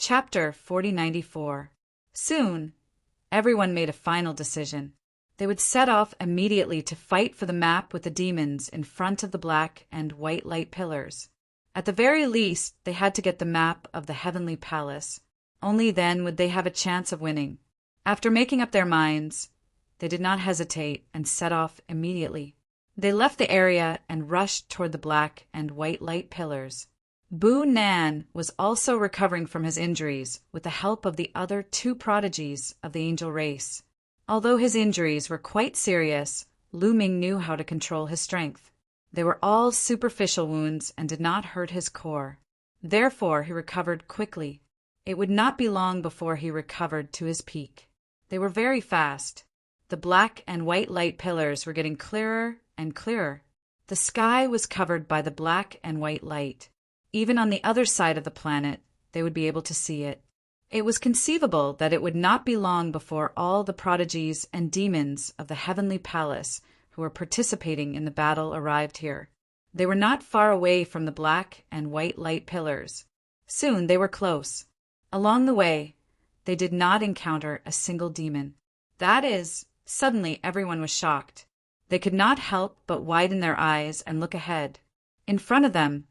Chapter 4094. Soon, everyone made a final decision. They would set off immediately to fight for the map with the demons in front of the black and white light pillars. At the very least, they had to get the map of the heavenly palace. Only then would they have a chance of winning. After making up their minds, they did not hesitate and set off immediately. They left the area and rushed toward the black and white light pillars. Bu Nan was also recovering from his injuries with the help of the other two prodigies of the angel race. Although his injuries were quite serious, Lu Ming knew how to control his strength. They were all superficial wounds and did not hurt his core. Therefore, he recovered quickly. It would not be long before he recovered to his peak. They were very fast. The black and white light pillars were getting clearer and clearer. The sky was covered by the black and white light. Even on the other side of the planet, they would be able to see it. It was conceivable that it would not be long before all the prodigies and demons of the heavenly palace who were participating in the battle arrived here. They were not far away from the black and white light pillars. Soon they were close. Along the way, they did not encounter a single demon. That is, suddenly everyone was shocked. They could not help but widen their eyes and look ahead. In front of them,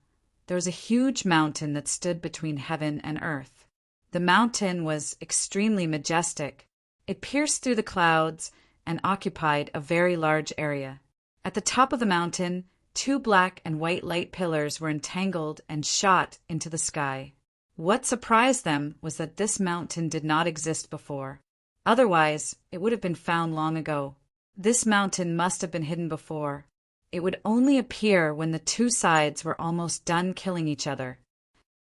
there was a huge mountain that stood between heaven and earth. The mountain was extremely majestic. It pierced through the clouds and occupied a very large area. At the top of the mountain, two black and white light pillars were entangled and shot into the sky. What surprised them was that this mountain did not exist before. Otherwise, it would have been found long ago. This mountain must have been hidden before. It would only appear when the two sides were almost done killing each other.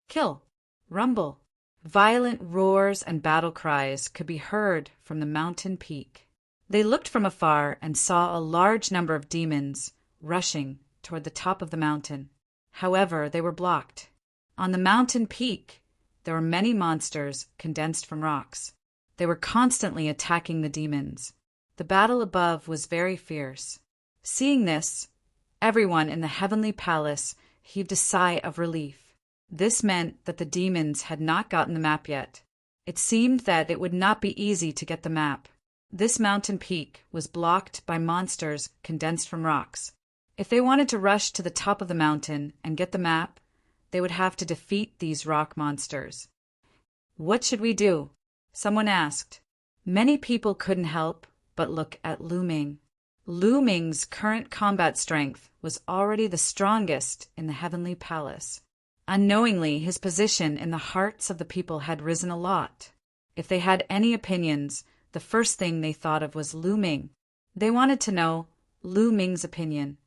Kill! Rumble! Violent roars and battle cries could be heard from the mountain peak. They looked from afar and saw a large number of demons rushing toward the top of the mountain. However, they were blocked. On the mountain peak, there were many monsters condensed from rocks. They were constantly attacking the demons. The battle above was very fierce. Seeing this, everyone in the heavenly palace heaved a sigh of relief. This meant that the demons had not gotten the map yet. It seemed that it would not be easy to get the map. This mountain peak was blocked by monsters condensed from rocks. If they wanted to rush to the top of the mountain and get the map, they would have to defeat these rock monsters. What should we do? Someone asked. Many people couldn't help but look at Lu Ming. Lu Ming's current combat strength was already the strongest in the heavenly palace. Unknowingly, his position in the hearts of the people had risen a lot. If they had any opinions, the first thing they thought of was Lu Ming. They wanted to know Lu Ming's opinion.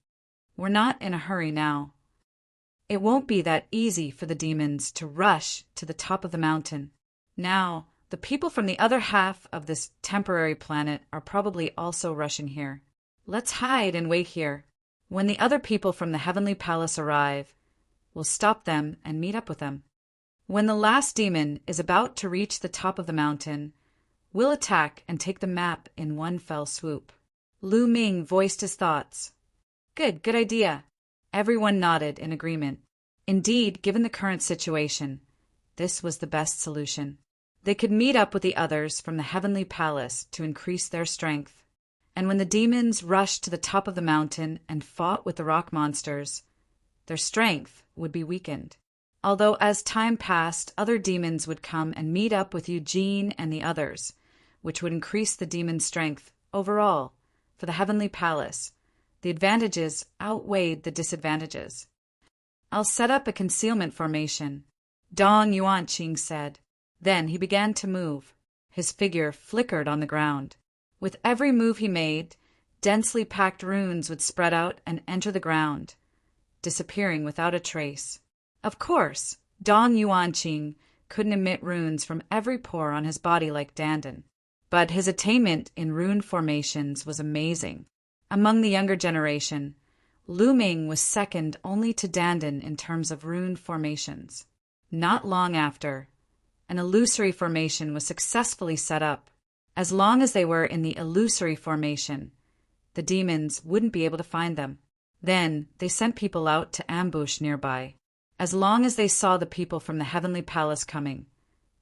We're not in a hurry now. It won't be that easy for the demons to rush to the top of the mountain. Now, the people from the other half of this temporary planet are probably also rushing here. Let's hide and wait here. When the other people from the heavenly palace arrive, we'll stop them and meet up with them. When the last demon is about to reach the top of the mountain, we'll attack and take the map in one fell swoop. Lu Ming voiced his thoughts. Good idea. Everyone nodded in agreement. Indeed, given the current situation, this was the best solution. They could meet up with the others from the heavenly palace to increase their strength. And when the demons rushed to the top of the mountain and fought with the rock monsters, their strength would be weakened. Although as time passed, other demons would come and meet up with Eugene and the others, which would increase the demon's strength overall. For the heavenly palace, the advantages outweighed the disadvantages. I'll set up a concealment formation, Dong Yuanqing said. Then he began to move. His figure flickered on the ground. With every move he made, densely packed runes would spread out and enter the ground, disappearing without a trace. Of course, Dong Yuanqing couldn't emit runes from every pore on his body like Dandan, but his attainment in rune formations was amazing. Among the younger generation, Lu Ming was second only to Dandan in terms of rune formations. Not long after, an illusory formation was successfully set up. As long as they were in the illusory formation, the demons wouldn't be able to find them. Then they sent people out to ambush nearby. As long as they saw the people from the heavenly palace coming,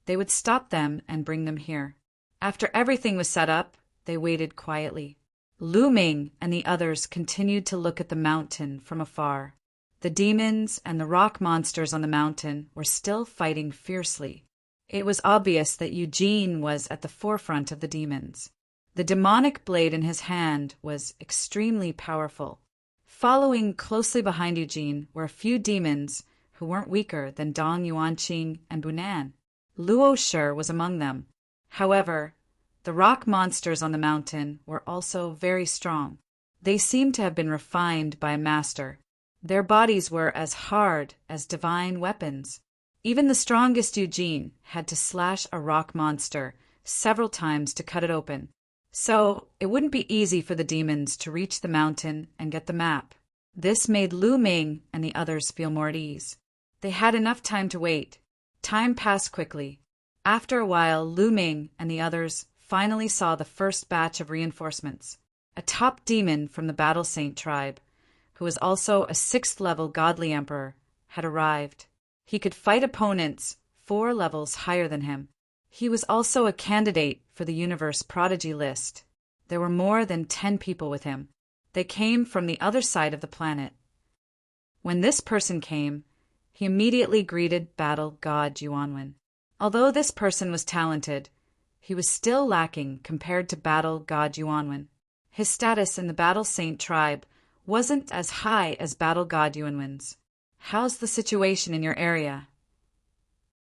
they would stop them and bring them here. After everything was set up, they waited quietly. Lu Ming and the others continued to look at the mountain from afar. The demons and the rock monsters on the mountain were still fighting fiercely. It was obvious that Eugene was at the forefront of the demons. The demonic blade in his hand was extremely powerful. Following closely behind Eugene were a few demons who weren't weaker than Dong Yuanqing and Bunan. Luo Shi was among them. However, the rock monsters on the mountain were also very strong. They seemed to have been refined by a master. Their bodies were as hard as divine weapons. Even the strongest Eugene had to slash a rock monster several times to cut it open. So it wouldn't be easy for the demons to reach the mountain and get the map. This made Lu Ming and the others feel more at ease. They had enough time to wait. Time passed quickly. After a while, Lu Ming and the others finally saw the first batch of reinforcements. A top demon from the Battle Saint tribe, who was also a 6th-level godly emperor, had arrived. He could fight opponents 4 levels higher than him. He was also a candidate for the Universe Prodigy list. There were more than 10 people with him. They came from the other side of the planet. When this person came, he immediately greeted Battle God Yuanwen. Although this person was talented, he was still lacking compared to Battle God Yuanwen. His status in the Battle Saint tribe wasn't as high as Battle God Yuanwen's. "How's the situation in your area?"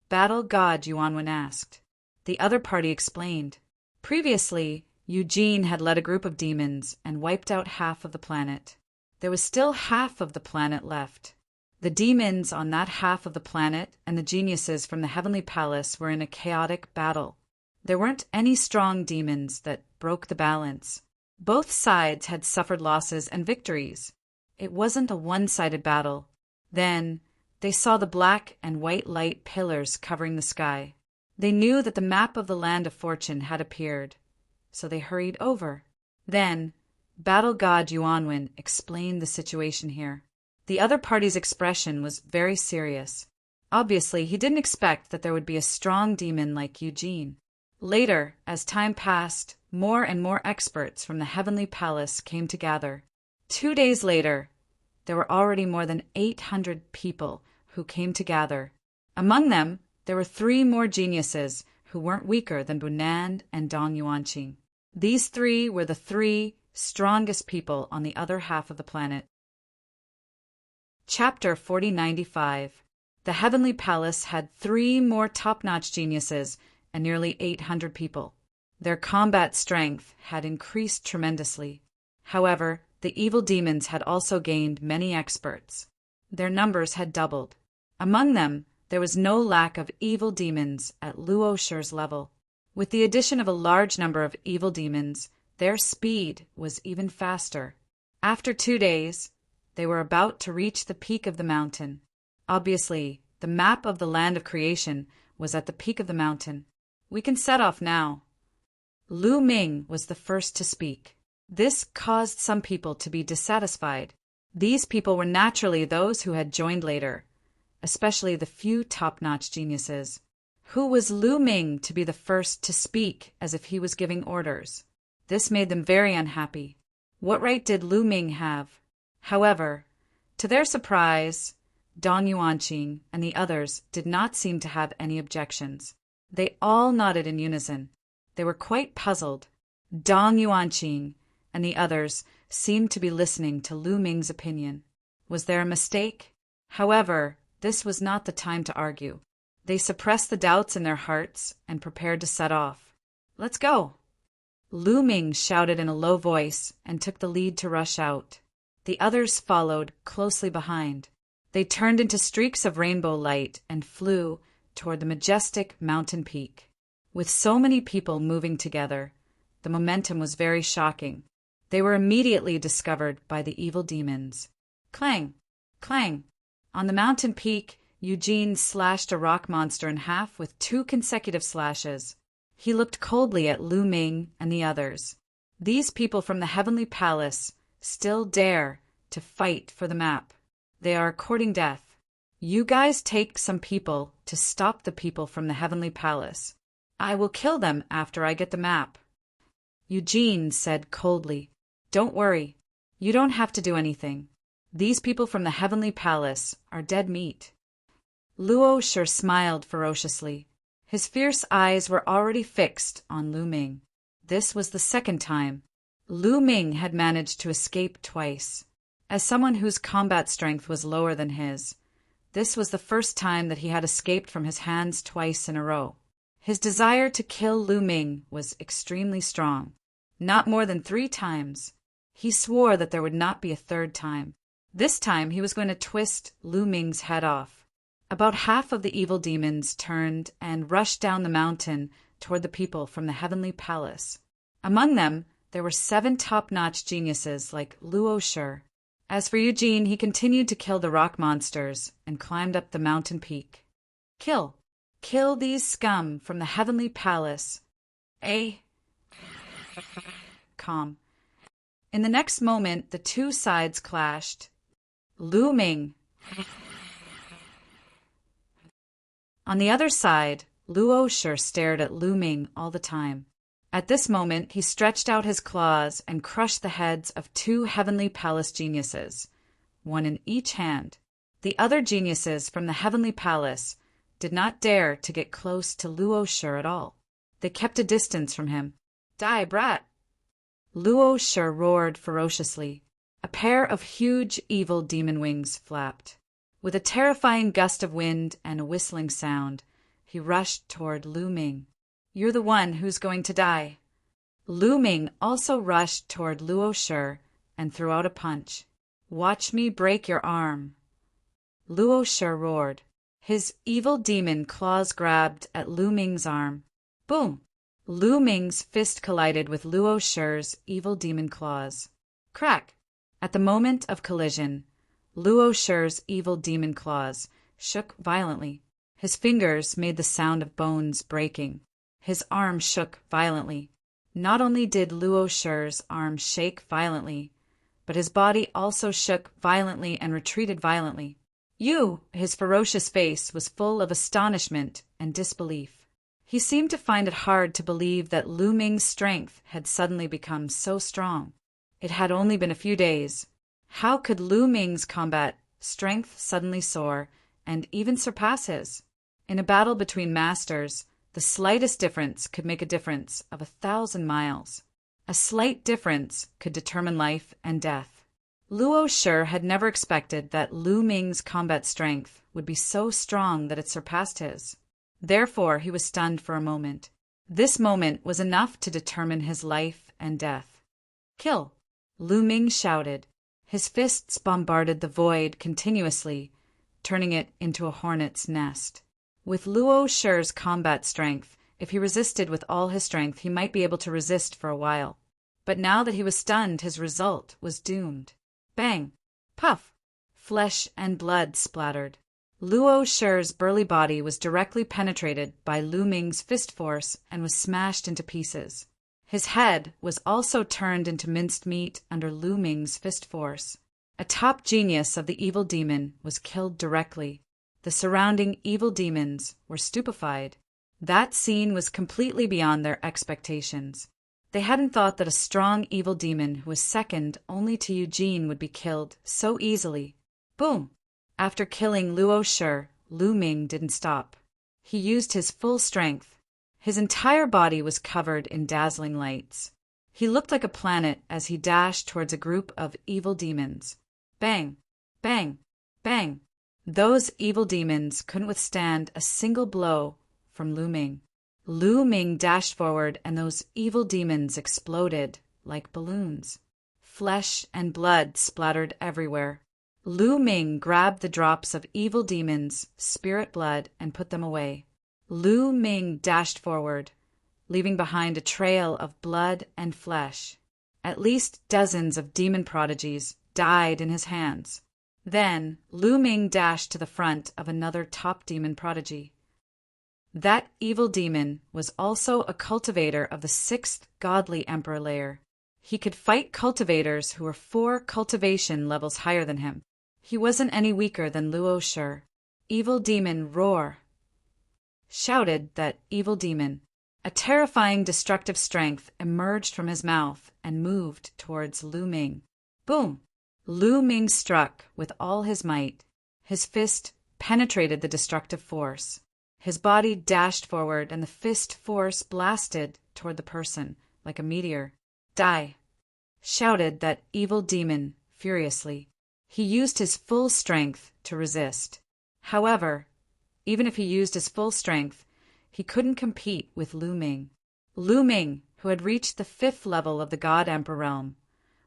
Battle God Yuanwen asked. The other party explained. Previously, Eugene had led a group of demons and wiped out half of the planet. There was still half of the planet left. The demons on that half of the planet and the geniuses from the Heavenly Palace were in a chaotic battle. There weren't any strong demons that broke the balance. Both sides had suffered losses and victories. It wasn't a one-sided battle. Then, they saw the black and white light pillars covering the sky. They knew that the map of the Land of Fortune had appeared, so they hurried over. Then, Battle God Yuanwen explained the situation here. The other party's expression was very serious. Obviously, he didn't expect that there would be a strong demon like Eugene. Later, as time passed, more and more experts from the Heavenly Palace came to gather. 2 days later, there were already more than 800 people who came to gather. Among them, there were 3 more geniuses who weren't weaker than Bunan and Dong Yuanqing. These 3 were the 3 strongest people on the other half of the planet. Chapter 4095. The Heavenly Palace had 3 more top-notch geniuses and nearly 800 people. Their combat strength had increased tremendously. However, the evil demons had also gained many experts. Their numbers had doubled. Among them, there was no lack of evil demons at Luo Shi's level. With the addition of a large number of evil demons, their speed was even faster. After 2 days, they were about to reach the peak of the mountain. Obviously, the map of the Land of Creation was at the peak of the mountain. "We can set off now." Lu Ming was the first to speak. This caused some people to be dissatisfied. These people were naturally those who had joined later, especially the few top-notch geniuses. Who was Lu Ming to be the first to speak as if he was giving orders? This made them very unhappy. What right did Lu Ming have? However, to their surprise, Dong Yuanqing and the others did not seem to have any objections. They all nodded in unison. They were quite puzzled. Dong Yuanqing and the others seemed to be listening to Lu Ming's opinion. Was there a mistake? However, this was not the time to argue. They suppressed the doubts in their hearts and prepared to set off. "Let's go!" Lu Ming shouted in a low voice and took the lead to rush out. The others followed closely behind. They turned into streaks of rainbow light and flew toward the majestic mountain peak. With so many people moving together, the momentum was very shocking. They were immediately discovered by the evil demons. Clang! Clang! On the mountain peak, Eugene slashed a rock monster in half with 2 consecutive slashes. He looked coldly at Lu Ming and the others. These people from the Heavenly Palace still dare to fight for the map. They are courting death. You guys take some people to stop the people from the Heavenly Palace. I will kill them after I get the map." Eugene said coldly, "Don't worry. You don't have to do anything. These people from the Heavenly Palace are dead meat." Luo Shi smiled ferociously. His fierce eyes were already fixed on Lu Ming. This was the second time. Lu Ming had managed to escape twice. As someone whose combat strength was lower than his, this was the first time that he had escaped from his hands twice in a row. His desire to kill Lu Ming was extremely strong. Not more than 3 times. He swore that there would not be a third time. This time he was going to twist Lu Ming's head off. About half of the evil demons turned and rushed down the mountain toward the people from the Heavenly Palace. Among them, there were 7 top-notch geniuses like Luo Shi. As for Eugene, he continued to kill the rock monsters and climbed up the mountain peak. Kill. Kill these scum from the Heavenly Palace. Calm. In the next moment, the 2 sides clashed. Lu Ming. On the other side, Luo Shi stared at Lu Ming all the time. At this moment, he stretched out his claws and crushed the heads of 2 Heavenly Palace geniuses, 1 in each hand. The other geniuses from the Heavenly Palace did not dare to get close to Luo Shi at all. They kept a distance from him. "Die, brat!" Luo Shi roared ferociously. A pair of huge evil demon wings flapped. With a terrifying gust of wind and a whistling sound, he rushed toward Lu Ming. "You're the one who's going to die." Lu Ming also rushed toward Luo Shi and threw out a punch. "Watch me break your arm." Luo Shi roared. His evil demon claws grabbed at Lu Ming's arm. Boom! Lu Ming's fist collided with Luo Shi's evil demon claws. Crack! At the moment of collision, Luo Shi's evil demon claws shook violently. His fingers made the sound of bones breaking. His arm shook violently. Not only did Luo Shi's arm shake violently, but his body also shook violently and retreated violently. His ferocious face was full of astonishment and disbelief. He seemed to find it hard to believe that Lu Ming's strength had suddenly become so strong. It had only been a few days. How could Lu Ming's combat strength suddenly soar and even surpass his? In a battle between masters, the slightest difference could make a difference of 1,000 miles. A slight difference could determine life and death. Luo Shi had never expected that Lu Ming's combat strength would be so strong that it surpassed his. Therefore, he was stunned for a moment. This moment was enough to determine his life and death. "Kill!" Lu Ming shouted. His fists bombarded the void continuously, turning it into a hornet's nest. With Luo Shi's combat strength, if he resisted with all his strength, he might be able to resist for a while. But now that he was stunned, his result was doomed. Bang! Puff! Flesh and blood splattered. Luo Shi's burly body was directly penetrated by Lu Ming's fist force and was smashed into pieces. His head was also turned into minced meat under Lu Ming's fist force. A top genius of the evil demon was killed directly. The surrounding evil demons were stupefied. That scene was completely beyond their expectations. They hadn't thought that a strong evil demon who was second only to Eugene would be killed so easily. Boom! After killing Luo Shi, Lu Ming didn't stop. He used his full strength. His entire body was covered in dazzling lights. He looked like a planet as he dashed towards a group of evil demons. Bang! Bang! Bang! Those evil demons couldn't withstand a single blow from Lu Ming. Lu Ming dashed forward and those evil demons exploded like balloons. Flesh and blood splattered everywhere. Lu Ming grabbed the drops of evil demons' spirit blood and put them away. Lu Ming dashed forward, leaving behind a trail of blood and flesh. At least dozens of demon prodigies died in his hands. Then Lu Ming dashed to the front of another top demon prodigy. That evil demon was also a cultivator of the 6th godly emperor layer. He could fight cultivators who were 4 cultivation levels higher than him. He wasn't any weaker than Luo Shi. Evil demon, roar! Shouted that evil demon. A terrifying destructive strength emerged from his mouth and moved towards Lu Ming. Boom! Lu Ming struck with all his might. His fist penetrated the destructive force. His body dashed forward and the fist force blasted toward the person like a meteor. Die! Shouted that evil demon furiously. He used his full strength to resist. However, even if he used his full strength, he couldn't compete with Lu Ming. Lu Ming, who had reached the 5th level of the God Emperor realm,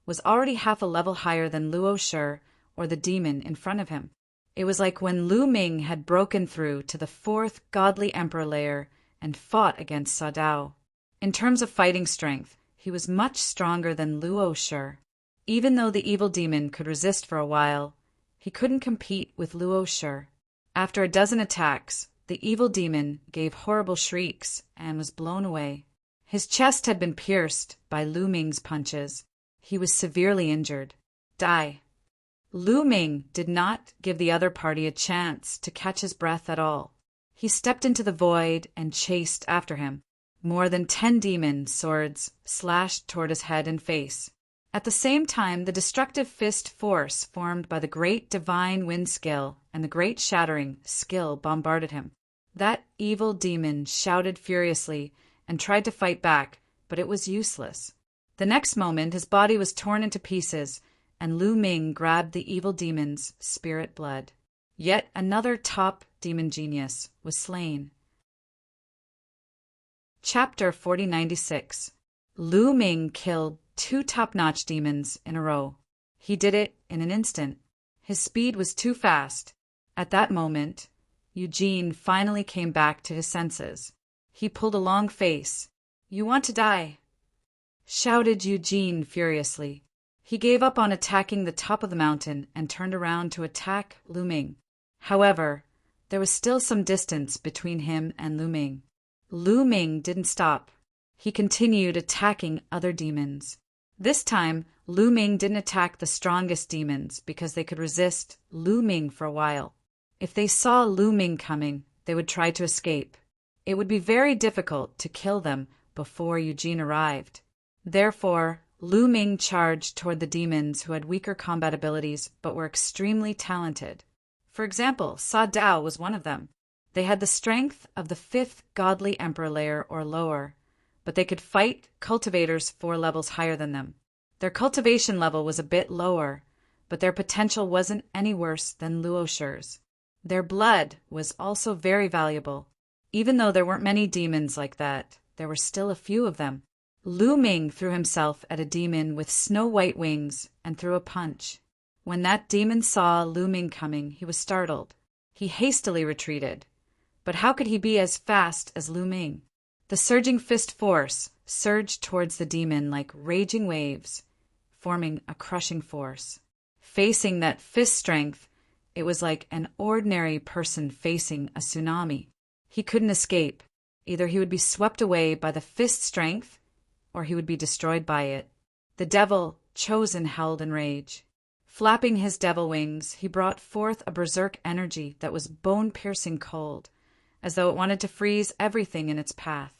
was already half a level higher than Luo Shi or the demon in front of him. It was like when Lu Ming had broken through to the 4th godly emperor layer and fought against Sa Dao. In terms of fighting strength, he was much stronger than Luo Shi. Even though the evil demon could resist for a while, he couldn't compete with Luo Shi. After a dozen attacks, the evil demon gave horrible shrieks and was blown away. His chest had been pierced by Lu Ming's punches. He was severely injured. Die! Lu Ming did not give the other party a chance to catch his breath at all. He stepped into the void and chased after him. More than 10 demon swords slashed toward his head and face. At the same time, the destructive fist force formed by the great divine wind skill and the great shattering skill bombarded him. That evil demon shouted furiously and tried to fight back, but it was useless. The next moment, his body was torn into pieces, and Lu Ming grabbed the evil demon's spirit blood. Yet another top demon genius was slain. Chapter 4096. Lu Ming killed 2 top-notch demons in a row. He did it in an instant. His speed was too fast. At that moment, Eugene finally came back to his senses. He pulled a long face. "You want to die?" shouted Eugene furiously. He gave up on attacking the top of the mountain and turned around to attack Lu Ming. However, there was still some distance between him and Lu Ming. Lu Ming didn't stop. He continued attacking other demons. This time, Lu Ming didn't attack the strongest demons because they could resist Lu Ming for a while. If they saw Lu Ming coming, they would try to escape. It would be very difficult to kill them before Eugene arrived. Therefore, Lu Ming charged toward the demons who had weaker combat abilities but were extremely talented. For example, Sa Dao was one of them. They had the strength of the 5th godly emperor layer or lower, but they could fight cultivators 4 levels higher than them. Their cultivation level was a bit lower, but their potential wasn't any worse than Luo Shi's. Their blood was also very valuable. Even though there weren't many demons like that, there were still a few of them. Lu Ming threw himself at a demon with snow-white wings and threw a punch. When that demon saw Lu Ming coming, he was startled. He hastily retreated. But how could he be as fast as Lu Ming? The surging fist force surged towards the demon like raging waves, forming a crushing force. Facing that fist strength, it was like an ordinary person facing a tsunami. He couldn't escape. Either he would be swept away by the fist strength, or he would be destroyed by it. The devil, chosen, held in rage. Flapping his devil wings, he brought forth a berserk energy that was bone-piercing cold, as though it wanted to freeze everything in its path.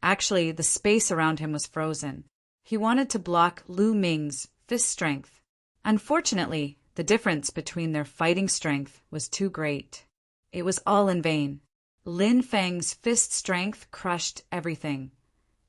Actually, the space around him was frozen. He wanted to block Lu Ming's fist strength. Unfortunately, the difference between their fighting strength was too great. It was all in vain. Lin Feng's fist strength crushed everything,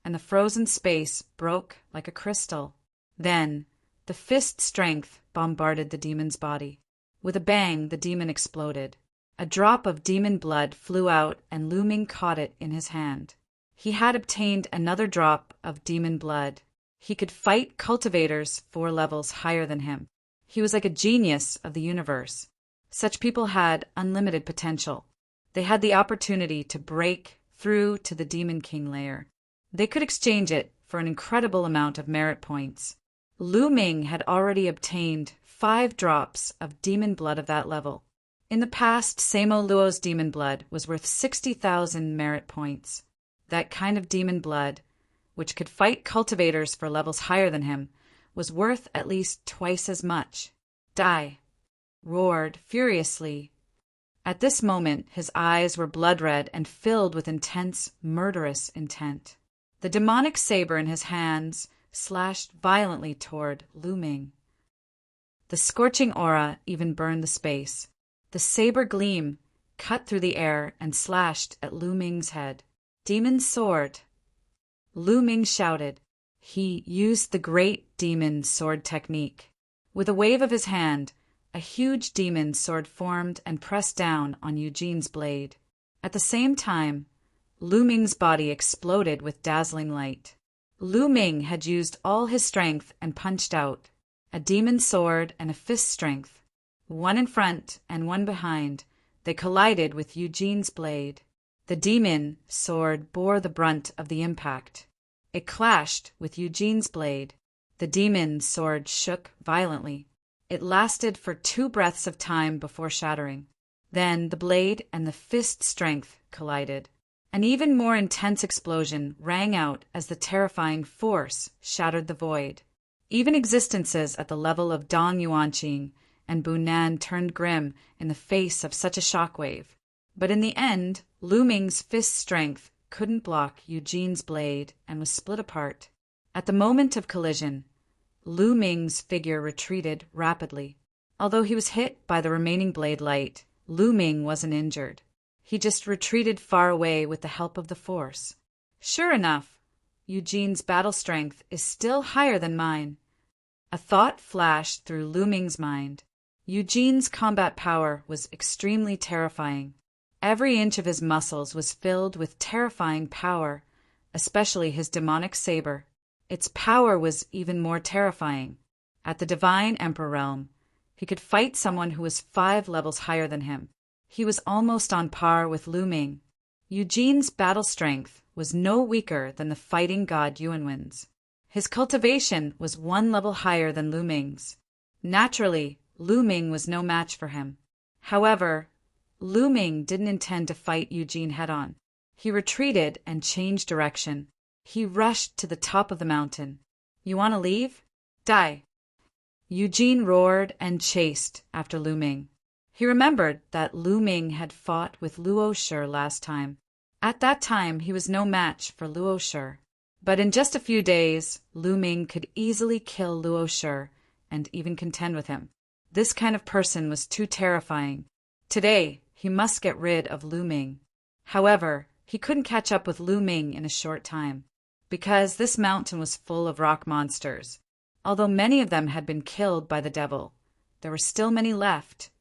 and the frozen space broke like a crystal. Then, the fist strength bombarded the demon's body. With a bang, the demon exploded. A drop of demon blood flew out, and Lu Ming caught it in his hand. He had obtained another drop of demon blood. He could fight cultivators 4 levels higher than him. He was like a genius of the universe. Such people had unlimited potential. They had the opportunity to break through to the Demon King layer. They could exchange it for an incredible amount of merit points. Lu Ming had already obtained 5 drops of demon blood of that level. In the past, Samo Luo's demon blood was worth 60,000 merit points. That kind of demon blood, which could fight cultivators for levels higher than him, was worth at least twice as much. Die! Roared furiously. At this moment, his eyes were blood-red and filled with intense, murderous intent. The demonic saber in his hands slashed violently toward Lu Ming. The scorching aura even burned the space. The saber gleam cut through the air and slashed at Lu Ming's head. Demon's sword! Lu Ming shouted. He used the great demon sword technique. With a wave of his hand, a huge demon sword formed and pressed down on Eugene's blade. At the same time, Lu Ming's body exploded with dazzling light. Lu Ming had used all his strength and punched out, a demon sword and a fist strength. One in front and one behind, they collided with Eugene's blade. The demon sword bore the brunt of the impact. It clashed with Eugene's blade. The demon sword shook violently. It lasted for 2 breaths of time before shattering. Then the blade and the fist strength collided. An even more intense explosion rang out as the terrifying force shattered the void. Even existences at the level of Dong Yuanqing and Bunan turned grim in the face of such a shockwave. But in the end, Lu Ming's fist strength couldn't block Eugene's blade and was split apart. At the moment of collision, Lu Ming's figure retreated rapidly. Although he was hit by the remaining blade light, Lu Ming wasn't injured. He just retreated far away with the help of the force. Sure enough, Eugene's battle strength is still higher than mine. A thought flashed through Lu Ming's mind. Eugene's combat power was extremely terrifying. Every inch of his muscles was filled with terrifying power, especially his demonic saber. Its power was even more terrifying. At the Divine Emperor realm, he could fight someone who was 5 levels higher than him. He was almost on par with Lu Ming. Eugene's battle strength was no weaker than the fighting god Yuanwen's. His cultivation was 1 level higher than Lu Ming's. Naturally, Lu Ming was no match for him. However, Lu Ming didn't intend to fight Eugene head-on. He retreated and changed direction. He rushed to the top of the mountain. You want to leave? Die! Eugene roared and chased after Lu Ming. He remembered that Lu Ming had fought with Luo Shi last time. At that time, he was no match for Luo Shi. But in just a few days, Lu Ming could easily kill Luo Shi and even contend with him. This kind of person was too terrifying. Today, he must get rid of Lu Ming. However, he couldn't catch up with Lu Ming in a short time, because this mountain was full of rock monsters. Although many of them had been killed by the devil, there were still many left,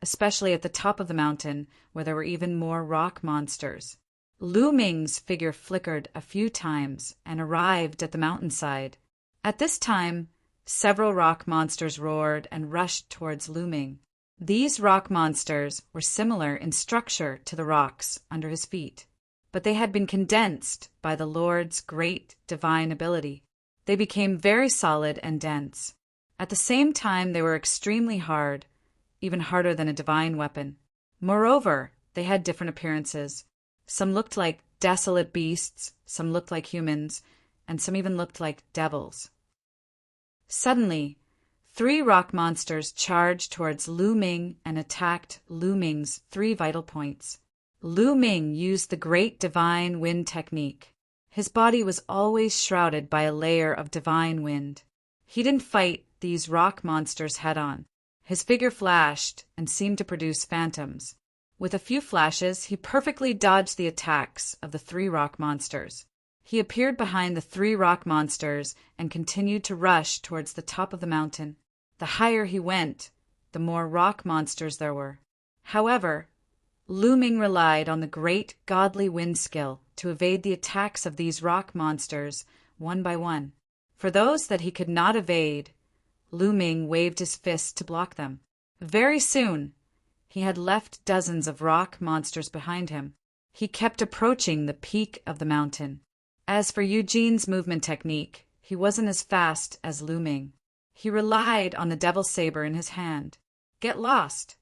especially at the top of the mountain where there were even more rock monsters. Lu Ming's figure flickered a few times and arrived at the mountainside. At this time, several rock monsters roared and rushed towards Lu Ming. These rock monsters were similar in structure to the rocks under his feet, but they had been condensed by the Lord's great divine ability. They became very solid and dense. At the same time, they were extremely hard, even harder than a divine weapon. Moreover, they had different appearances. Some looked like desolate beasts, some looked like humans, and some even looked like devils. Suddenly, 3 rock monsters charged towards Lu Ming and attacked Lu Ming's 3 vital points. Lu Ming used the great divine wind technique. His body was always shrouded by a layer of divine wind. He didn't fight these rock monsters head-on. His figure flashed and seemed to produce phantoms. With a few flashes, he perfectly dodged the attacks of the 3 rock monsters. He appeared behind the 3 rock monsters and continued to rush towards the top of the mountain. The higher he went, the more rock monsters there were. However, Lu Ming relied on the great godly wind skill to evade the attacks of these rock monsters one by one. For those that he could not evade, Lu Ming waved his fist to block them. Very soon, he had left dozens of rock monsters behind him. He kept approaching the peak of the mountain. As for Eugene's movement technique, he wasn't as fast as Lu Ming. He relied on the devil's saber in his hand. Get lost!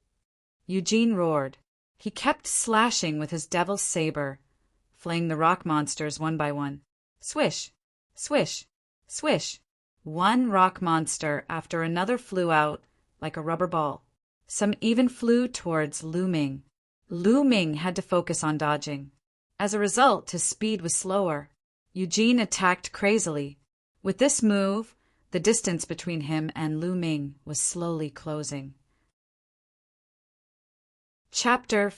Eugene roared. He kept slashing with his devil's saber, flaying the rock monsters one by one. Swish! Swish! Swish! One rock monster after another flew out like a rubber ball. Some even flew towards Lu Ming. Lu Ming had to focus on dodging. As a result, his speed was slower. Eugene attacked crazily. With this move, the distance between him and Lu Ming was slowly closing. Chapter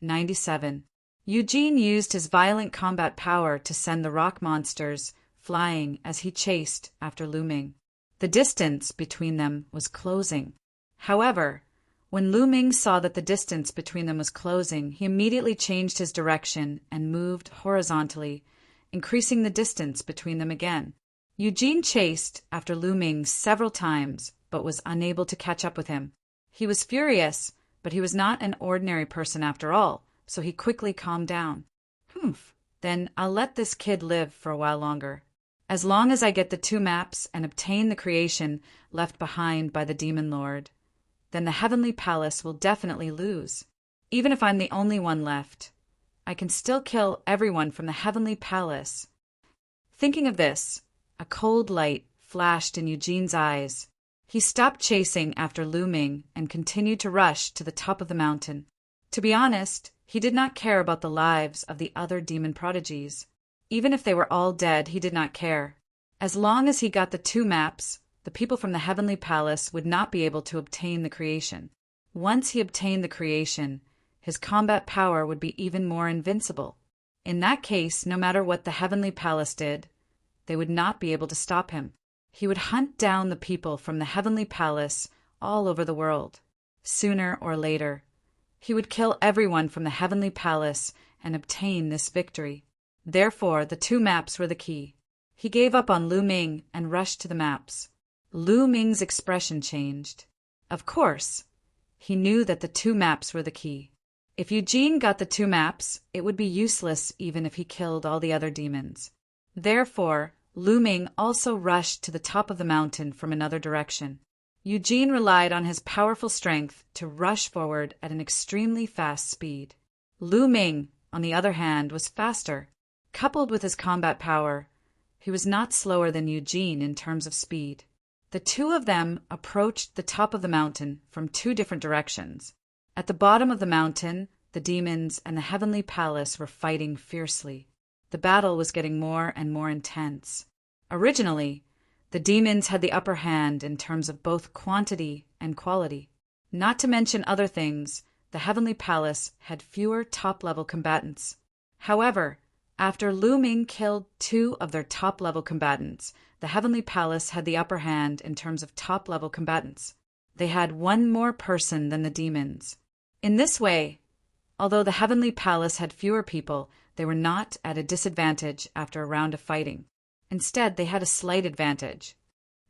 97. Eugene used his violent combat power to send the rock monsters flying as he chased after Lu Ming. The distance between them was closing. However, when Lu Ming saw that the distance between them was closing, he immediately changed his direction and moved horizontally, increasing the distance between them again. Eugene chased after Lu Ming several times, but was unable to catch up with him. He was furious, but he was not an ordinary person after all, so he quickly calmed down. Then I'll let this kid live for a while longer. As long as I get the 2 maps and obtain the creation left behind by the Demon Lord, then the Heavenly Palace will definitely lose. Even if I'm the only one left, I can still kill everyone from the Heavenly Palace. Thinking of this, a cold light flashed in Eugene's eyes. He stopped chasing after Lu Ming and continued to rush to the top of the mountain. To be honest, he did not care about the lives of the other demon prodigies. Even if they were all dead, he did not care. As long as he got the 2 maps, the people from the Heavenly Palace would not be able to obtain the creation. Once he obtained the creation, his combat power would be even more invincible. In that case, no matter what the Heavenly Palace did, they would not be able to stop him. He would hunt down the people from the Heavenly Palace all over the world. Sooner or later, he would kill everyone from the Heavenly Palace and obtain this victory. Therefore, the 2 maps were the key. He gave up on Lu Ming and rushed to the maps. Lu Ming's expression changed. Of course, he knew that the 2 maps were the key. If Eugene got the 2 maps, it would be useless even if he killed all the other demons. Therefore, Lu Ming also rushed to the top of the mountain from another direction. Eugene relied on his powerful strength to rush forward at an extremely fast speed. Lu Ming, on the other hand, was faster. Coupled with his combat power, he was not slower than Eugene in terms of speed. The 2 of them approached the top of the mountain from 2 different directions. At the bottom of the mountain, the demons and the Heavenly Palace were fighting fiercely. The battle was getting more and more intense. Originally, the demons had the upper hand in terms of both quantity and quality. Not to mention other things, the Heavenly Palace had fewer top-level combatants. However, after Lu Ming killed 2 of their top-level combatants, the Heavenly Palace had the upper hand in terms of top-level combatants. They had 1 more person than the demons. In this way, although the Heavenly Palace had fewer people, they were not at a disadvantage after a round of fighting. Instead, they had a slight advantage.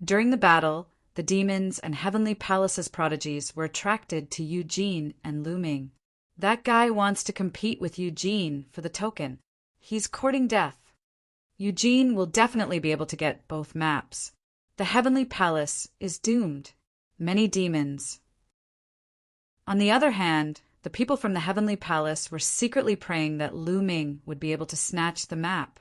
During the battle, the demons and Heavenly Palace's prodigies were attracted to Eugene and Lu Ming. That guy wants to compete with Eugene for the token. He's courting death. Eugene will definitely be able to get both maps. The Heavenly Palace is doomed. Many demons. On the other hand, the people from the Heavenly Palace were secretly praying that Lu Ming would be able to snatch the map.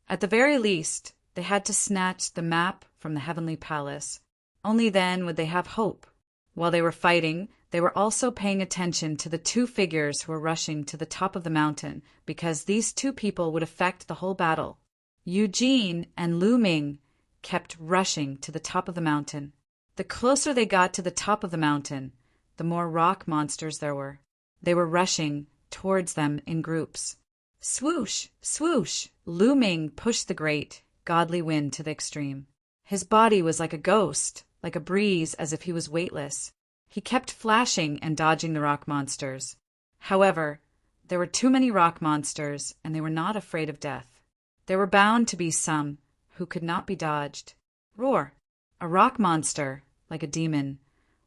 At the very least, they had to snatch the map from the Heavenly Palace. Only then would they have hope. While they were fighting, they were also paying attention to the 2 figures who were rushing to the top of the mountain, because these 2 people would affect the whole battle. Eugene and Lu Ming kept rushing to the top of the mountain. The closer they got to the top of the mountain, the more rock monsters there were. They were rushing towards them in groups. Swoosh! Swoosh! Lu Ming pushed the great, godly wind to the extreme. His body was like a ghost, like a breeze, as if he was weightless. He kept flashing and dodging the rock monsters. However, there were too many rock monsters, and they were not afraid of death. There were bound to be some who could not be dodged. Roar! A rock monster, like a demon,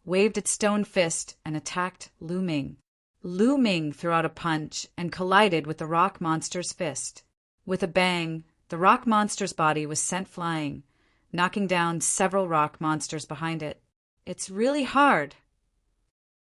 waved its stone fist and attacked Lu Ming. Lu Ming threw out a punch and collided with the rock monster's fist. With a bang, the rock monster's body was sent flying, knocking down several rock monsters behind it. It's really hard.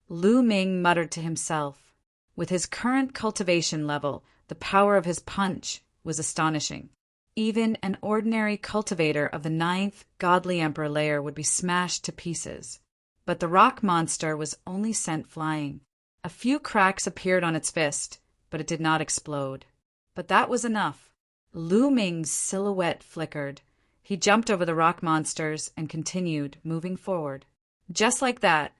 Lu Ming muttered to himself. With his current cultivation level, the power of his punch was astonishing. Even an ordinary cultivator of the 9th Godly Emperor layer would be smashed to pieces. But the rock monster was only sent flying. A few cracks appeared on its fist, but it did not explode. But that was enough. Lu Ming's silhouette flickered. He jumped over the rock monsters and continued moving forward. Just like that,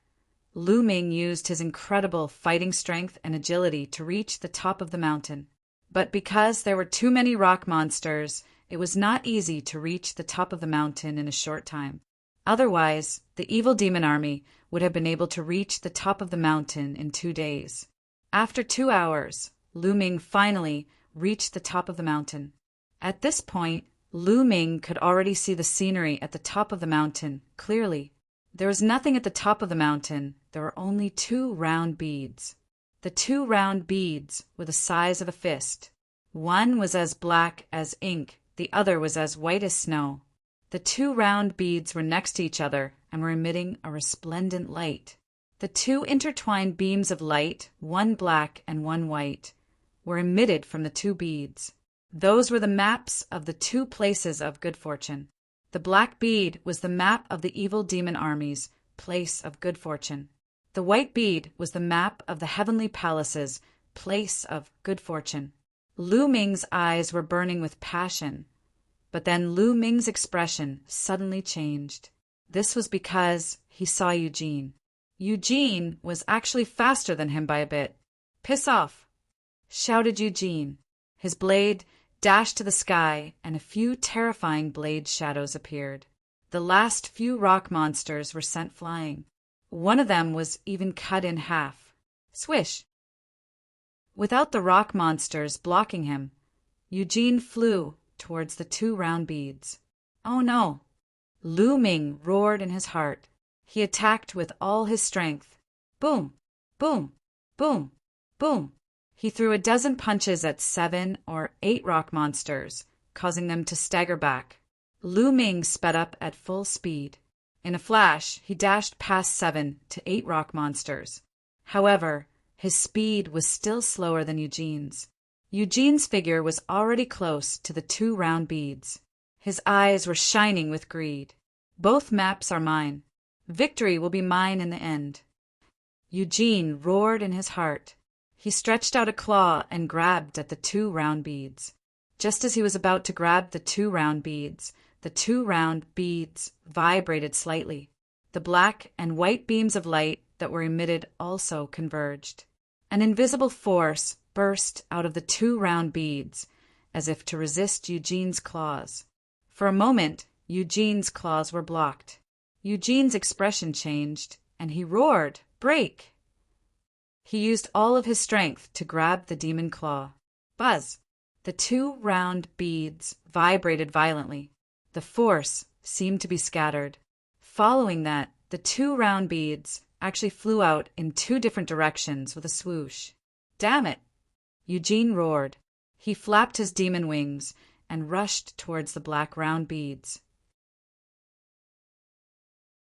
Lu Ming used his incredible fighting strength and agility to reach the top of the mountain. But because there were too many rock monsters, it was not easy to reach the top of the mountain in a short time. Otherwise, the evil demon army would have been able to reach the top of the mountain in 2 days. After 2 hours, Lu Ming finally reached the top of the mountain. At this point, Lu Ming could already see the scenery at the top of the mountain clearly. There was nothing at the top of the mountain. There were only 2 round beads. The 2 round beads were the size of a fist. One was as black as ink, the other was as white as snow. The 2 round beads were next to each other and were emitting a resplendent light. The 2 intertwined beams of light, one black and one white, were emitted from the 2 beads. Those were the maps of the 2 places of good fortune. The black bead was the map of the evil demon army's place of good fortune. The white bead was the map of the heavenly palace's place of good fortune. Lu Ming's eyes were burning with passion, but then Lu Ming's expression suddenly changed. This was because he saw Eugene. Eugene was actually faster than him by a bit. "Piss off!" shouted Eugene. His blade dashed to the sky, and a few terrifying blade shadows appeared. The last few rock monsters were sent flying. One of them was even cut in half. Swish! Without the rock monsters blocking him, Eugene flew towards the 2 round beads. Oh no! Lu Ming roared in his heart. He attacked with all his strength. Boom! Boom! Boom! Boom! He threw a dozen punches at 7 or 8 rock monsters, causing them to stagger back. Lu Ming sped up at full speed. In a flash, he dashed past 7 to 8 rock monsters. However, his speed was still slower than Eugene's. Eugene's figure was already close to the 2 round beads. His eyes were shining with greed. Both maps are mine. Victory will be mine in the end. Eugene roared in his heart. He stretched out a claw and grabbed at the 2 round beads. Just as he was about to grab the 2 round beads, the 2 round beads vibrated slightly. The black and white beams of light that were emitted also converged. An invisible force burst out of the 2 round beads, as if to resist Eugene's claws. For a moment, Eugene's claws were blocked. Eugene's expression changed, and he roared, "Break!" He used all of his strength to grab the demon claw. Buzz! The 2 round beads vibrated violently. The force seemed to be scattered. Following that, the 2 round beads actually flew out in 2 different directions with a swoosh. Damn it! Eugene roared. He flapped his demon wings and rushed towards the black round beads.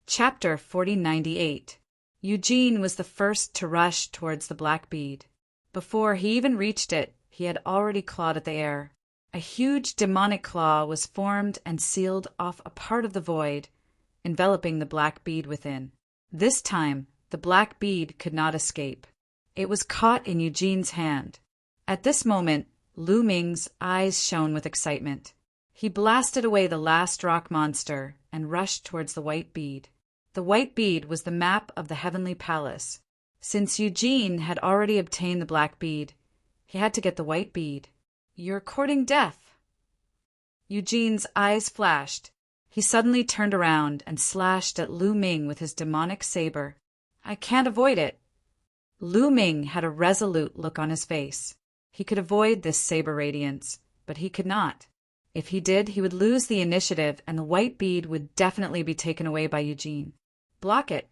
Chapter 4098. Eugene was the first to rush towards the black bead. Before he even reached it, he had already clawed at the air. A huge demonic claw was formed and sealed off a part of the void, enveloping the black bead within. This time, the black bead could not escape. It was caught in Eugene's hand. At this moment, Lu Ming's eyes shone with excitement. He blasted away the last rock monster and rushed towards the white bead. The white bead was the map of the heavenly palace. Since Eugene had already obtained the black bead, he had to get the white bead. "You're courting death." Eugene's eyes flashed. He suddenly turned around and slashed at Lu Ming with his demonic saber. "I can't avoid it." Lu Ming had a resolute look on his face. He could avoid this saber radiance, but he could not. If he did, he would lose the initiative and the white bead would definitely be taken away by Eugene. "Block it."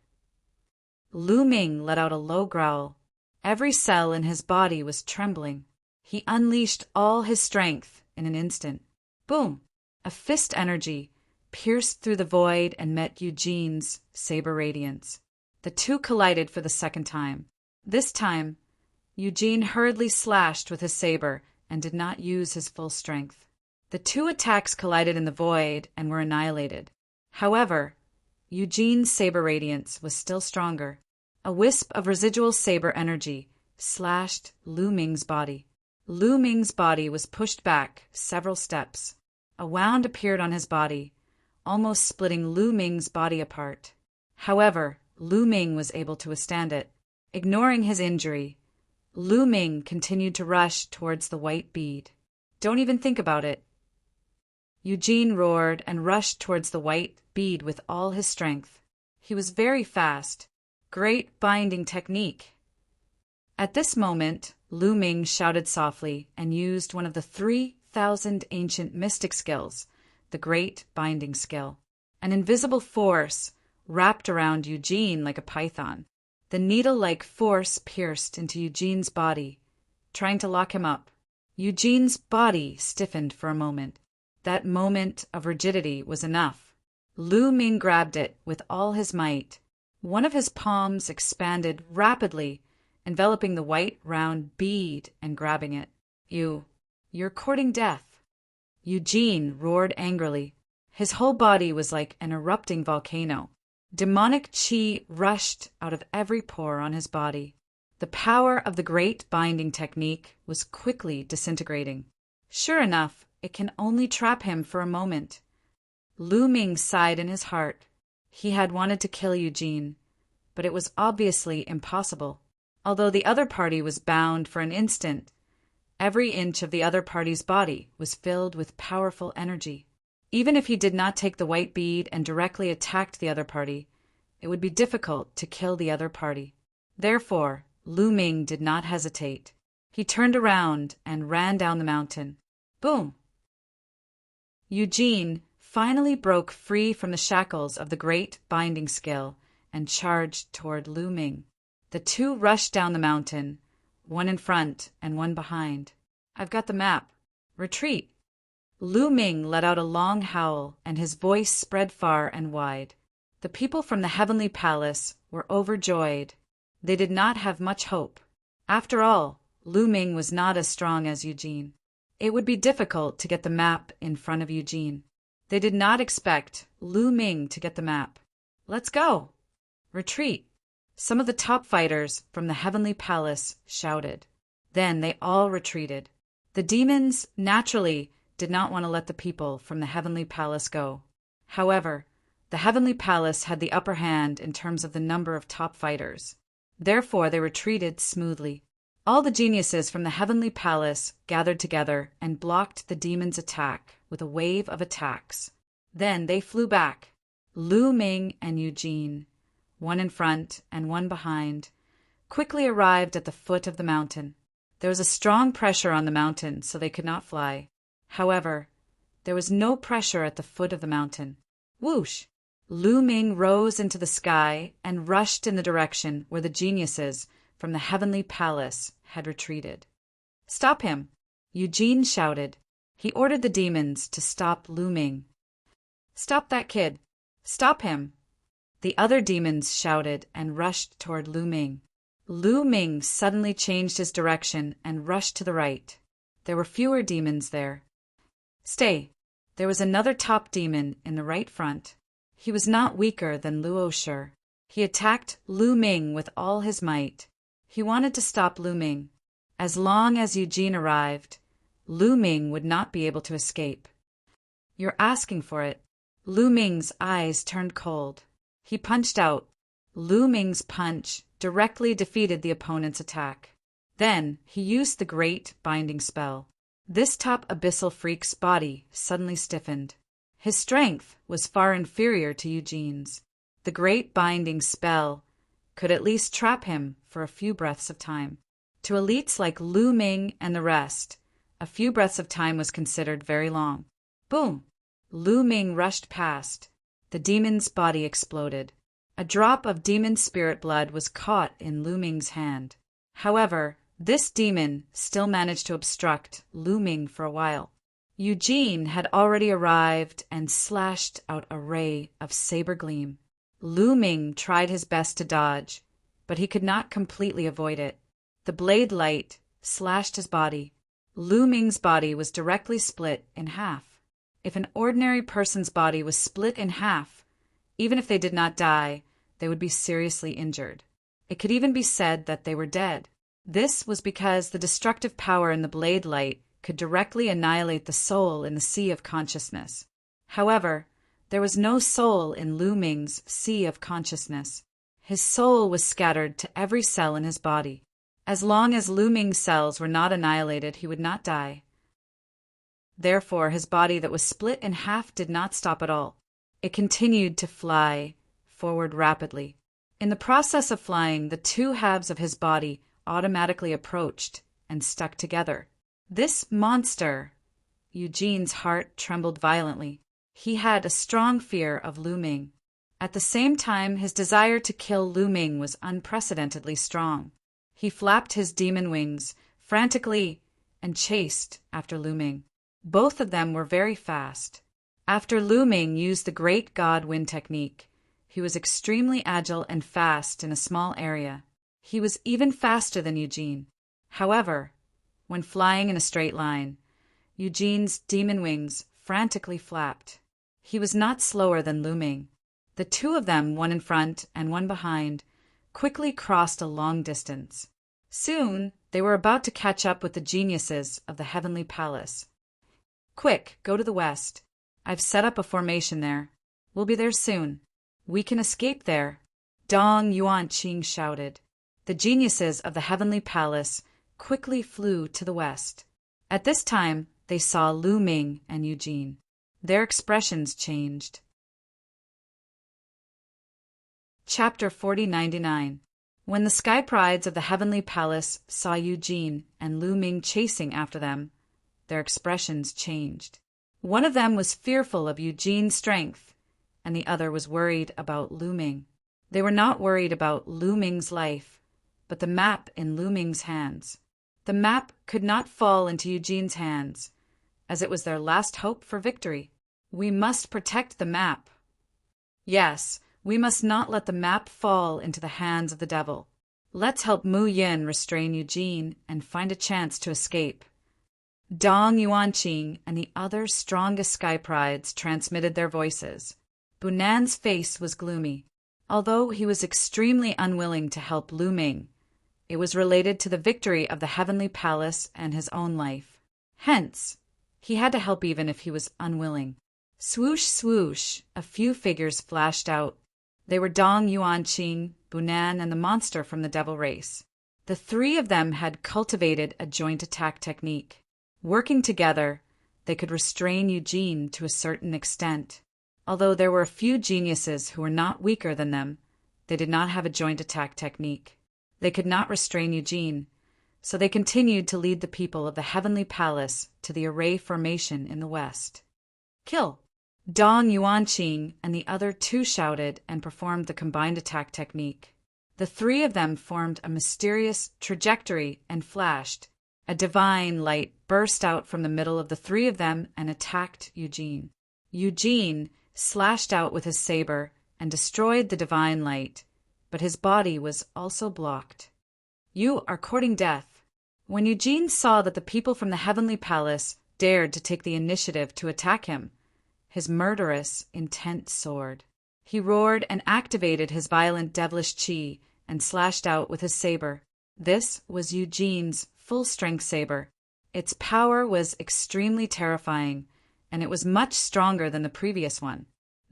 Lu Ming let out a low growl. Every cell in his body was trembling. He unleashed all his strength in an instant. Boom! A fist energy pierced through the void and met Eugene's saber radiance. The 2 collided for the second time. This time, Eugene hurriedly slashed with his saber and did not use his full strength. The 2 attacks collided in the void and were annihilated. However, Eugene's saber radiance was still stronger. A wisp of residual saber energy slashed Lu Ming's body. Lu Ming's body was pushed back several steps. A wound appeared on his body, almost splitting Lu Ming's body apart. However, Lu Ming was able to withstand it. Ignoring his injury, Lu Ming continued to rush towards the white bead. "Don't even think about it." Eugene roared and rushed towards the white bead with all his strength. He was very fast. Great binding technique. At this moment, Lu Ming shouted softly and used one of the 3,000 ancient mystic skills, the Great Binding Skill. An invisible force wrapped around Eugene like a python. The needle-like force pierced into Eugene's body, trying to lock him up. Eugene's body stiffened for a moment. That moment of rigidity was enough. Lu Ming grabbed it with all his might. One of his palms expanded rapidly, enveloping the white round bead and grabbing it. You're courting death." Eugene roared angrily. His whole body was like an erupting volcano. Demonic chi rushed out of every pore on his body. The power of the great binding technique was quickly disintegrating. Sure enough, it can only trap him for a moment. Lu Ming sighed in his heart. He had wanted to kill Eugene, but it was obviously impossible. Although the other party was bound for an instant, every inch of the other party's body was filled with powerful energy. Even if he did not take the white bead and directly attacked the other party, it would be difficult to kill the other party. Therefore, Lu Ming did not hesitate. He turned around and ran down the mountain. Boom! Eugene finally broke free from the shackles of the great binding skill and charged toward Lu Ming. The two rushed down the mountain, one in front and one behind. "I've got the map. Retreat!" Lu Ming let out a long howl, and his voice spread far and wide. The people from the heavenly palace were overjoyed. They did not have much hope. After all, Lu Ming was not as strong as Eugene. It would be difficult to get the map in front of Eugene. They did not expect Lu Ming to get the map. "Let's go!" "Retreat!" Some of the top fighters from the heavenly palace shouted. Then they all retreated. The demons naturally did not want to let the people from the heavenly palace go. However, the heavenly palace had the upper hand in terms of the number of top fighters. Therefore, they retreated smoothly. All the geniuses from the heavenly palace gathered together and blocked the demons' attack with a wave of attacks. Then they flew back. Lu Ming and Eugene, one in front and one behind, quickly arrived at the foot of the mountain. There was a strong pressure on the mountain, so they could not fly. However, there was no pressure at the foot of the mountain. Whoosh! Lu Ming rose into the sky and rushed in the direction where the geniuses from the heavenly palace had retreated. "Stop him!" Eugene shouted. He ordered the demons to stop Lu Ming. "Stop that kid! Stop him!" The other demons shouted and rushed toward Lu Ming. Lu Ming suddenly changed his direction and rushed to the right. There were fewer demons there. Stay! There was another top demon in the right front. He was not weaker than Luo Shi. He attacked Lu Ming with all his might. He wanted to stop Lu Ming. As long as Eugene arrived, Lu Ming would not be able to escape. "You're asking for it." Lu Ming's eyes turned cold. He punched out. Lu Ming's punch directly defeated the opponent's attack. Then he used the great binding spell. This top abyssal freak's body suddenly stiffened. His strength was far inferior to Eugene's. The great binding spell could at least trap him for a few breaths of time. To elites like Lu Ming and the rest, a few breaths of time was considered very long. Boom! Lu Ming rushed past. The demon's body exploded. A drop of demon spirit blood was caught in Lu Ming's hand. However, this demon still managed to obstruct Lu Ming for a while. Eugene had already arrived and slashed out a ray of saber gleam. Lu Ming tried his best to dodge, but he could not completely avoid it. The blade light slashed his body. Lu Ming's body was directly split in half. If an ordinary person's body was split in half, even if they did not die, they would be seriously injured. It could even be said that they were dead. This was because the destructive power in the blade light could directly annihilate the soul in the sea of consciousness. However, there was no soul in Lu Ming's sea of consciousness. His soul was scattered to every cell in his body. As long as Lu Ming's cells were not annihilated, he would not die. Therefore, his body that was split in half did not stop at all. It continued to fly forward rapidly. In the process of flying, the two halves of his body automatically approached and stuck together. This monster, Eugene's heart trembled violently. He had a strong fear of Lu Ming. At the same time, his desire to kill Lu Ming was unprecedentedly strong. He flapped his demon wings frantically and chased after Lu Ming. Both of them were very fast. After Lu Ming used the Great God Wind technique, he was extremely agile and fast in a small area. He was even faster than Eugene. However, when flying in a straight line, Eugene's demon wings frantically flapped. He was not slower than Lu Ming. The two of them, one in front and one behind, quickly crossed a long distance. Soon, they were about to catch up with the geniuses of the Heavenly Palace. "Quick, go to the west. I've set up a formation there. We'll be there soon. We can escape there," Dong Yuanqing shouted. The geniuses of the Heavenly Palace quickly flew to the west. At this time, they saw Lu Ming and Eugene. Their expressions changed. Chapter 4099. When the Sky Prides of the Heavenly Palace saw Eugene and Lu Ming chasing after them, their expressions changed. One of them was fearful of Eugene's strength, and the other was worried about Lu Ming. They were not worried about Lu Ming's life, but the map in Lu Ming's hands. The map could not fall into Eugene's hands, as it was their last hope for victory. "We must protect the map." "Yes, we must not let the map fall into the hands of the devil. Let's help Mu Yin restrain Eugene and find a chance to escape." Dong Yuanqing and the other strongest Sky Prides transmitted their voices. Bunan's face was gloomy. Although he was extremely unwilling to help Lu Ming, it was related to the victory of the Heavenly Palace and his own life. Hence, he had to help even if he was unwilling. Swoosh, swoosh, a few figures flashed out. They were Dong Yuanqing, Bunan, and the monster from the devil race. The three of them had cultivated a joint attack technique. Working together, they could restrain Eugene to a certain extent. Although there were a few geniuses who were not weaker than them, they did not have a joint attack technique. They could not restrain Eugene, so they continued to lead the people of the Heavenly Palace to the array formation in the west. "Kill!" Dong Yuanqing and the other two shouted and performed the combined attack technique. The three of them formed a mysterious trajectory and flashed. A divine light burst out from the middle of the three of them and attacked Eugene. Eugene slashed out with his saber and destroyed the divine light, but his body was also blocked. "You are courting death." When Eugene saw that the people from the Heavenly Palace dared to take the initiative to attack him, his murderous intent soared. He roared and activated his violent devilish chi and slashed out with his saber. This was Eugene's full-strength saber. Its power was extremely terrifying, and it was much stronger than the previous one.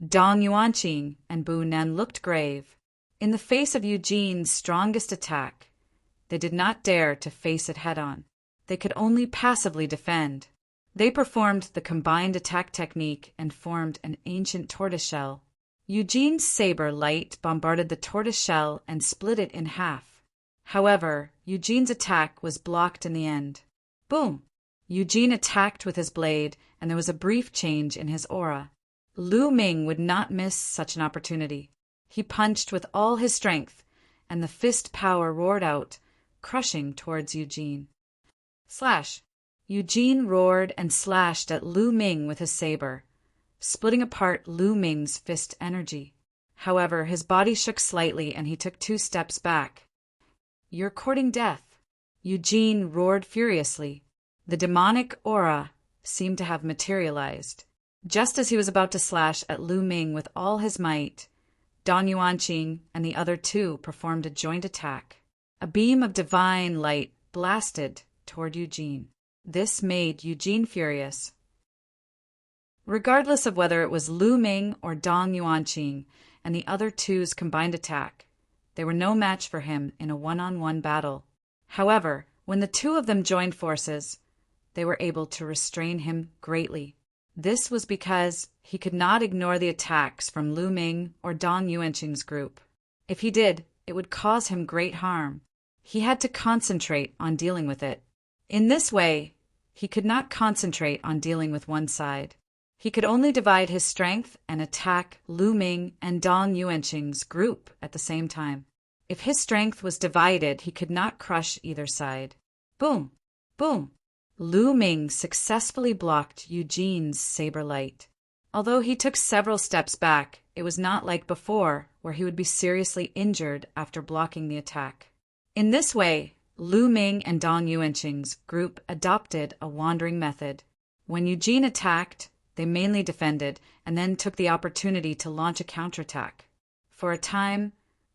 Dong Yuanqing and Bu Nen looked grave. In the face of Eugene's strongest attack, they did not dare to face it head-on. They could only passively defend. They performed the combined attack technique and formed an ancient tortoiseshell. Eugene's saber light bombarded the tortoiseshell and split it in half. However, Eugene's attack was blocked in the end. Boom! Eugene attacked with his blade, and there was a brief change in his aura. Lu Ming would not miss such an opportunity. He punched with all his strength, and the fist power roared out, crushing towards Eugene. Slash! Eugene roared and slashed at Lu Ming with his saber, splitting apart Lu Ming's fist energy. However, his body shook slightly and he took 2 steps back. "You're courting death," Eugene roared furiously. The demonic aura seemed to have materialized. Just as he was about to slash at Lu Ming with all his might, Dong Yuanqing and the other two performed a joint attack. A beam of divine light blasted toward Eugene. This made Eugene furious. Regardless of whether it was Lu Ming or Dong Yuanqing and the other two's combined attack, they were no match for him in a one-on-one battle. However, when the two of them joined forces, they were able to restrain him greatly. This was because he could not ignore the attacks from Lu Ming or Dong Yuanqing's group. If he did, it would cause him great harm. He had to concentrate on dealing with it. In this way, he could not concentrate on dealing with one side. He could only divide his strength and attack Lu Ming and Dong Yuanqing's group at the same time. If his strength was divided, he could not crush either side. Boom! Boom! Lu Ming successfully blocked Eugene's saber light. Although he took several steps back, it was not like before, where he would be seriously injured after blocking the attack. In this way, Lu Ming and Dong Yuanqing's group adopted a wandering method. When Eugene attacked, they mainly defended and then took the opportunity to launch a counterattack. For a time,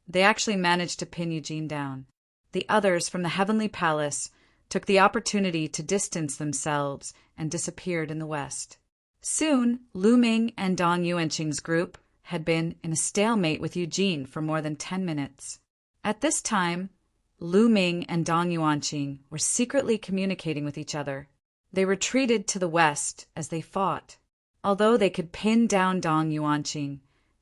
they actually managed to pin Eugene down. The others from the Heavenly Palace took the opportunity to distance themselves and disappeared in the west. Soon, Lu Ming and Dong Yuanqing's group had been in a stalemate with Eugene for more than 10 minutes. At this time, Lu Ming and Dong Yuanqing were secretly communicating with each other. They retreated to the west as they fought. Although they could pin down Dong Yuanqing,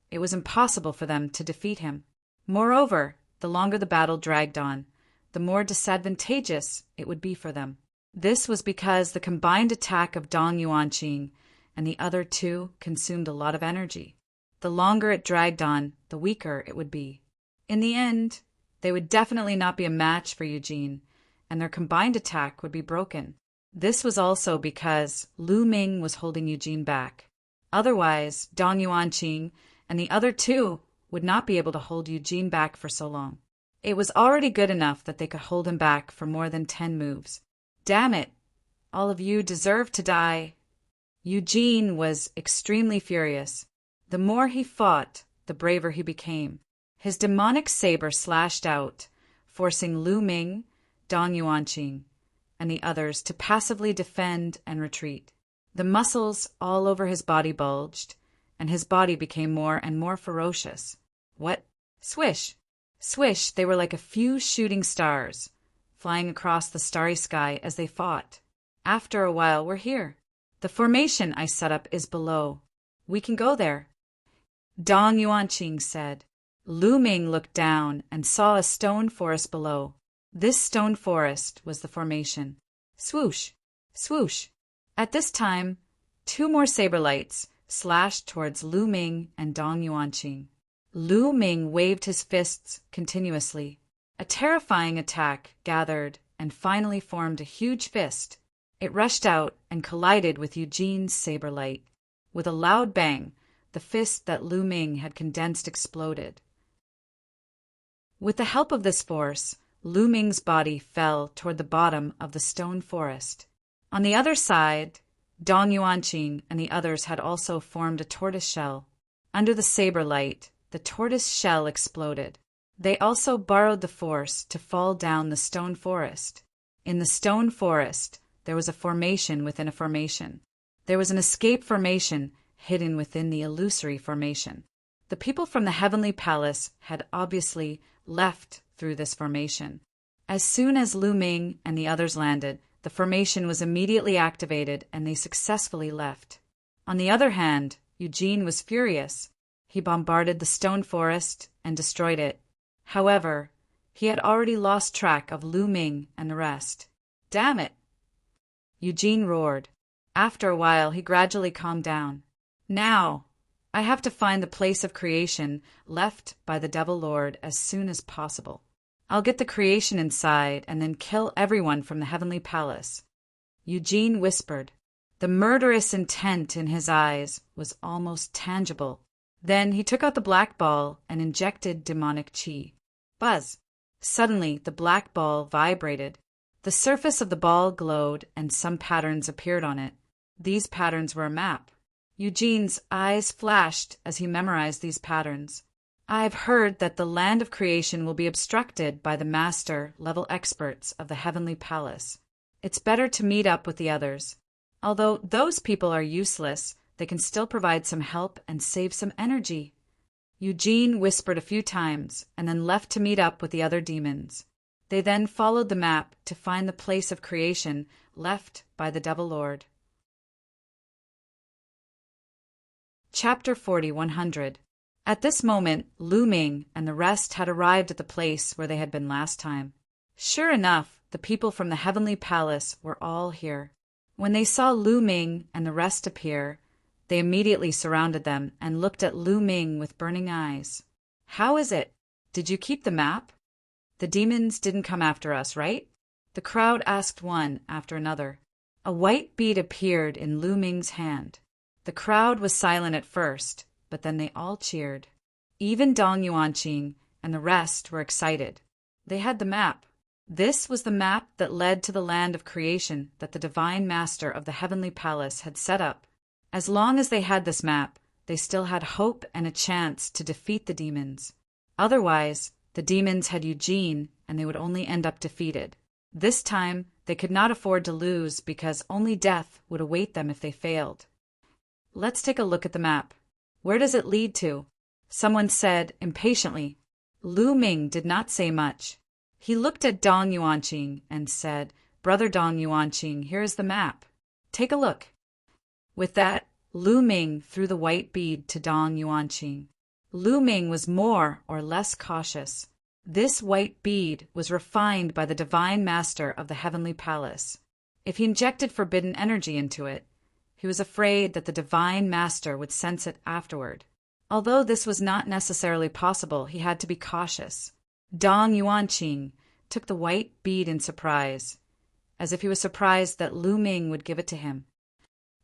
it was impossible for them to defeat him. Moreover, the longer the battle dragged on, the more disadvantageous it would be for them. This was because the combined attack of Dong Yuanqing and the other two consumed a lot of energy. The longer it dragged on, the weaker it would be. In the end, they would definitely not be a match for Eugene, and their combined attack would be broken. This was also because Lu Ming was holding Eugene back. Otherwise, Dong Yuanqing and the other two would not be able to hold Eugene back for so long. It was already good enough that they could hold him back for more than 10 moves. Damn it! All of you deserve to die. Eugene was extremely furious. The more he fought, the braver he became. His demonic saber slashed out, forcing Lu Ming, Dong Yuanqing, and the others to passively defend and retreat. The muscles all over his body bulged, and his body became more and more ferocious. What? Swish! Swish! They were like a few shooting stars, flying across the starry sky as they fought. After a while, we're here. The formation I set up is below. We can go there. Dong Yuanqing said. Lu Ming looked down and saw a stone forest below. This stone forest was the formation. Swoosh! Swoosh! At this time, 2 more saber lights slashed towards Lu Ming and Dong Yuanqing. Lu Ming waved his fists continuously. A terrifying attack gathered and finally formed a huge fist. It rushed out and collided with Eugene's saber light. With a loud bang, the fist that Lu Ming had condensed exploded. With the help of this force, Lu Ming's body fell toward the bottom of the stone forest. On the other side, Dong Yuanqing and the others had also formed a tortoise shell. Under the saber light, the tortoise shell exploded. They also borrowed the force to fall down the stone forest. In the stone forest, there was a formation within a formation. There was an escape formation hidden within the illusory formation. The people from the Heavenly Palace had obviously left through this formation. As soon as Lu Ming and the others landed, the formation was immediately activated and they successfully left. On the other hand, Eugene was furious. He bombarded the stone forest and destroyed it. However, he had already lost track of Lu Ming and the rest. Damn it! Eugene roared. After a while, he gradually calmed down. Now, I have to find the place of creation left by the Devil Lord as soon as possible. I'll get the creation inside and then kill everyone from the Heavenly Palace. Eugene whispered. The murderous intent in his eyes was almost tangible. Then he took out the black ball and injected demonic chi. Buzz! Suddenly, the black ball vibrated. The surface of the ball glowed and some patterns appeared on it. These patterns were a map. Eugene's eyes flashed as he memorized these patterns. I've heard that the land of creation will be obstructed by the master-level experts of the heavenly palace. It's better to meet up with the others. Although those people are useless, they can still provide some help and save some energy." Eugene whispered a few times and then left to meet up with the other demons. They then followed the map to find the place of creation left by the Devil Lord. Chapter 40-100. At this moment, Lu Ming and the rest had arrived at the place where they had been last time. Sure enough, the people from the heavenly palace were all here. When they saw Lu Ming and the rest appear, they immediately surrounded them and looked at Lu Ming with burning eyes. "How is it? Did you keep the map? The demons didn't come after us, right?" The crowd asked one after another. A white bead appeared in Lu Ming's hand. The crowd was silent at first, but then they all cheered. Even Dong Yuanqing and the rest were excited. They had the map. This was the map that led to the land of creation that the divine master of the heavenly palace had set up. As long as they had this map, they still had hope and a chance to defeat the demons. Otherwise, the demons had Eugene and they would only end up defeated. This time, they could not afford to lose because only death would await them if they failed. "Let's take a look at the map. Where does it lead to?" someone said impatiently. Lu Ming did not say much. He looked at Dong Yuanqing and said, "Brother Dong Yuanqing, here is the map. Take a look." With that, Lu Ming threw the white bead to Dong Yuanqing. Lu Ming was more or less cautious. This white bead was refined by the divine master of the heavenly palace. If he injected forbidden energy into it, he was afraid that the divine master would sense it afterward. Although this was not necessarily possible, he had to be cautious. Dong Yuanqing took the white bead in surprise, as if he was surprised that Lu Ming would give it to him.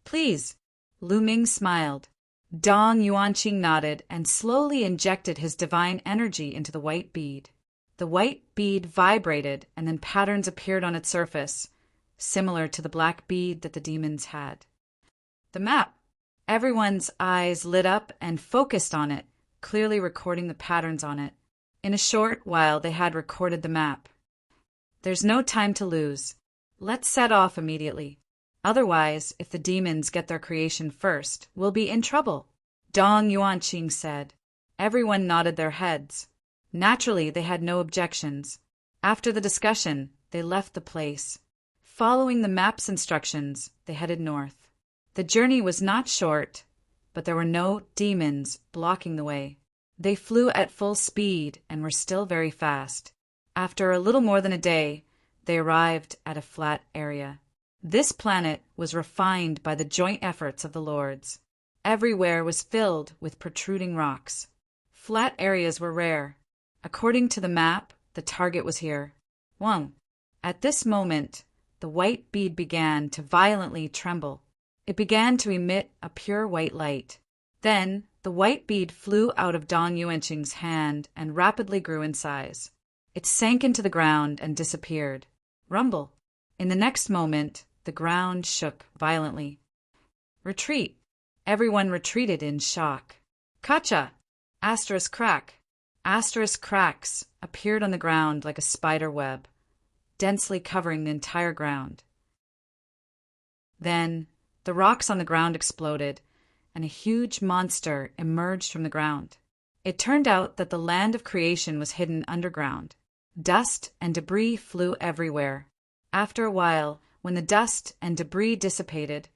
"Please." Lu Ming smiled. Dong Yuanqing nodded and slowly injected his divine energy into the white bead. The white bead vibrated and then patterns appeared on its surface, similar to the black bead that the demons had. The map. Everyone's eyes lit up and focused on it, clearly recording the patterns on it. In a short while they had recorded the map. "There's no time to lose. Let's set off immediately. Otherwise, if the demons get their creation first, we'll be in trouble," Dong Yuanqing said. Everyone nodded their heads. Naturally, they had no objections. After the discussion, they left the place. Following the map's instructions, they headed north. The journey was not short, but there were no demons blocking the way. They flew at full speed and were still very fast. After a little more than a day, they arrived at a flat area. This planet was refined by the joint efforts of the lords. Everywhere was filled with protruding rocks. Flat areas were rare. According to the map, the target was here. 1. At this moment, the white bead began to violently tremble. It began to emit a pure white light. Then, the white bead flew out of Dong Yuanqing's hand and rapidly grew in size. It sank into the ground and disappeared. Rumble. In the next moment, the ground shook violently. Retreat. Everyone retreated in shock. Kacha! Asterisk crack. Asterisk cracks appeared on the ground like a spider web, densely covering the entire ground. Then, the rocks on the ground exploded, and a huge monster emerged from the ground. It turned out that the land of creation was hidden underground. Dust and debris flew everywhere. After a while, when the dust and debris dissipated,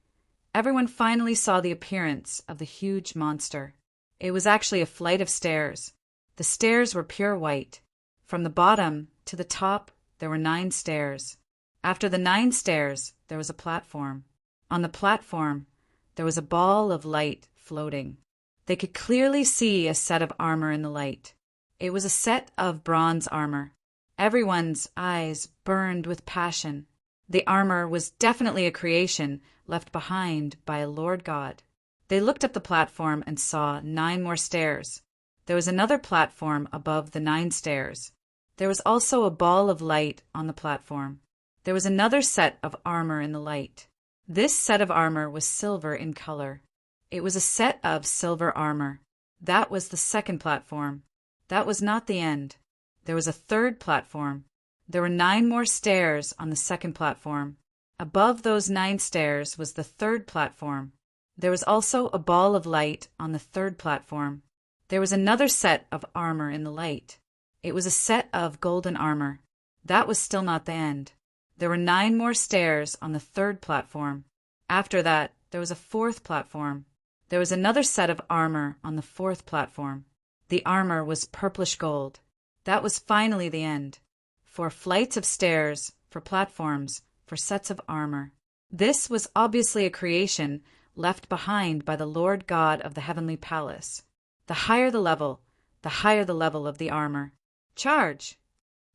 everyone finally saw the appearance of the huge monster. It was actually a flight of stairs. The stairs were pure white. From the bottom to the top, there were 9 stairs. After the 9 stairs, there was a platform. On the platform, there was a ball of light floating. They could clearly see a set of armor in the light. It was a set of bronze armor. Everyone's eyes burned with passion. The armor was definitely a creation left behind by a Lord God. They looked up the platform and saw 9 more stairs. There was another platform above the 9 stairs. There was also a ball of light on the platform. There was another set of armor in the light. This set of armor was silver in color. It was a set of silver armor. That was the second platform. that was not the end. There was a third platform. There were 9 more stairs on the second platform. Above those 9 stairs was the third platform. There was also a ball of light on the third platform. There was another set of armor in the light. It was a set of golden armor. That was still not the end. There were 9 more stairs on the third platform. After that, there was a fourth platform. There was another set of armor on the fourth platform. The armor was purplish gold. That was finally the end. 4 flights of stairs, 4 platforms, 4 sets of armor. This was obviously a creation left behind by the Lord God of the heavenly palace. The higher the level of the armor. Charge!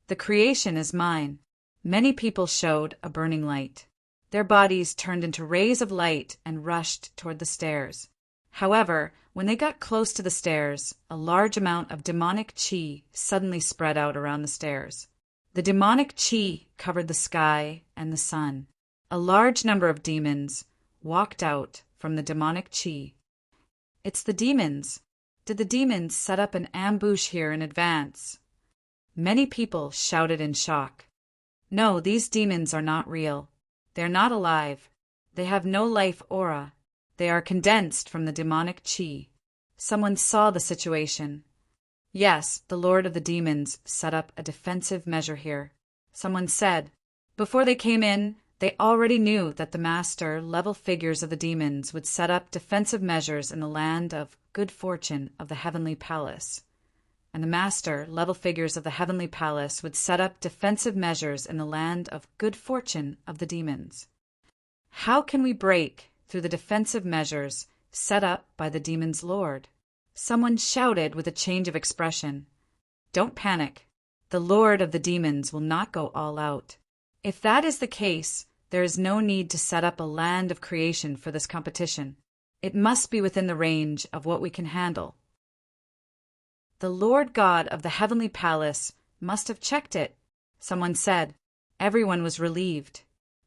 The creation is mine. Many people showed a burning light. Their bodies turned into rays of light and rushed toward the stairs. However, when they got close to the stairs, a large amount of demonic chi suddenly spread out around the stairs. The demonic chi covered the sky and the sun. A large number of demons walked out from the demonic chi. It's the demons. Did the demons set up an ambush here in advance? Many people shouted in shock. No, these demons are not real. They're not alive. They have no life aura. They are condensed from the demonic chi. Someone saw the situation. Yes, the Lord of the Demons set up a defensive measure here. Someone said. Before they came in, they already knew that the master level figures of the demons would set up defensive measures in the land of good fortune of the heavenly palace. And the master level figures of the heavenly palace would set up defensive measures in the land of good fortune of the demons. How can we break through the defensive measures set up by the demon's lord? Someone shouted with a change of expression. Don't panic. The Lord of the Demons will not go all out. If that is the case, there is no need to set up a land of creation for this competition. It must be within the range of what we can handle. The Lord God of the heavenly palace must have checked it, someone said. Everyone was relieved.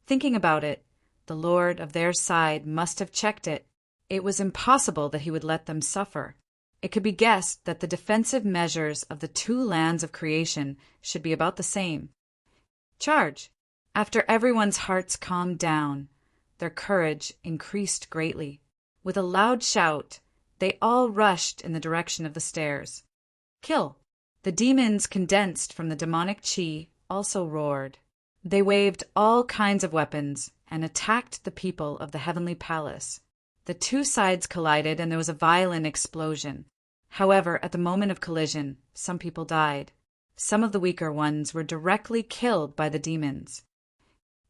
Thinking about it, the Lord of their side must have checked it. It was impossible that he would let them suffer. It could be guessed that the defensive measures of the 2 lands of creation should be about the same. Charge! After everyone's hearts calmed down, their courage increased greatly. With a loud shout, they all rushed in the direction of the stairs. Kill! The demons condensed from the demonic chi also roared. They waved all kinds of weapons and attacked the people of the heavenly palace. The 2 sides collided and there was a violent explosion. However, at the moment of collision, some people died. Some of the weaker ones were directly killed by the demons.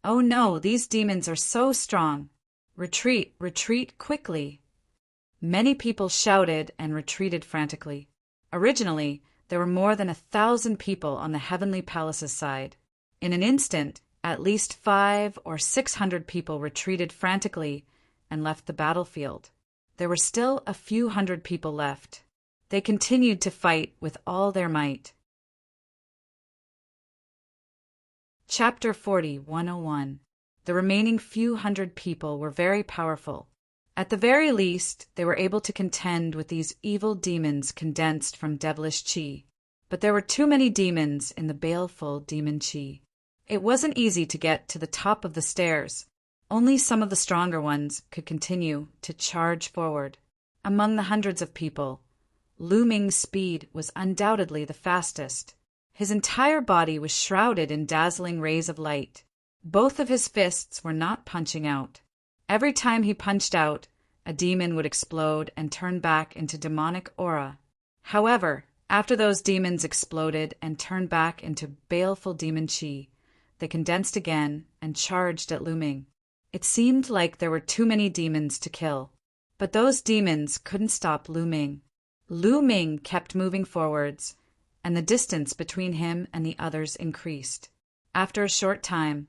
Oh no, these demons are so strong. Retreat, retreat quickly. Many people shouted and retreated frantically. Originally, there were more than 1,000 people on the heavenly palace's side. In an instant, at least 500 or 600 people retreated frantically and left the battlefield. There were still a few hundred people left. They continued to fight with all their might. Chapter 40, 101. The remaining few hundred people were very powerful. At the very least, they were able to contend with these evil demons condensed from devilish chi. But there were too many demons in the baleful demon chi. It wasn't easy to get to the top of the stairs. Only some of the stronger ones could continue to charge forward. Among the hundreds of people, Lu Ming's speed was undoubtedly the fastest. His entire body was shrouded in dazzling rays of light. Both of his fists were not punching out. Every time he punched out, a demon would explode and turn back into demonic aura. However, after those demons exploded and turned back into baleful demon chi, they condensed again and charged at Lu Ming. It seemed like there were too many demons to kill. But those demons couldn't stop Lu Ming. Lu Ming kept moving forwards, and the distance between him and the others increased. After a short time,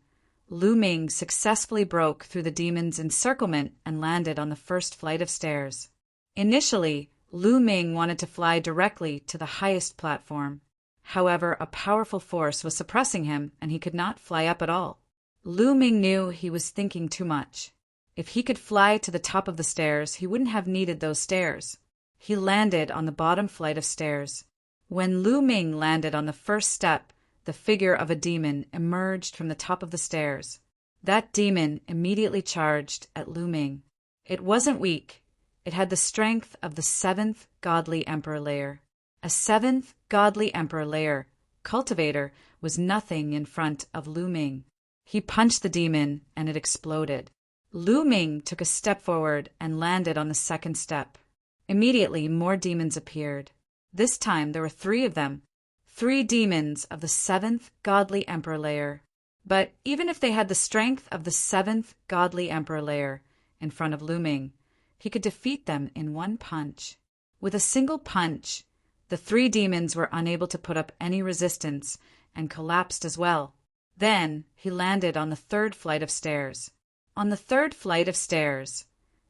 Lu Ming successfully broke through the demon's encirclement and landed on the first flight of stairs. Initially, Lu Ming wanted to fly directly to the highest platform. However, a powerful force was suppressing him, and he could not fly up at all. Lu Ming knew he was thinking too much. If he could fly to the top of the stairs, he wouldn't have needed those stairs. He landed on the bottom flight of stairs. When Lu Ming landed on the first step, the figure of a demon emerged from the top of the stairs. That demon immediately charged at Lu Ming. It wasn't weak. It had the strength of the 7th godly emperor layer. A 7th godly emperor layer cultivator was nothing in front of Lu Ming. He punched the demon and it exploded. Lu Ming took a step forward and landed on the second step. Immediately, more demons appeared. This time there were 3 of them. 3 demons of the 7th godly emperor layer. But even if they had the strength of the 7th godly emperor layer in front of Lu Ming, he could defeat them in one punch. With a single punch, the 3 demons were unable to put up any resistance and collapsed as well. Then he landed on the 3rd flight of stairs. On the 3rd flight of stairs,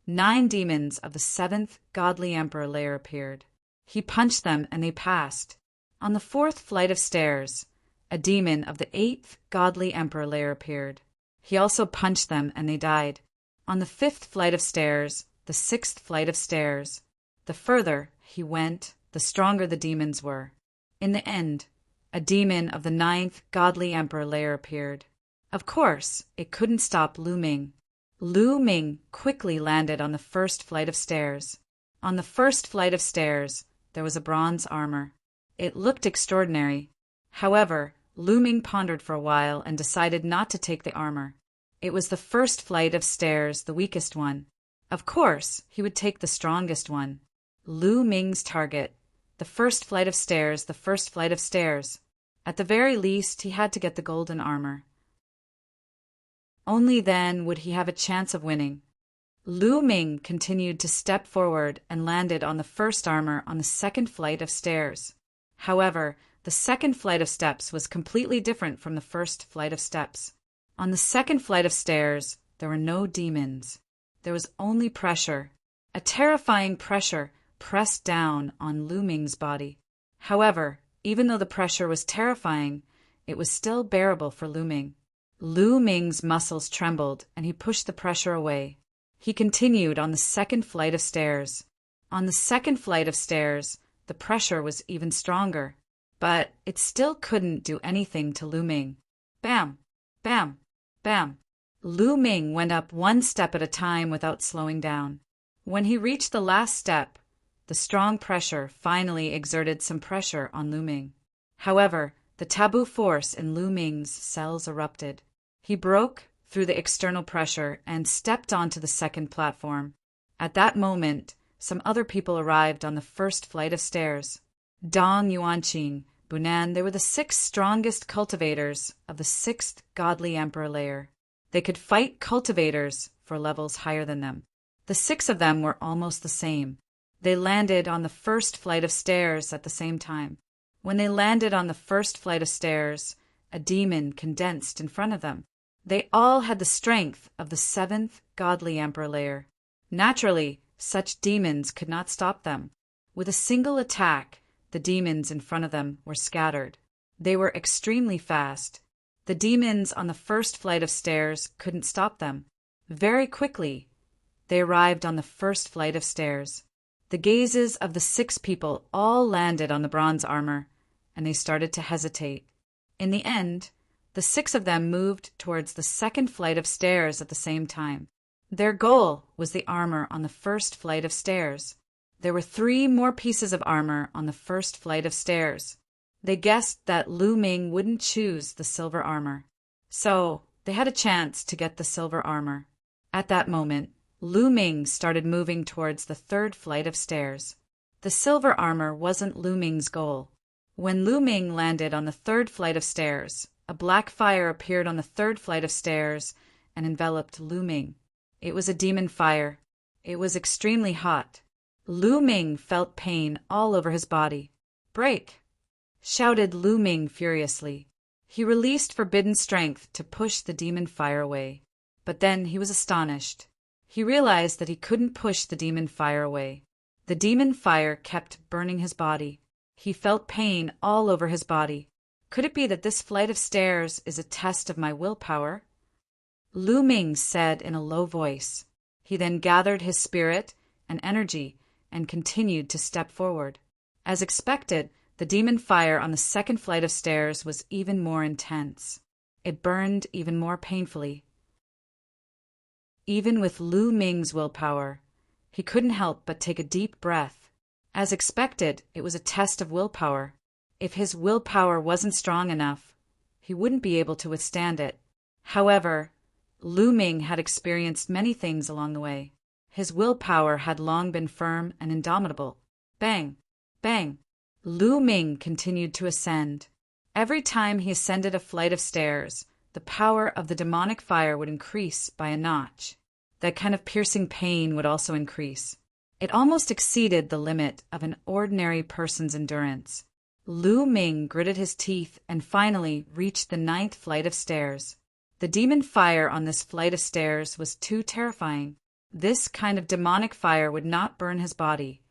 9 demons of the 7th godly emperor layer appeared. He punched them and they passed. On the 4th flight of stairs, a demon of the 8th godly emperor layer appeared. He also punched them and they died. On the 5th flight of stairs, the 6th flight of stairs, the further he went, the stronger the demons were. In the end, a demon of the 9th godly emperor layer appeared. Of course, it couldn't stop Lu Ming. Lu Ming quickly landed on the 1st flight of stairs. On the 1st flight of stairs, there was a bronze armor. It looked extraordinary. However, Lu Ming pondered for a while and decided not to take the armor. It was the 1st flight of stairs, the weakest one. Of course, he would take the strongest one. Lu Ming's target. The 1st flight of stairs, the 1st flight of stairs. At the very least, he had to get the golden armor. Only then would he have a chance of winning. Lu Ming continued to step forward and landed on the 1st armor on the 2nd flight of stairs. However, the 2nd flight of steps was completely different from the 1st flight of steps. On the 2nd flight of stairs, there were no demons. There was only pressure. A terrifying pressure pressed down on Lu Ming's body. However, even though the pressure was terrifying, it was still bearable for Lu Ming. Lu Ming's muscles trembled and he pushed the pressure away. He continued on the 2nd flight of stairs. On the 2nd flight of stairs, the pressure was even stronger, but it still couldn't do anything to Lu Ming. Bam! Bam! Bam! Lu Ming went up one step at a time without slowing down. When he reached the last step, the strong pressure finally exerted some pressure on Lu Ming. However, the taboo force in Lu Ming's cells erupted. He broke through the external pressure and stepped onto the 2nd platform. At that moment, some other people arrived on the 1st flight of stairs. Dong Yuanqing, Bunan, they were the 6 strongest cultivators of the 6th godly emperor layer. They could fight cultivators for levels higher than them. The 6 of them were almost the same. They landed on the 1st flight of stairs at the same time. When they landed on the 1st flight of stairs, a demon condensed in front of them. They all had the strength of the 7th godly emperor layer. Naturally, such demons could not stop them. With a single attack, the demons in front of them were scattered. They were extremely fast. The demons on the 1st flight of stairs couldn't stop them. Very quickly, they arrived on the 1st flight of stairs. The gazes of the 6 people all landed on the bronze armor, and they started to hesitate. In the end, the 6 of them moved towards the 2nd flight of stairs at the same time. Their goal was the armor on the 1st flight of stairs. There were 3 more pieces of armor on the 1st flight of stairs. They guessed that Lu Ming wouldn't choose the silver armor, so they had a chance to get the silver armor. At that moment, Lu Ming started moving towards the 3rd flight of stairs. The silver armor wasn't Lu Ming's goal. When Lu Ming landed on the 3rd flight of stairs, a black fire appeared on the 3rd flight of stairs and enveloped Lu Ming. It was a demon fire. It was extremely hot. Lu Ming felt pain all over his body. "Break!" shouted Lu Ming furiously. He released forbidden strength to push the demon fire away. But then he was astonished. He realized that he couldn't push the demon fire away. The demon fire kept burning his body. He felt pain all over his body. Could it be that this flight of stairs is a test of my willpower? Lu Ming said in a low voice. He then gathered his spirit and energy and continued to step forward. As expected, The demon fire on the second flight of stairs was even more intense. It burned even more painfully. Even with Lu Ming's willpower, he couldn't help but take a deep breath. As expected, it was a test of willpower. If his willpower wasn't strong enough, he wouldn't be able to withstand it. However, Lu Ming had experienced many things along the way. His willpower had long been firm and indomitable. Bang! Bang! Lu Ming continued to ascend. Every time he ascended a flight of stairs, the power of the demonic fire would increase by a notch. That kind of piercing pain would also increase. It almost exceeded the limit of an ordinary person's endurance. Lu Ming gritted his teeth and finally reached the 9th flight of stairs. The demon fire on this flight of stairs was too terrifying. This kind of demonic fire would not burn his body,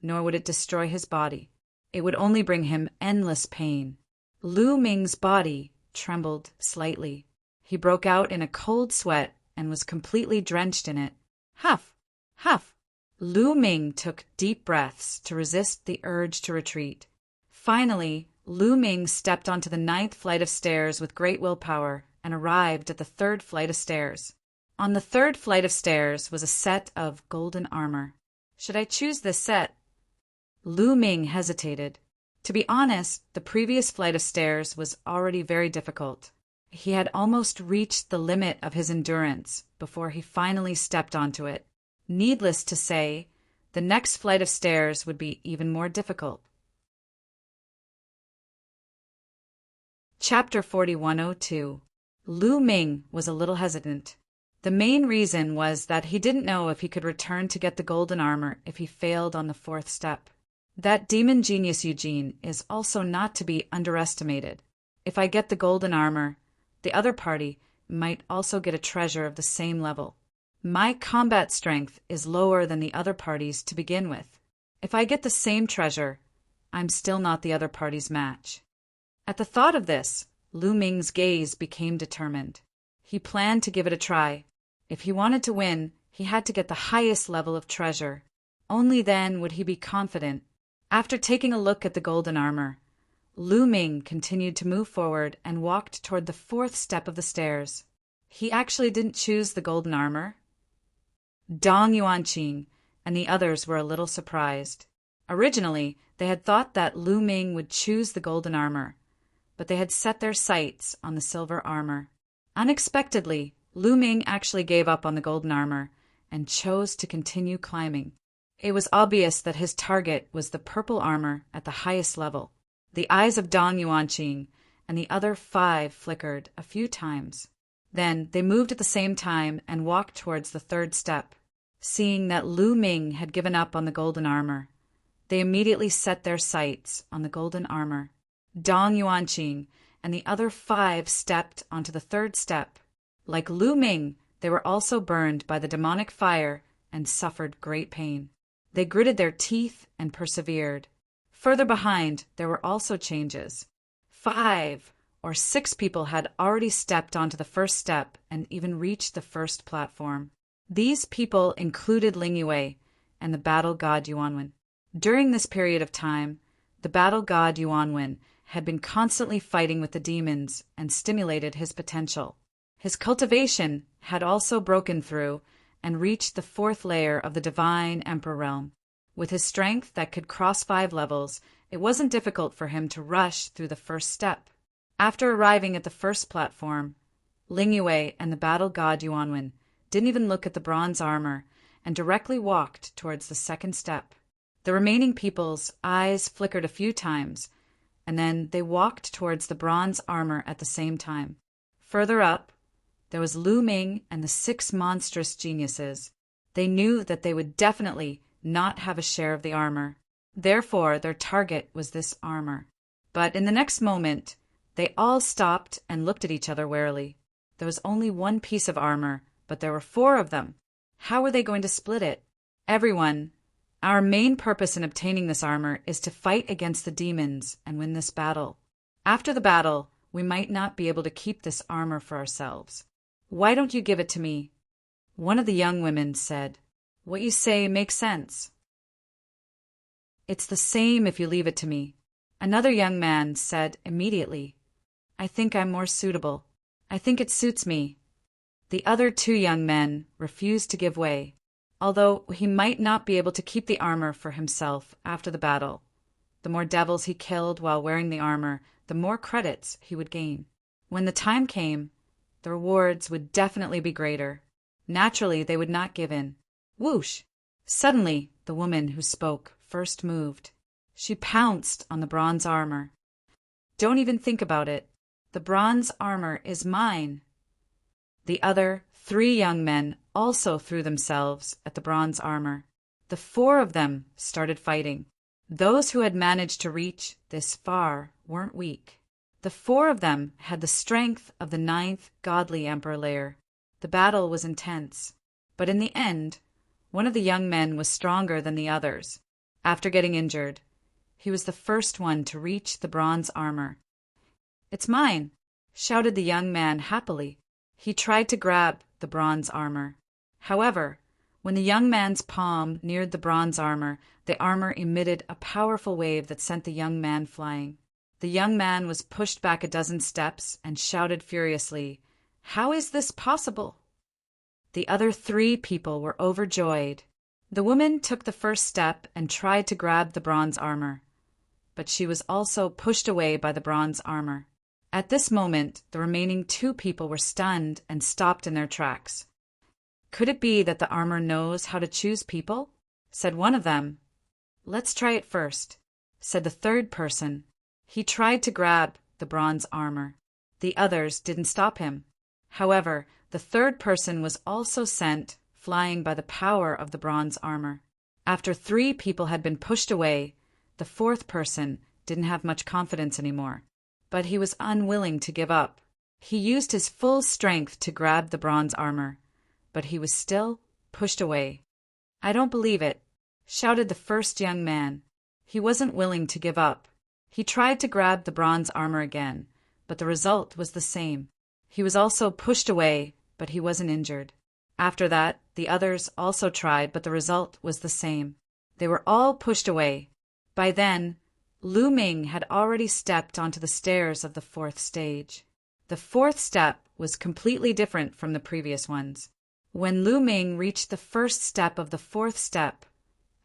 nor would it destroy his body. It would only bring him endless pain. Lu Ming's body trembled slightly. He broke out in a cold sweat and was completely drenched in it. Huff! Huff! Lu Ming took deep breaths to resist the urge to retreat. Finally, Lu Ming stepped onto the 9th flight of stairs with great willpower and arrived at the 3rd flight of stairs. On the 3rd flight of stairs was a set of golden armor. Should I choose this set? Lu Ming hesitated. To be honest, the previous flight of stairs was already very difficult. He had almost reached the limit of his endurance before he finally stepped onto it. Needless to say, the next flight of stairs would be even more difficult. Chapter 4102. Lu Ming was a little hesitant. The main reason was that he didn't know if he could return to get the golden armor if he failed on the 4th step. That demon genius Eugene is also not to be underestimated. If I get the golden armor, the other party might also get a treasure of the same level. My combat strength is lower than the other party's to begin with. If I get the same treasure, I'm still not the other party's match. At the thought of this, Lu Ming's gaze became determined. He planned to give it a try. If he wanted to win, he had to get the highest level of treasure. Only then would he be confident. After taking a look at the golden armor, Lu Ming continued to move forward and walked toward the 4th step of the stairs. He actually didn't choose the golden armor. Dong Yuanqing and the others were a little surprised. Originally, they had thought that Lu Ming would choose the golden armor, but they had set their sights on the silver armor. Unexpectedly, Lu Ming actually gave up on the golden armor and chose to continue climbing. It was obvious that his target was the purple armor at the highest level. The eyes of Dong Yuanqing and the other 5 flickered a few times. Then they moved at the same time and walked towards the 3rd step. Seeing that Lu Ming had given up on the golden armor, they immediately set their sights on the golden armor. Dong Yuanqing and the other 5 stepped onto the 3rd step. Like Lu Ming, they were also burned by the demonic fire and suffered great pain. They gritted their teeth and persevered. Further behind, there were also changes. 5 or 6 people had already stepped onto the 1st step and even reached the 1st platform. These people included Ling Yue and the battle god Yuanwen. During this period of time, the battle god Yuanwen had been constantly fighting with the demons and stimulated his potential. His cultivation had also broken through and reached the 4th layer of the divine emperor realm. With his strength that could cross 5 levels, it wasn't difficult for him to rush through the 1st step. After arriving at the 1st platform, Ling Yue and the battle god Yuanwen didn't even look at the bronze armor and directly walked towards the 2nd step. The remaining people's eyes flickered a few times, and then they walked towards the bronze armor at the same time. Further up, there was Lu Ming and the 6 monstrous geniuses. They knew that they would definitely not have a share of the armor. Therefore, their target was this armor. But in the next moment, they all stopped and looked at each other warily. There was only 1 piece of armor, but there were 4 of them. How were they going to split it? Everyone, our main purpose in obtaining this armor is to fight against the demons and win this battle. After the battle, we might not be able to keep this armor for ourselves. Why don't you give it to me? One of the young women said. What you say makes sense. It's the same if you leave it to me. Another young man said immediately, "I think I'm more suitable. I think it suits me." The other two young men refused to give way, although he might not be able to keep the armor for himself after the battle. The more devils he killed while wearing the armor, the more credits he would gain. When the time came, the rewards would definitely be greater. Naturally, they would not give in. Whoosh! Suddenly, the woman who spoke first moved. She pounced on the bronze armor. "Don't even think about it. The bronze armor is mine." The other three young men also threw themselves at the bronze armor. The four of them started fighting. Those who had managed to reach this far weren't weak. The four of them had the strength of the ninth godly emperor layer. The battle was intense, but in the end, one of the young men was stronger than the others. After getting injured, he was the first one to reach the bronze armor. "It's mine," shouted the young man happily. He tried to grab the bronze armor. However, when the young man's palm neared the bronze armor, the armor emitted a powerful wave that sent the young man flying. The young man was pushed back a dozen steps and shouted furiously, "How is this possible?" The other three people were overjoyed. The woman took the first step and tried to grab the bronze armor, but she was also pushed away by the bronze armor. At this moment, the remaining two people were stunned and stopped in their tracks. "Could it be that the armor knows how to choose people?" said one of them. "Let's try it first," said the third person. He tried to grab the bronze armor. The others didn't stop him. However, the third person was also sent flying by the power of the bronze armor. After three people had been pushed away, the fourth person didn't have much confidence anymore. But he was unwilling to give up. He used his full strength to grab the bronze armor, but he was still pushed away. "I don't believe it," shouted the first young man. He wasn't willing to give up. He tried to grab the bronze armor again, but the result was the same. He was also pushed away, but he wasn't injured. After that, the others also tried, but the result was the same. They were all pushed away. By then, Lu Ming had already stepped onto the stairs of the fourth stage. The fourth step was completely different from the previous ones. When Lu Ming reached the first step of the fourth step,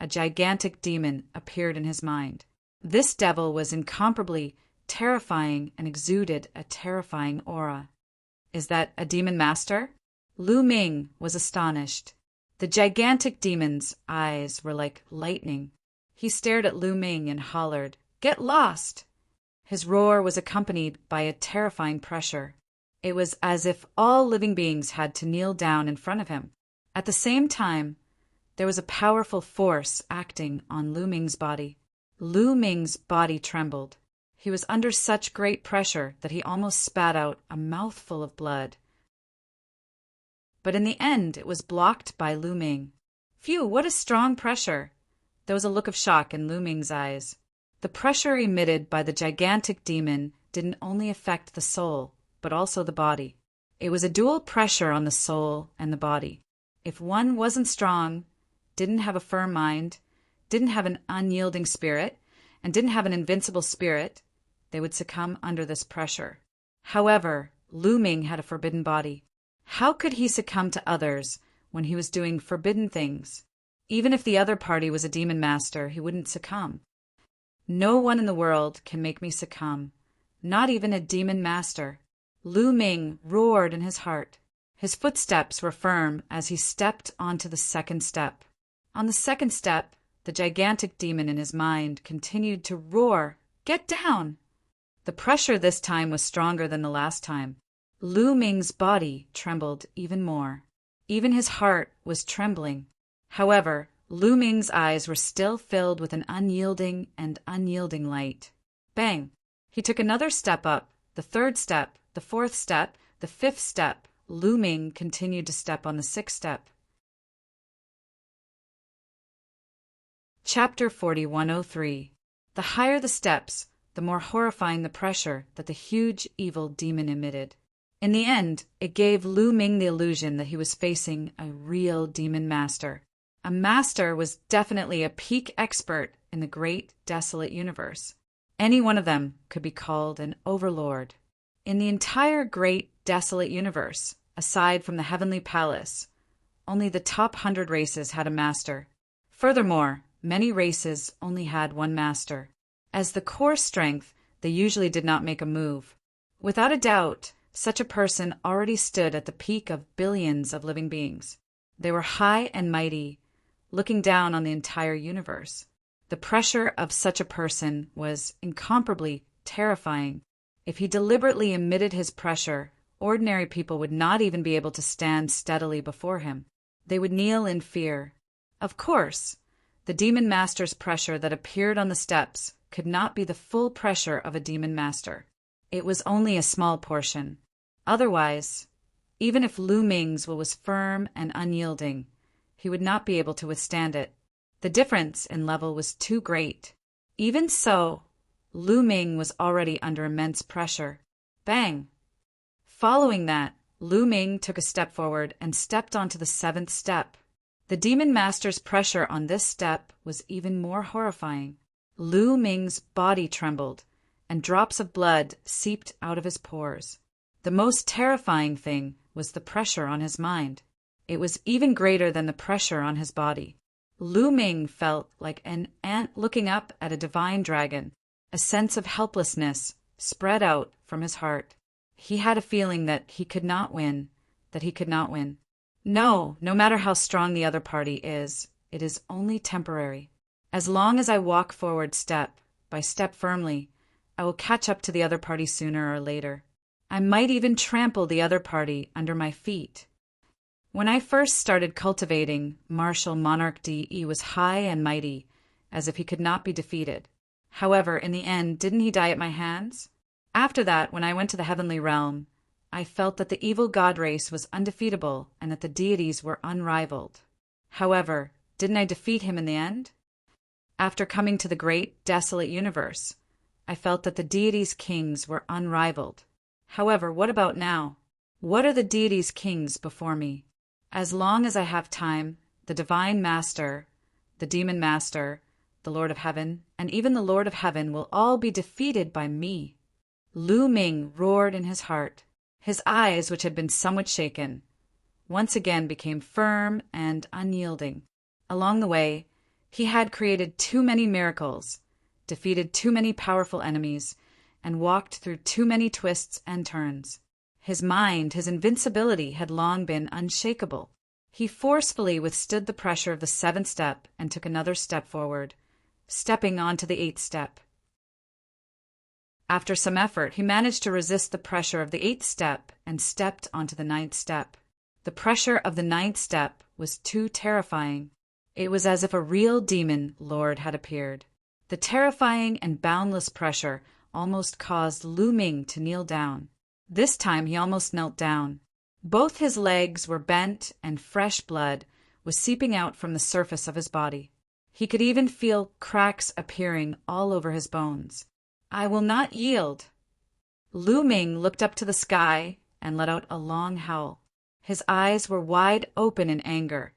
a gigantic demon appeared in his mind. This devil was incomparably terrifying and exuded a terrifying aura. "Is that a demon master?" Lu Ming was astonished. The gigantic demon's eyes were like lightning. He stared at Lu Ming and hollered, "Get lost!" His roar was accompanied by a terrifying pressure. It was as if all living beings had to kneel down in front of him. At the same time, there was a powerful force acting on Lu Ming's body. Lu Ming's body trembled. He was under such great pressure that he almost spat out a mouthful of blood. But in the end, it was blocked by Lu Ming. "Phew, what a strong pressure!" There was a look of shock in Lu Ming's eyes. The pressure emitted by the gigantic demon didn't only affect the soul, but also the body. It was a dual pressure on the soul and the body. If one wasn't strong, didn't have a firm mind, didn't have an unyielding spirit, and didn't have an invincible spirit, they would succumb under this pressure. However, Lu Ming had a forbidden body. How could he succumb to others when he was doing forbidden things? Even if the other party was a demon master, he wouldn't succumb. "No one in the world can make me succumb, not even a demon master." Lu Ming roared in his heart. His footsteps were firm as he stepped onto the second step. On the second step, the gigantic demon in his mind continued to roar, "Get down!" The pressure this time was stronger than the last time. Lu Ming's body trembled even more. Even his heart was trembling. However, Lu Ming's eyes were still filled with an unyielding light. Bang! He took another step up, the third step, the fourth step, the fifth step. Lu Ming continued to step on the sixth step. Chapter 4103. The higher the steps, the more horrifying the pressure that the huge evil demon emitted. In the end, it gave Lu Ming the illusion that he was facing a real demon master. A master was definitely a peak expert in the great desolate universe. Any one of them could be called an overlord. In the entire great, desolate universe, aside from the heavenly palace, only the top 100 races had a master. Furthermore, many races only had one master. As the core strength, they usually did not make a move. Without a doubt, such a person already stood at the peak of billions of living beings. They were high and mighty, looking down on the entire universe. The pressure of such a person was incomparably terrifying. If he deliberately emitted his pressure, ordinary people would not even be able to stand steadily before him. They would kneel in fear. Of course, the demon master's pressure that appeared on the steps could not be the full pressure of a demon master. It was only a small portion. Otherwise, even if Lu Ming's will was firm and unyielding, he would not be able to withstand it. The difference in level was too great. Even so, Lu Ming was already under immense pressure. Bang! Following that, Lu Ming took a step forward and stepped onto the 7th step. The demon master's pressure on this step was even more horrifying. Lu Ming's body trembled, and drops of blood seeped out of his pores. The most terrifying thing was the pressure on his mind. It was even greater than the pressure on his body. Lu Ming felt like an ant looking up at a divine dragon. A sense of helplessness spread out from his heart. He had a feeling that he could not win, that he could not win. No matter how strong the other party is, it is only temporary. As long as I walk forward step by step firmly, I will catch up to the other party sooner or later. I might even trample the other party under my feet. When I first started cultivating, Martial Monarch DE was high and mighty, as if he could not be defeated. However, in the end, didn't he die at my hands? After that, when I went to the heavenly realm, I felt that the evil god race was undefeatable and that the deities were unrivaled. However, didn't I defeat him in the end? After coming to the great, desolate universe, I felt that the deities' kings were unrivaled. However, what about now? What are the deities' kings before me? As long as I have time, the divine master, the demon master, the Lord of Heaven, and even the Lord of Heaven will all be defeated by me. Lu Ming roared in his heart. His eyes, which had been somewhat shaken, once again became firm and unyielding. Along the way, he had created too many miracles, defeated too many powerful enemies, and walked through too many twists and turns. His mind, his invincibility, had long been unshakable. He forcefully withstood the pressure of the 7th step and took another step forward, stepping onto the 8th step. After some effort, he managed to resist the pressure of the 8th step and stepped onto the 9th step. The pressure of the 9th step was too terrifying. It was as if a real demon lord had appeared. The terrifying and boundless pressure almost caused Lu Ming to kneel down. This time he almost knelt down. Both his legs were bent and fresh blood was seeping out from the surface of his body. He could even feel cracks appearing all over his bones. I will not yield. Lu Ming looked up to the sky and let out a long howl. His eyes were wide open in anger,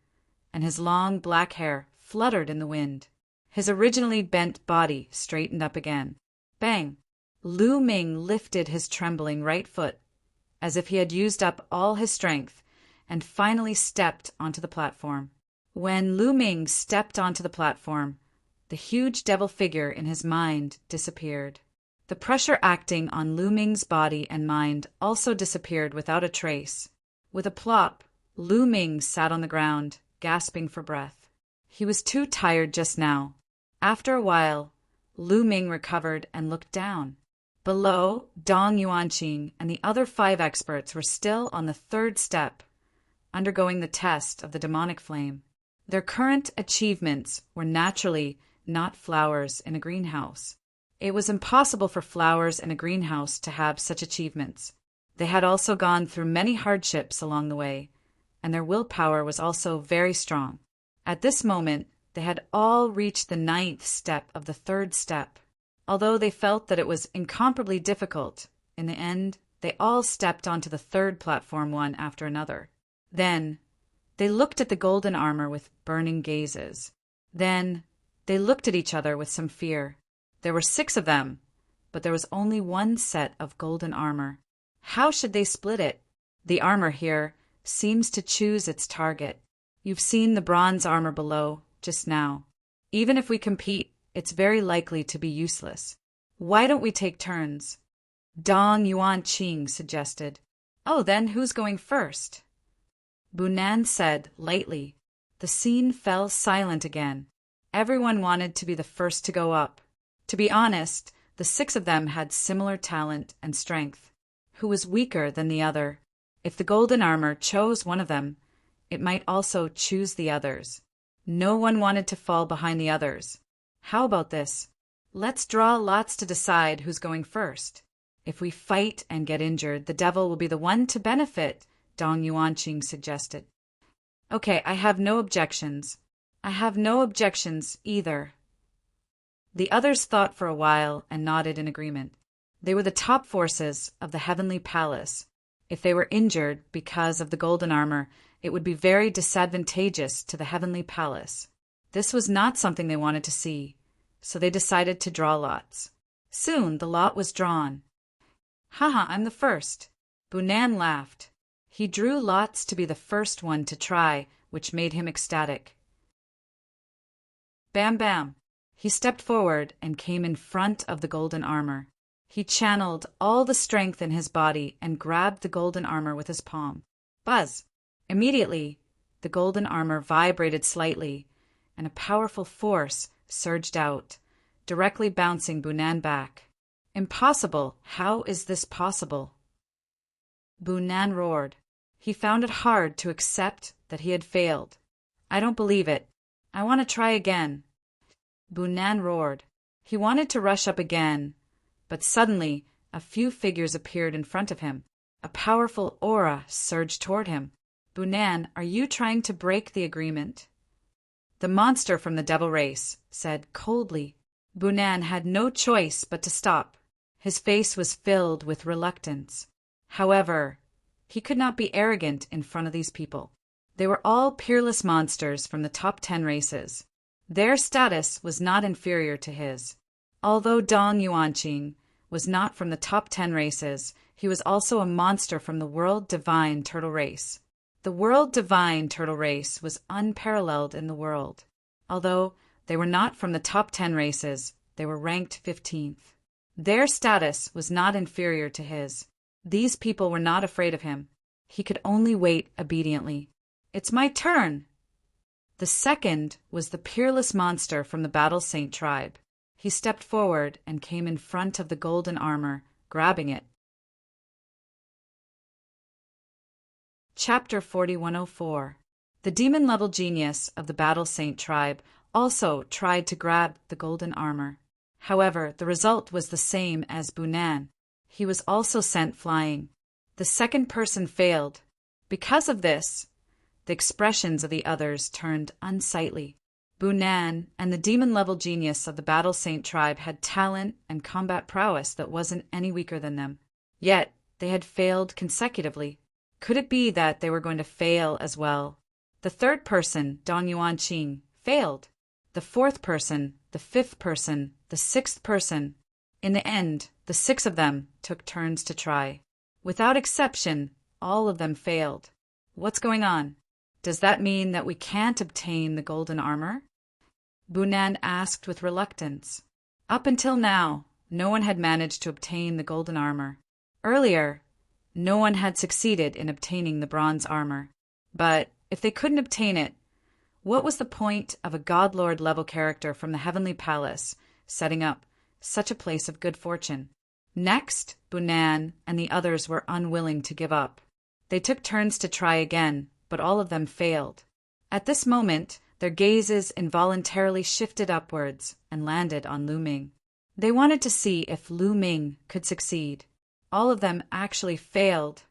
and his long black hair fluttered in the wind. His originally bent body straightened up again. Bang! Lu Ming lifted his trembling right foot, as if he had used up all his strength, and finally stepped onto the platform. When Lu Ming stepped onto the platform, the huge devil figure in his mind disappeared. The pressure acting on Lu Ming's body and mind also disappeared without a trace. With a plop, Lu Ming sat on the ground, gasping for breath. He was too tired just now. After a while, Lu Ming recovered and looked down. Below, Dong Yuanqing and the other 5 experts were still on the 3rd step, undergoing the test of the demonic flame. Their current achievements were naturally not flowers in a greenhouse. It was impossible for flowers in a greenhouse to have such achievements. They had also gone through many hardships along the way, and their willpower was also very strong. At this moment, they had all reached the 9th step of the 3rd step. Although they felt that it was incomparably difficult, in the end, they all stepped onto the 3rd platform one after another. Then, they looked at the golden armor with burning gazes. Then, they looked at each other with some fear. There were 6 of them, but there was only one set of golden armor. How should they split it? The armor here seems to choose its target. You've seen the bronze armor below, just now. Even if we compete, it's very likely to be useless. Why don't we take turns? Dong Yuanqing suggested. Oh, then who's going first? Bunan said lightly. The scene fell silent again. Everyone wanted to be the first to go up. To be honest, the 6 of them had similar talent and strength. Who was weaker than the other? If the golden armor chose one of them, it might also choose the others. No one wanted to fall behind the others. How about this? Let's draw lots to decide who's going first. If we fight and get injured, the devil will be the one to benefit, Dong Yuanqing suggested. Okay, I have no objections. I have no objections either. The others thought for a while and nodded in agreement. They were the top forces of the heavenly palace. If they were injured because of the golden armor, it would be very disadvantageous to the heavenly palace. This was not something they wanted to see, so they decided to draw lots. Soon the lot was drawn. Haha, I'm the first. Bunan laughed. He drew lots to be the first one to try, which made him ecstatic. Bam bam. He stepped forward and came in front of the golden armor. He channeled all the strength in his body and grabbed the golden armor with his palm. Buzz! Immediately, the golden armor vibrated slightly, and a powerful force surged out, directly bouncing Bunan back. Impossible! How is this possible? Bunan roared. He found it hard to accept that he had failed. I don't believe it. I want to try again. Bunan roared. He wanted to rush up again, but suddenly a few figures appeared in front of him. A powerful aura surged toward him. Bunan, are you trying to break the agreement? The monster from the devil race said coldly. Bunan had no choice but to stop. His face was filled with reluctance. However, he could not be arrogant in front of these people. They were all peerless monsters from the top 10 races. Their status was not inferior to his. Although Dong Yuanqing was not from the top 10 races, he was also a monster from the World Divine Turtle Race. The World Divine Turtle Race was unparalleled in the world. Although they were not from the top 10 races, they were ranked 15th. Their status was not inferior to his. These people were not afraid of him. He could only wait obediently. It's my turn! The second was the peerless monster from the Battle Saint tribe. He stepped forward and came in front of the golden armor, grabbing it. Chapter 4104. The demon-level genius of the Battle Saint tribe also tried to grab the golden armor. However, the result was the same as Bunan. He was also sent flying. The second person failed. Because of this, the expressions of the others turned unsightly. Bunan and the demon-level genius of the Battle Saint tribe had talent and combat prowess that wasn't any weaker than them. Yet, they had failed consecutively. Could it be that they were going to fail as well? The third person, Dong Yuanqing, failed. The fourth person, the fifth person, the sixth person. In the end, the 6 of them took turns to try. Without exception, all of them failed. What's going on? Does that mean that we can't obtain the golden armor? Bunan asked with reluctance. Up until now, no one had managed to obtain the golden armor. Earlier, no one had succeeded in obtaining the bronze armor. But if they couldn't obtain it, what was the point of a godlord level character from the heavenly palace setting up such a place of good fortune? Next, Bunan and the others were unwilling to give up. They took turns to try again, but all of them failed. At this moment, their gazes involuntarily shifted upwards and landed on Lu Ming. They wanted to see if Lu Ming could succeed. All of them actually failed.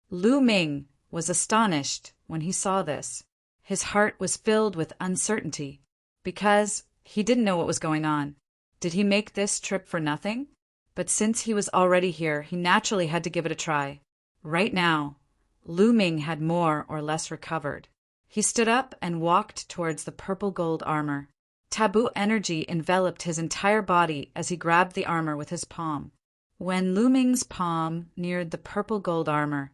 Lu Ming was astonished when he saw this. His heart was filled with uncertainty because he didn't know what was going on. Did he make this trip for nothing? But since he was already here, he naturally had to give it a try. Right now, Lu Ming had more or less recovered. He stood up and walked towards the purple gold armor. Taboo energy enveloped his entire body as he grabbed the armor with his palm. When Lu Ming's palm neared the purple gold armor,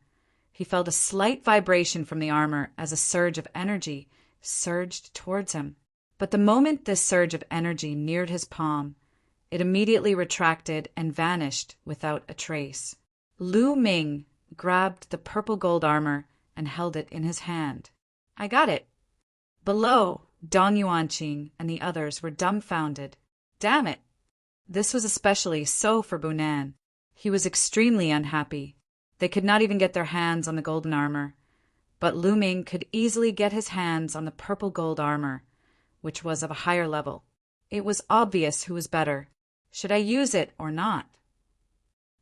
he felt a slight vibration from the armor as a surge of energy surged towards him. But the moment this surge of energy neared his palm, it immediately retracted and vanished without a trace. Lu Ming grabbed the purple gold armor and held it in his hand. "I got it." Below, Dong Yuanqing and the others were dumbfounded. Damn it! This was especially so for Bunan. He was extremely unhappy. They could not even get their hands on the golden armor, but Lu Ming could easily get his hands on the purple gold armor, which was of a higher level. It was obvious who was better. Should I use it or not?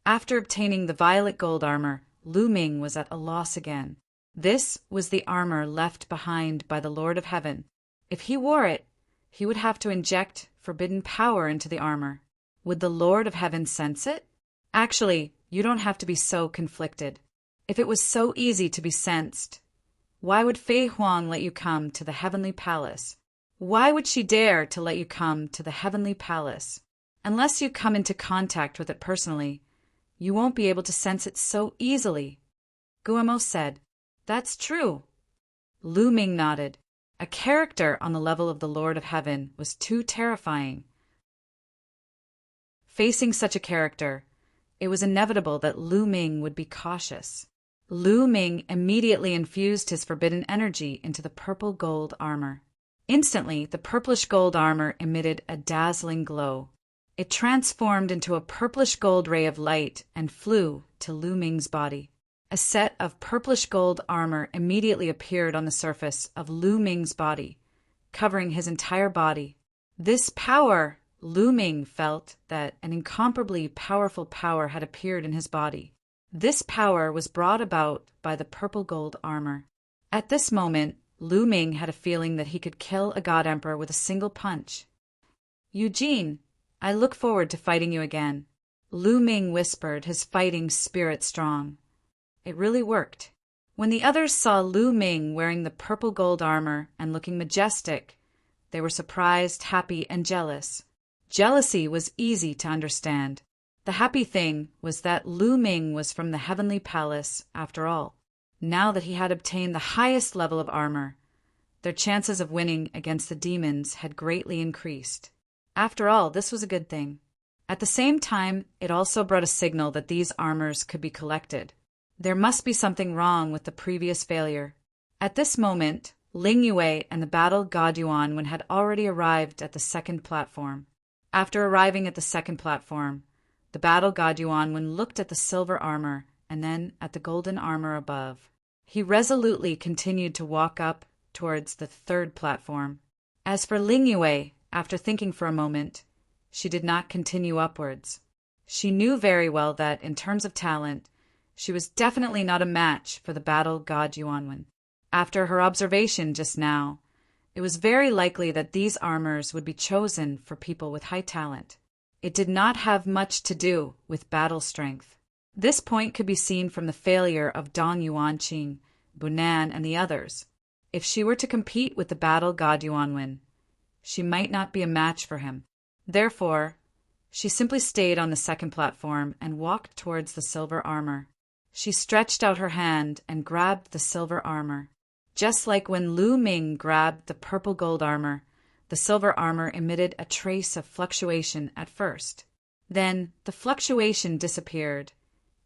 After obtaining the violet gold armor, Lu Ming was at a loss again. This was the armor left behind by the Lord of Heaven. If he wore it, he would have to inject forbidden power into the armor. Would the Lord of Heaven sense it? Actually, you don't have to be so conflicted. If it was so easy to be sensed, why would Fei Huang let you come to the heavenly palace? Why would she dare to let you come to the heavenly palace? Unless you come into contact with it personally, you won't be able to sense it so easily. Guillermo said, "That's true." Lu Ming nodded. A character on the level of the Lord of Heaven was too terrifying. Facing such a character, it was inevitable that Lu Ming would be cautious. Lu Ming immediately infused his forbidden energy into the purple gold armor. Instantly, the purplish gold armor emitted a dazzling glow. It transformed into a purplish gold ray of light and flew to Lu Ming's body. A set of purplish gold armor immediately appeared on the surface of Lu Ming's body, covering his entire body. This power, Lu Ming felt that an incomparably powerful power had appeared in his body. This power was brought about by the purple gold armor. At this moment, Lu Ming had a feeling that he could kill a god emperor with a single punch. "Eugene, I look forward to fighting you again." Lu Ming whispered, his fighting spirit strong. It really worked. When the others saw Lu Ming wearing the purple gold armor and looking majestic, they were surprised, happy, and jealous. Jealousy was easy to understand. The happy thing was that Lu Ming was from the heavenly palace, after all. Now that he had obtained the highest level of armor, their chances of winning against the demons had greatly increased. After all, this was a good thing. At the same time, it also brought a signal that these armors could be collected. There must be something wrong with the previous failure. At this moment, Ling Yue and the battle god Yuan had already arrived at the second platform. After arriving at the second platform, the battle god Yuan looked at the silver armor and then at the golden armor above. He resolutely continued to walk up towards the third platform. As for Ling Yue, after thinking for a moment, she did not continue upwards. She knew very well that, in terms of talent, she was definitely not a match for the battle god Yuan. After her observation just now, it was very likely that these armors would be chosen for people with high talent. It did not have much to do with battle strength. This point could be seen from the failure of Dong Yuanqing, Bunan, and the others. If she were to compete with the battle god Yuan, she might not be a match for him. Therefore, she simply stayed on the second platform and walked towards the silver armor. She stretched out her hand and grabbed the silver armor. Just like when Lu Ming grabbed the purple gold armor, the silver armor emitted a trace of fluctuation at first. Then the fluctuation disappeared,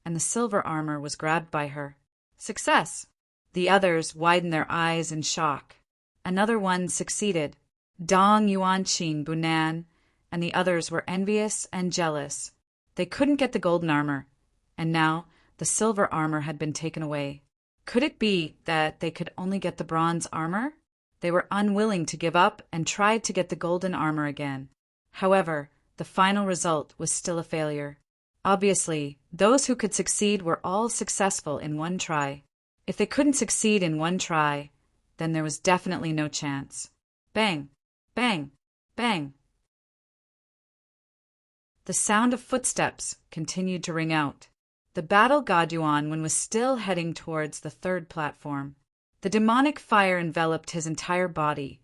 and the silver armor was grabbed by her. Success! The others widened their eyes in shock. Another one succeeded. Dong Yuanqing, Bunan, and the others were envious and jealous. They couldn't get the golden armor, and now the silver armor had been taken away. Could it be that they could only get the bronze armor? They were unwilling to give up and tried to get the golden armor again. However, the final result was still a failure. Obviously, those who could succeed were all successful in one try. If they couldn't succeed in one try, then there was definitely no chance. Bang! Bang! Bang! The sound of footsteps continued to ring out. The battle god Yuan was still heading towards the third platform. The demonic fire enveloped his entire body,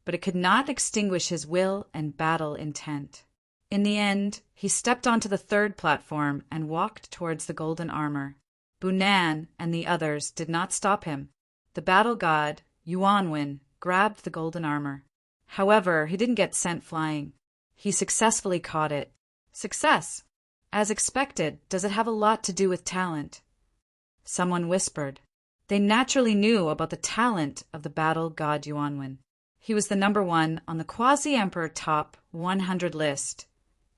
but it could not extinguish his will and battle intent. In the end, he stepped onto the third platform and walked towards the golden armor. Bunan and the others did not stop him. The battle god, Yuanwen, grabbed the golden armor. However, he didn't get sent flying. He successfully caught it. Success! As expected, does it have a lot to do with talent? Someone whispered. They naturally knew about the talent of the battle god Yuanwen. He was the number 1 on the Quasi-Emperor Top 100 list,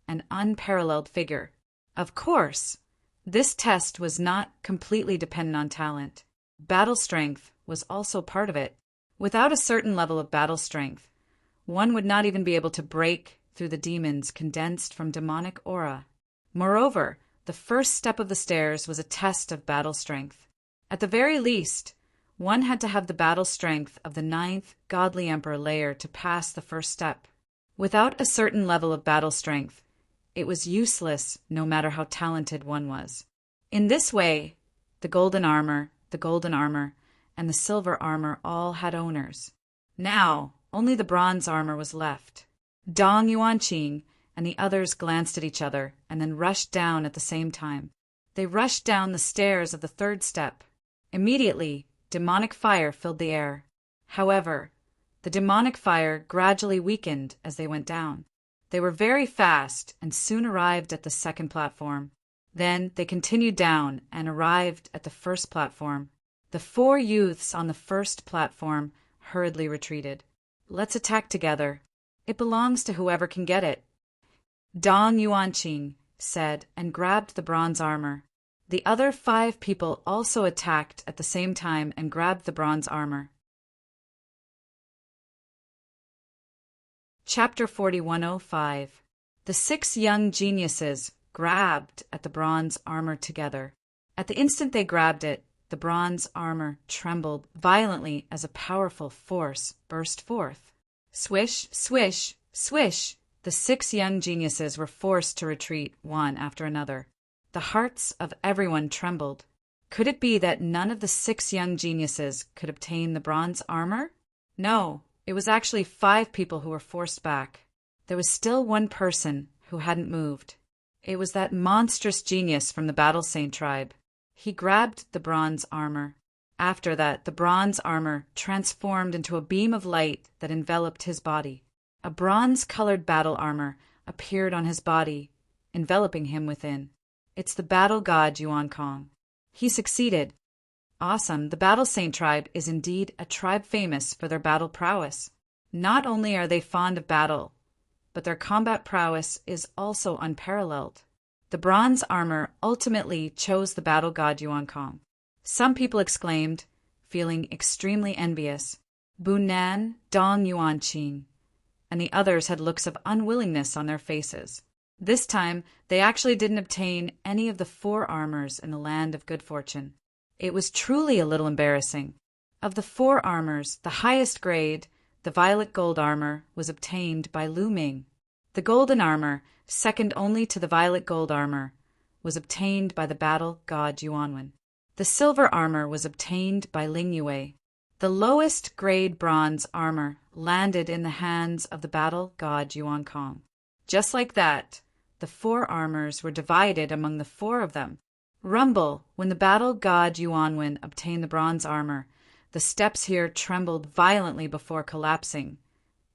an unparalleled figure. Of course, this test was not completely dependent on talent. Battle strength was also part of it. Without a certain level of battle strength, one would not even be able to break through the demons condensed from demonic aura. Moreover, the first step of the stairs was a test of battle strength. At the very least, one had to have the battle strength of the 9th Godly Emperor layer to pass the first step. Without a certain level of battle strength, it was useless no matter how talented one was. In this way, the golden armor, and the silver armor all had owners. Now, only the bronze armor was left. Dong Yuanqing and the others glanced at each other and then rushed down at the same time. They rushed down the stairs of the third step. Immediately, demonic fire filled the air. However, the demonic fire gradually weakened as they went down. They were very fast and soon arrived at the second platform. Then they continued down and arrived at the first platform. The 4 youths on the first platform hurriedly retreated. Let's attack together. It belongs to whoever can get it, Dong Yuanqing said and grabbed the bronze armor. The other 5 people also attacked at the same time and grabbed the bronze armor. Chapter 4105. The 6 young geniuses grabbed at the bronze armor together. At the instant they grabbed it, the bronze armor trembled violently as a powerful force burst forth. Swish, swish, swish! The 6 young geniuses were forced to retreat one after another. The hearts of everyone trembled. Could it be that none of the 6 young geniuses could obtain the bronze armor? No, it was actually 5 people who were forced back. There was still one person who hadn't moved. It was that monstrous genius from the Battle Saint tribe. He grabbed the bronze armor. After that, the bronze armor transformed into a beam of light that enveloped his body. A bronze-colored battle armor appeared on his body, enveloping him within. It's the battle god Yuan Kong. He succeeded. Awesome, the Battle Saint tribe is indeed a tribe famous for their battle prowess. Not only are they fond of battle, but their combat prowess is also unparalleled. The bronze armor ultimately chose the battle god Yuan Kong. Some people exclaimed, feeling extremely envious, Bunan Dong Yuanqing, and the others had looks of unwillingness on their faces. This time, they actually didn't obtain any of the 4 armors in the land of good fortune. It was truly a little embarrassing. Of the 4 armors, the highest grade, the violet gold armor, was obtained by Lu Ming. The golden armor, second only to the violet gold armor, was obtained by the battle god Yuanwen. The silver armor was obtained by Ling Yue. The lowest grade bronze armor landed in the hands of the battle god Yuan Kong. Just like that, the 4 armors were divided among the 4 of them. Rumble, when the battle god Yuanwen obtained the bronze armor, the steps here trembled violently before collapsing,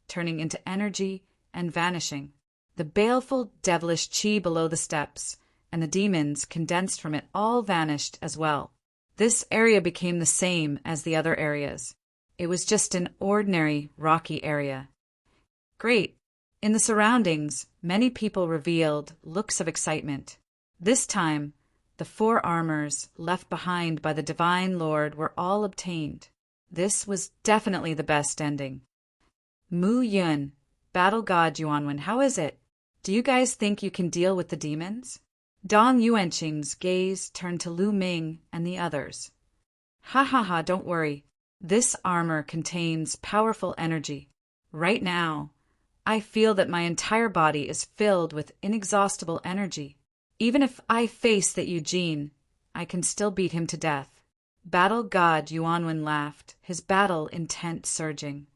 turning into energy and vanishing. The baleful, devilish chi below the steps and the demons condensed from it all vanished as well. This area became the same as the other areas. It was just an ordinary rocky area. Great. In the surroundings, many people revealed looks of excitement. This time, the 4 armors left behind by the Divine Lord were all obtained. This was definitely the best ending. Mu Yun, battle god Yuanwen, how is it? Do you guys think you can deal with the demons? Dong Yuanqing's gaze turned to Lu Ming and the others. Ha ha ha, don't worry. This armor contains powerful energy. Right now, I feel that my entire body is filled with inexhaustible energy. Even if I face that Eugene, I can still beat him to death. Battle god Yuanwen laughed, his battle intent surging.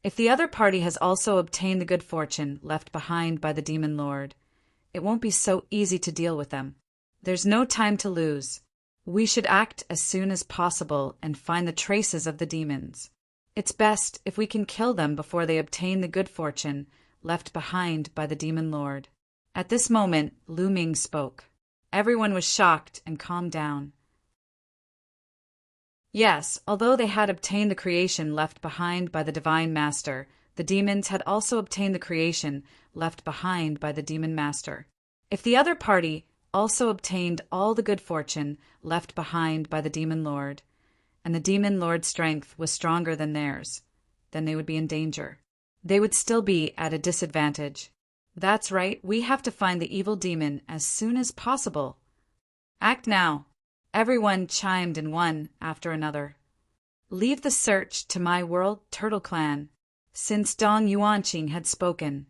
If the other party has also obtained the good fortune left behind by the demon lord, it won't be so easy to deal with them. There's no time to lose. We should act as soon as possible and find the traces of the demons. It's best if we can kill them before they obtain the good fortune left behind by the demon lord. At this moment, Lu Ming spoke. Everyone was shocked and calmed down. Yes, although they had obtained the creation left behind by the Divine Master, the demons had also obtained the creation left behind by the Demon Master. If the other party also obtained all the good fortune left behind by the Demon Lord, and the Demon Lord's strength was stronger than theirs, then they would be in danger. They would still be at a disadvantage. That's right, we have to find the evil demon as soon as possible. Act now. Everyone chimed in one after another. Leave the search to my world, Turtle Clan. Since Dong Yuanqing had spoken,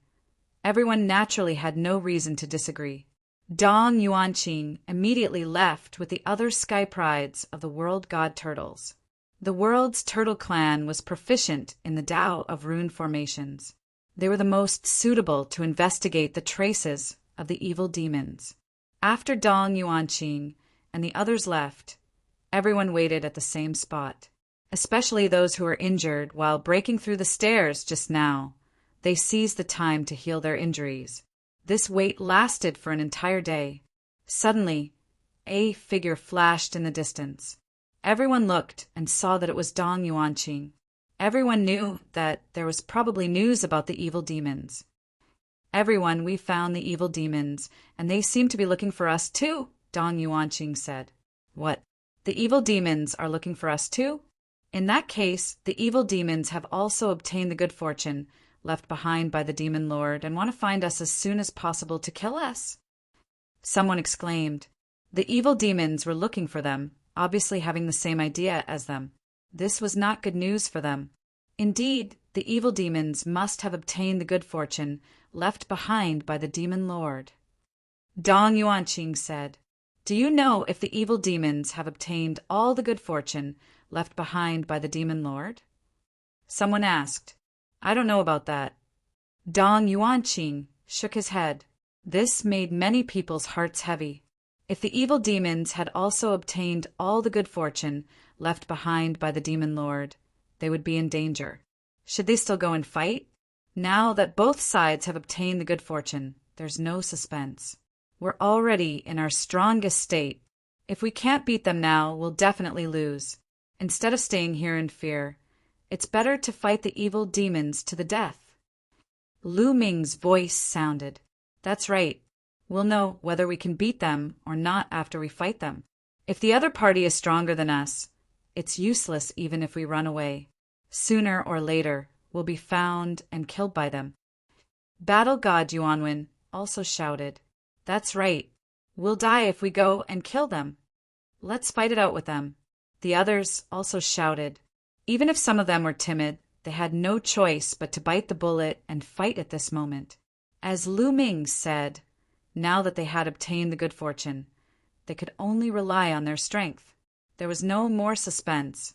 everyone naturally had no reason to disagree. Dong Yuanqing immediately left with the other sky prides of the world god turtles. The world's Turtle Clan was proficient in the Tao of rune formations. They were the most suitable to investigate the traces of the evil demons. After Dong Yuanqing and the others left, everyone waited at the same spot, especially those who were injured while breaking through the stairs just now. They seized the time to heal their injuries. This wait lasted for an entire day. Suddenly, a figure flashed in the distance. Everyone looked and saw that it was Dong Yuanqing. Everyone knew that there was probably news about the evil demons. Everyone, we found the evil demons, and they seem to be looking for us too, Dong Yuanqing said. What? The evil demons are looking for us too? In that case, the evil demons have also obtained the good fortune left behind by the demon lord and want to find us as soon as possible to kill us. Someone exclaimed. The evil demons were looking for them, obviously having the same idea as them. This was not good news for them. Indeed, the evil demons must have obtained the good fortune left behind by the demon lord. Dong Yuanqing said, Do you know if the evil demons have obtained all the good fortune left behind by the demon lord? Someone asked. I don't know about that. Dong Yuanqing shook his head. This made many people's hearts heavy. If the evil demons had also obtained all the good fortune left behind by the demon lord, they would be in danger. Should they still go and fight? Now that both sides have obtained the good fortune, there's no suspense. We're already in our strongest state. If we can't beat them now, we'll definitely lose. Instead of staying here in fear, it's better to fight the evil demons to the death. Lu Ming's voice sounded. That's right. We'll know whether we can beat them or not after we fight them. If the other party is stronger than us, it's useless even if we run away. Sooner or later, we'll be found and killed by them. Battle God Yuanwen also shouted. That's right. We'll die if we go and kill them. Let's fight it out with them. The others also shouted. Even if some of them were timid, they had no choice but to bite the bullet and fight at this moment. As Lu Ming said, now that they had obtained the good fortune, they could only rely on their strength. There was no more suspense.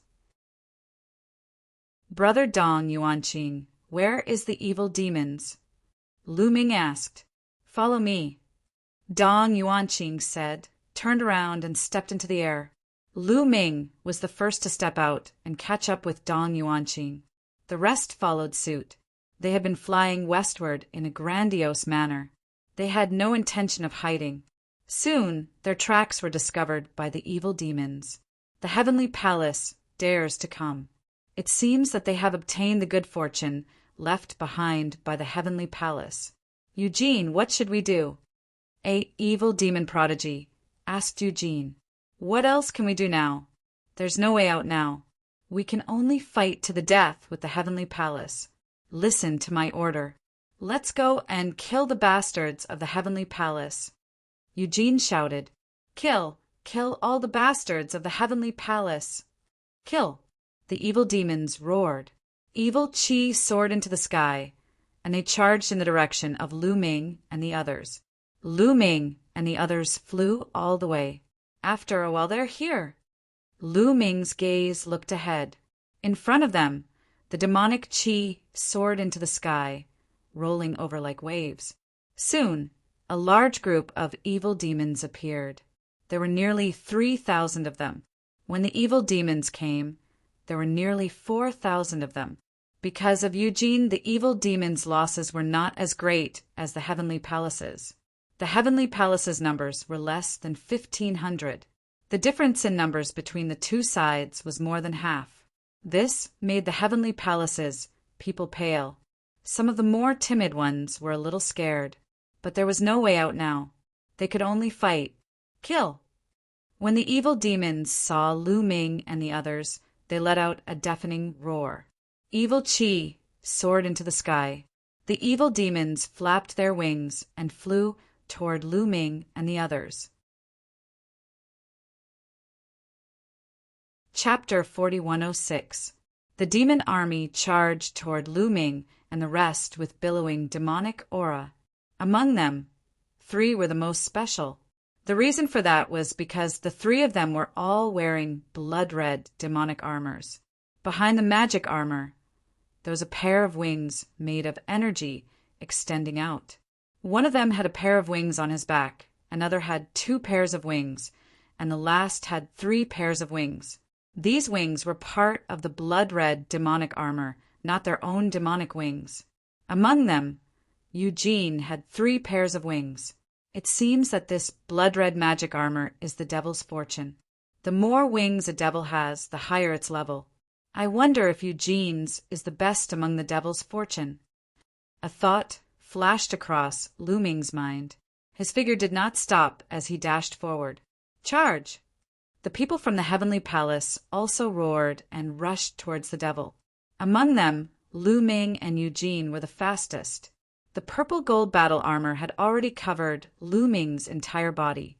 Brother Dong Yuanqing, where is the evil demons? Lu Ming asked. Follow me. Dong Yuanqing said, turned around and stepped into the air. Lu Ming was the first to step out and catch up with Dong Yuanqing. The rest followed suit. They had been flying westward in a grandiose manner. They had no intention of hiding. Soon, their tracks were discovered by the evil demons. The heavenly palace dares to come. It seems that they have obtained the good fortune left behind by the heavenly palace. Eugene, what should we do? A evil demon prodigy asked Eugene. What else can we do now? There's no way out now. We can only fight to the death with the heavenly palace. Listen to my order. Let's go and kill the bastards of the heavenly palace. Eugene shouted. Kill all the bastards of the heavenly palace. Kill. The evil demons roared. Evil Qi soared into the sky, and they charged in the direction of Lu Ming and the others. Lu Ming and the others flew all the way. After a while, they're here. Lu Ming's gaze looked ahead. In front of them, The demonic chi soared into the sky, rolling over like waves. Soon, a large group of evil demons appeared. There were nearly 3,000 of them. When the evil demons came, there were nearly 4,000 of them. Because of Eugene, the evil demons' losses were not as great as the heavenly palaces. The heavenly palaces' numbers were less than 1,500. The difference in numbers between the two sides was more than half. This made the heavenly palaces' people pale. Some of the more timid ones were a little scared, but there was no way out now. They could only fight. Kill! When the evil demons saw Lu Ming and the others, they let out a deafening roar. Evil chi soared into the sky. The evil demons flapped their wings and flew toward Lu Ming and the others. Chapter 4106. The demon army charged toward Lu Ming and the rest with billowing demonic aura. Among them, 3 were the most special. The reason for that was because the 3 of them were all wearing blood-red demonic armors. Behind the magic armor, there was a pair of wings made of energy extending out. One of them had a pair of wings on his back, another had 2 pairs of wings, and the last had 3 pairs of wings. These wings were part of the blood-red demonic armor, not their own demonic wings. Among them, Eugene had 3 pairs of wings. It seems that this blood-red magic armor is the devil's fortune. The more wings a devil has, the higher its level. I wonder if Eugene's is the best among the devil's fortune. A thought flashed across Lu Ming's mind. His figure did not stop as he dashed forward. Charge! The people from the heavenly palace also roared and rushed towards the devil. Among them, Lu Ming and Eugene were the fastest. The purple gold battle armor had already covered Lu Ming's entire body,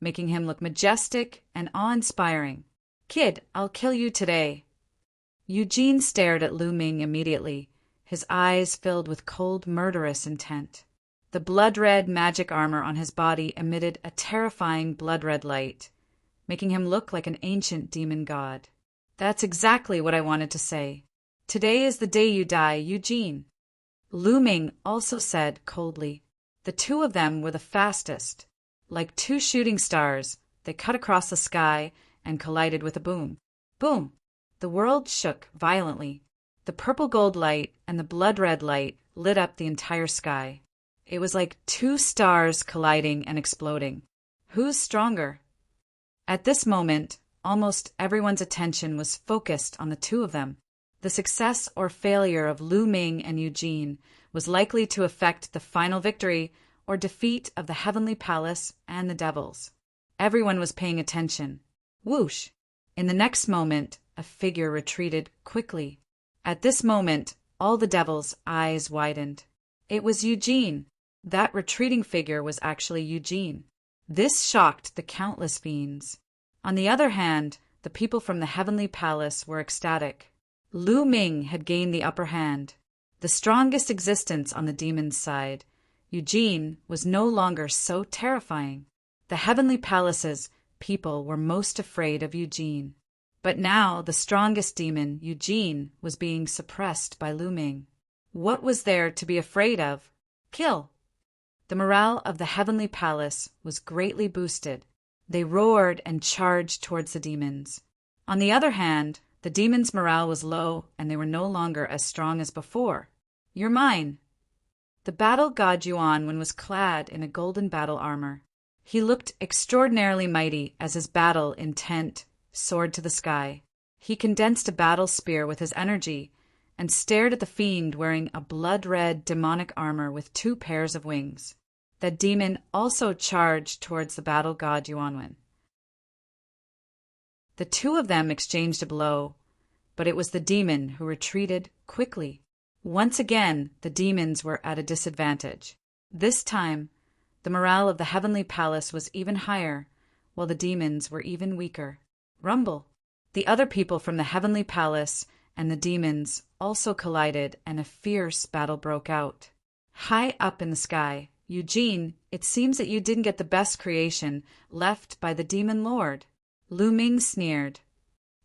making him look majestic and awe-inspiring. Kid, I'll kill you today. Eugene stared at Lu Ming immediately, his eyes filled with cold, murderous intent. The blood-red magic armor on his body emitted a terrifying blood-red light, making him look like an ancient demon god. That's exactly what I wanted to say. Today is the day you die, Eugene. Lu Ming also said coldly. The 2 of them were the fastest. Like 2 shooting stars, they cut across the sky and collided with a boom. Boom! The world shook violently. The purple gold light and the blood-red light lit up the entire sky. It was like 2 stars colliding and exploding. Who's stronger? At this moment, almost everyone's attention was focused on the 2 of them. The success or failure of Lu Ming and Eugene was likely to affect the final victory or defeat of the heavenly palace and the devils. Everyone was paying attention. Whoosh! In the next moment, a figure retreated quickly. At this moment, all the devils' eyes widened. It was Eugene. That retreating figure was actually Eugene. This shocked the countless fiends. On the other hand, the people from the heavenly palace were ecstatic. Lu Ming had gained the upper hand, the strongest existence on the demon's side. Eugene was no longer so terrifying. The heavenly palace's people were most afraid of Eugene. But now the strongest demon, Eugene, was being suppressed by Lu Ming. What was there to be afraid of? Kill! The morale of the heavenly palace was greatly boosted. They roared and charged towards the demons. On the other hand, the demons' morale was low and they were no longer as strong as before. You're mine! The battle god Yuan was clad in a golden battle armor. He looked extraordinarily mighty as his battle intent soared to the sky. He condensed a battle spear with his energy and stared at the fiend wearing a blood-red demonic armor with 2 pairs of wings. That demon also charged towards the battle god Yuan. The 2 of them exchanged a blow, but it was the demon who retreated quickly. Once again, the demons were at a disadvantage. This time, the morale of the heavenly palace was even higher, while the demons were even weaker. Rumble! The other people from the heavenly palace and the demons also collided and a fierce battle broke out. High up in the sky, Eugene, it seems that you didn't get the best creation left by the demon lord. Lu Ming sneered.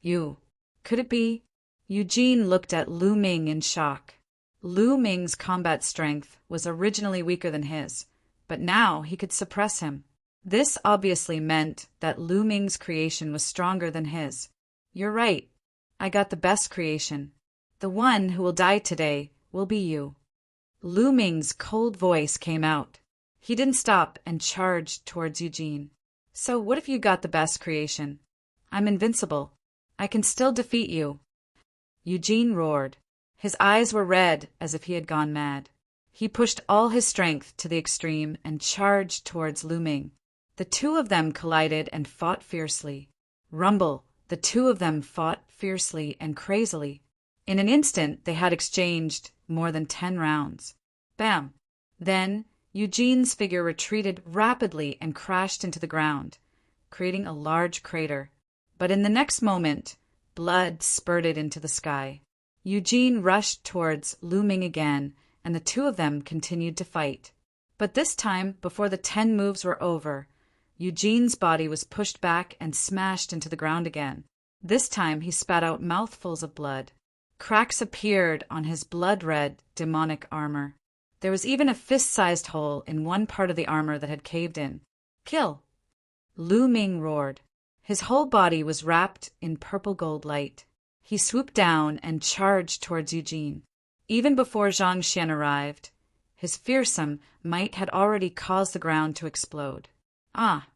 You. Could it be? Eugene looked at Lu Ming in shock. Lu Ming's combat strength was originally weaker than his, but now he could suppress him. This obviously meant that Lu Ming's creation was stronger than his. You're right. I got the best creation. The one who will die today will be you. Lu Ming's cold voice came out. He didn't stop and charged towards Eugene. So what if you got the best creation? I'm invincible. I can still defeat you. Eugene roared. His eyes were red as if he had gone mad. He pushed all his strength to the extreme and charged towards Lu Ming. The two of them collided and fought fiercely. Rumble, the two of them fought fiercely and crazily. In an instant, they had exchanged more than 10 rounds. Bam! Then, Eugene's figure retreated rapidly and crashed into the ground, creating a large crater. But in the next moment, blood spurted into the sky. Eugene rushed towards Lu Ming again, and the two of them continued to fight. But this time, before the 10 moves were over, Eugene's body was pushed back and smashed into the ground again. This time he spat out mouthfuls of blood. Cracks appeared on his blood-red, demonic armor. There was even a fist-sized hole in one part of the armor that had caved in. Kill! Lu Ming roared. His whole body was wrapped in purple gold light. He swooped down and charged towards Eugene. Even before Zhang Xian arrived, his fearsome might had already caused the ground to explode. Ah!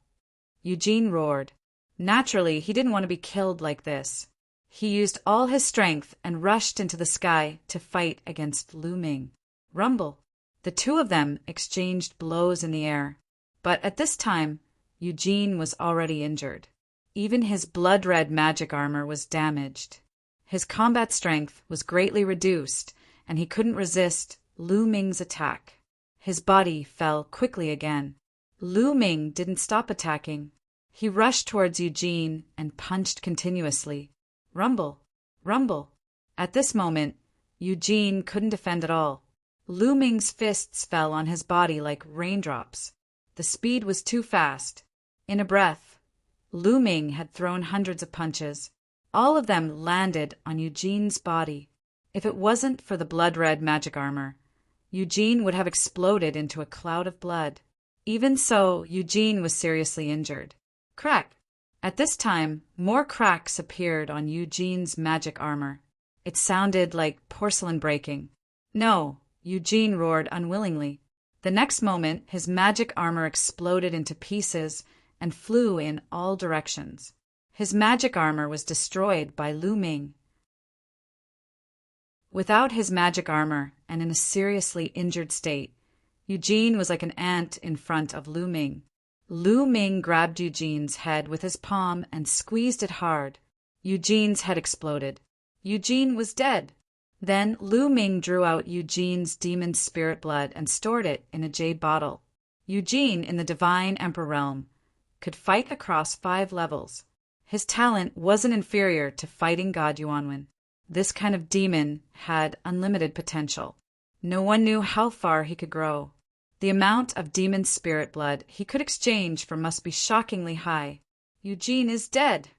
Eugene roared. Naturally, he didn't want to be killed like this. He used all his strength and rushed into the sky to fight against Lu Ming. Rumble! The two of them exchanged blows in the air. But at this time, Eugene was already injured. Even his blood-red magic armor was damaged. His combat strength was greatly reduced, and he couldn't resist Lu Ming's attack. His body fell quickly again. Lu Ming didn't stop attacking. He rushed towards Eugene and punched continuously. Rumble! Rumble! At this moment, Eugene couldn't defend at all. Lu Ming's fists fell on his body like raindrops. The speed was too fast. In a breath, Lu Ming had thrown hundreds of punches. All of them landed on Eugene's body. If it wasn't for the blood-red magic armor, Eugene would have exploded into a cloud of blood. Even so, Eugene was seriously injured. Crack! At this time, more cracks appeared on Eugene's magic armor. It sounded like porcelain breaking. No, Eugene roared unwillingly. The next moment, his magic armor exploded into pieces and flew in all directions. His magic armor was destroyed by Lu Ming. Without his magic armor and in a seriously injured state, Eugene was like an ant in front of Lu Ming. Lu Ming grabbed Eugene's head with his palm and squeezed it hard. Eugene's head exploded. Eugene was dead. Then Lu Ming drew out Eugene's demon spirit blood and stored it in a jade bottle. Eugene, in the divine emperor realm, could fight across 5 levels. His talent wasn't inferior to fighting God Yuanwen. This kind of demon had unlimited potential. No one knew how far he could grow. The amount of demon spirit blood he could exchange for must be shockingly high. Eugene is dead.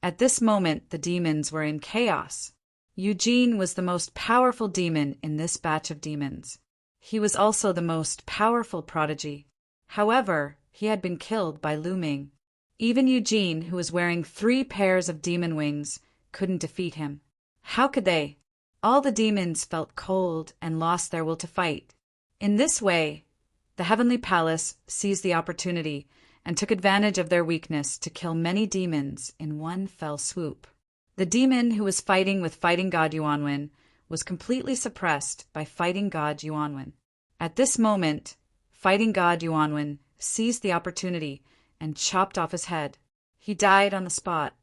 At this moment, the demons were in chaos. Eugene was the most powerful demon in this batch of demons. He was also the most powerful prodigy. However, he had been killed by Lu Ming. Even Eugene, who was wearing 3 pairs of demon wings, couldn't defeat him. How could they? All the demons felt cold and lost their will to fight. In this way, the Heavenly Palace seized the opportunity and took advantage of their weakness to kill many demons in one fell swoop. The demon who was fighting with Fighting God Yuanwen was completely suppressed by Fighting God Yuanwen. At this moment, Fighting God Yuanwen seized the opportunity and chopped off his head. He died on the spot.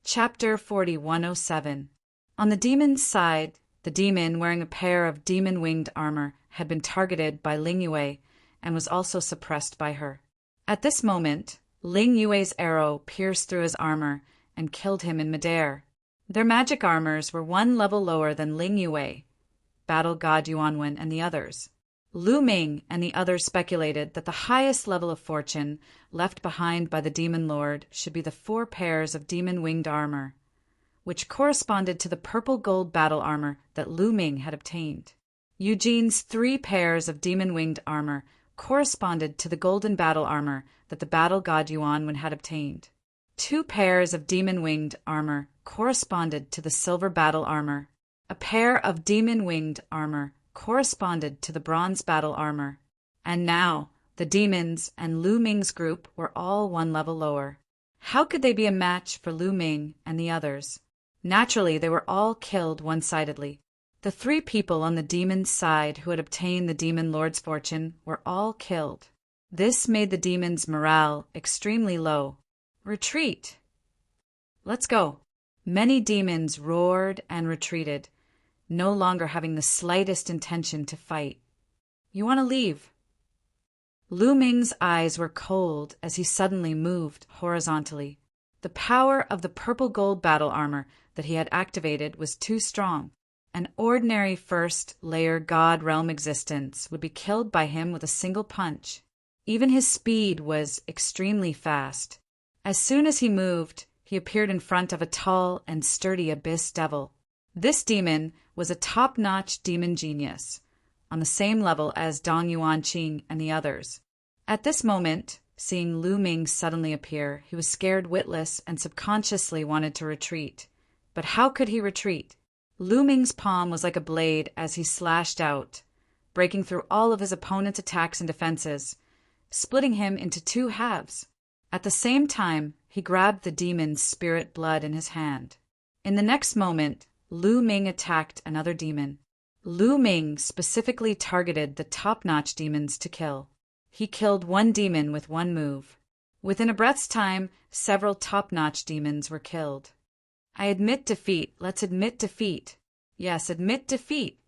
Chapter 4107. On the demon's side, the demon wearing a pair of demon-winged armor had been targeted by Ling Yue and was also suppressed by her. At this moment, Ling Yue's arrow pierced through his armor and killed him in midair. Their magic armors were 1 level lower than Ling Yue, Battle God Yuanwen, and the others. Lu Ming and the others speculated that the highest level of fortune left behind by the demon lord should be the 4 pairs of demon-winged armor, which corresponded to the purple-gold battle armor that Lu Ming had obtained. Eugene's 3 pairs of demon-winged armor corresponded to the golden battle armor that the battle god Yuan had obtained. 2 pairs of demon-winged armor corresponded to the silver battle armor. A pair of demon-winged armor corresponded to the bronze battle armor. And now, the demons and Lu Ming's group were all 1 level lower. How could they be a match for Lu Ming and the others? Naturally, they were all killed one-sidedly. The 3 people on the demon's side who had obtained the demon lord's fortune were all killed. This made the demons' morale extremely low. Retreat! Let's go! Many demons roared and retreated, no longer having the slightest intention to fight. You want to leave? Lu Ming's eyes were cold as he suddenly moved horizontally. The power of the purple-gold battle armor that he had activated was too strong. An ordinary first-layer God realm existence would be killed by him with a single punch. Even his speed was extremely fast. As soon as he moved, he appeared in front of a tall and sturdy abyss devil. This demon was a top-notch demon genius, on the same level as Dong Yuanqing and the others. At this moment, seeing Lu Ming suddenly appear, he was scared witless and subconsciously wanted to retreat. But how could he retreat? Lu Ming's palm was like a blade as he slashed out, breaking through all of his opponent's attacks and defenses, splitting him into 2 halves. At the same time, he grabbed the demon's spirit blood in his hand. In the next moment, Lu Ming attacked another demon. Lu Ming specifically targeted the top-notch demons to kill. He killed 1 demon with 1 move. Within a breath's time, several top-notch demons were killed. I admit defeat. Let's admit defeat. Yes, admit defeat.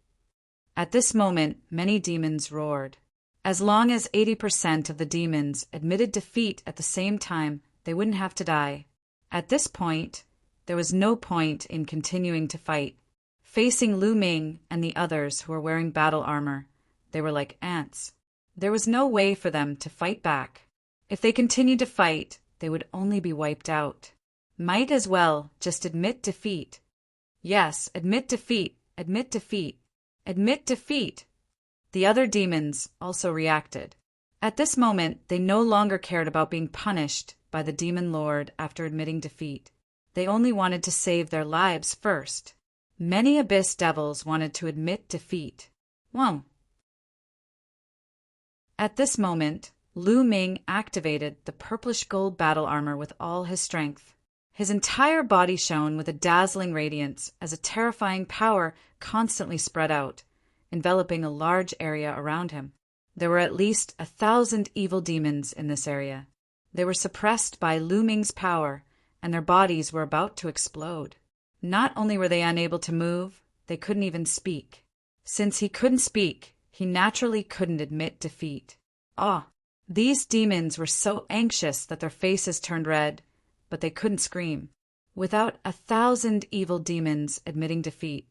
At this moment, many demons roared. As long as 80% of the demons admitted defeat at the same time, they wouldn't have to die. At this point, there was no point in continuing to fight. Facing Lu Ming and the others who were wearing battle armor, they were like ants. There was no way for them to fight back. If they continued to fight, they would only be wiped out. Might as well just admit defeat. Yes, admit defeat, admit defeat, admit defeat. The other demons also reacted. At this moment, they no longer cared about being punished by the demon lord after admitting defeat. They only wanted to save their lives first. Many abyss devils wanted to admit defeat. Whoa. At this moment, Lu Ming activated the purplish gold battle armor with all his strength. His entire body shone with a dazzling radiance as a terrifying power constantly spread out, enveloping a large area around him. There were at least 1,000 evil demons in this area. They were suppressed by Lu Ming's power, and their bodies were about to explode. Not only were they unable to move, they couldn't even speak. Since he couldn't speak, he naturally couldn't admit defeat. These demons were so anxious that their faces turned red, but they couldn't scream. Without 1,000 evil demons admitting defeat,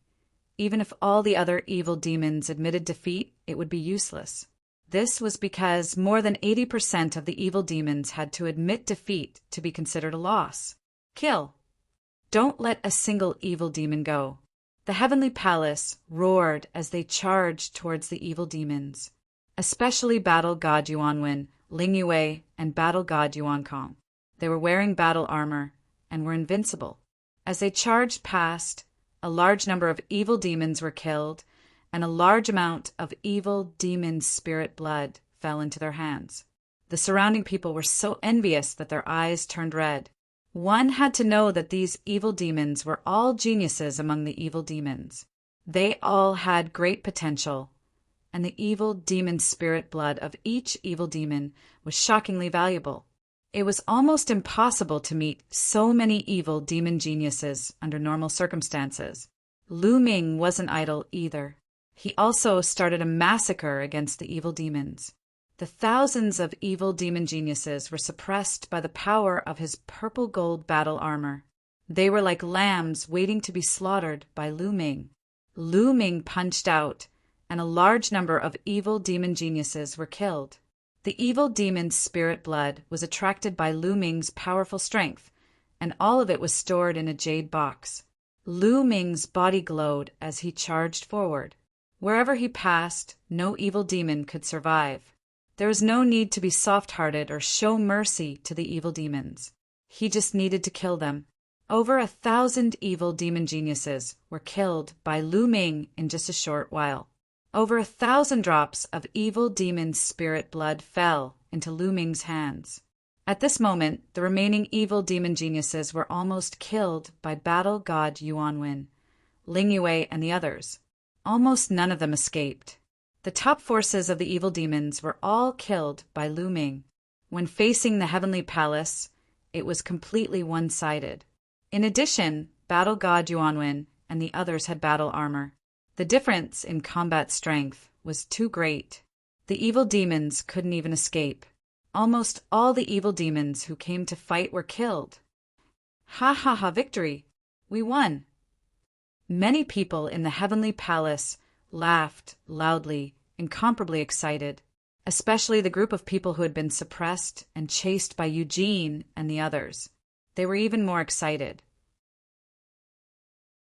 even if all the other evil demons admitted defeat, it would be useless. This was because more than 80% of the evil demons had to admit defeat to be considered a loss. Kill. Don't let a single evil demon go. The heavenly palace roared as they charged towards the evil demons, especially battle god Yuanwen, Ling Yue, and battle god Yuan Kong. They were wearing battle armor and were invincible. As they charged past, a large number of evil demons were killed, and a large amount of evil demon spirit blood fell into their hands. The surrounding people were so envious that their eyes turned red. One had to know that these evil demons were all geniuses among the evil demons. They all had great potential, and the evil demon spirit blood of each evil demon was shockingly valuable. It was almost impossible to meet so many evil demon geniuses under normal circumstances. Lu Ming wasn't idle either. He also started a massacre against the evil demons. The thousands of evil demon geniuses were suppressed by the power of his purple gold battle armor. They were like lambs waiting to be slaughtered by Lu Ming. Lu Ming punched out, and a large number of evil demon geniuses were killed. The evil demon's spirit blood was attracted by Lu Ming's powerful strength, and all of it was stored in a jade box. Lu Ming's body glowed as he charged forward. Wherever he passed, no evil demon could survive. There was no need to be soft-hearted or show mercy to the evil demons. He just needed to kill them. Over 1,000 evil demon geniuses were killed by Lu Ming in just a short while. Over 1,000 drops of evil demon's spirit blood fell into Lu Ming's hands. At this moment, the remaining evil demon geniuses were almost killed by battle god Yuanwen, Ling Yue, and the others. Almost none of them escaped. The top forces of the evil demons were all killed by Lu Ming. When facing the heavenly palace, it was completely one-sided. In addition, battle god Yuanwen and the others had battle armor. The difference in combat strength was too great. The evil demons couldn't even escape. Almost all the evil demons who came to fight were killed. Ha ha ha, victory! We won! Many people in the heavenly palace laughed loudly, incomparably excited, especially the group of people who had been suppressed and chased by Eugene and the others. They were even more excited.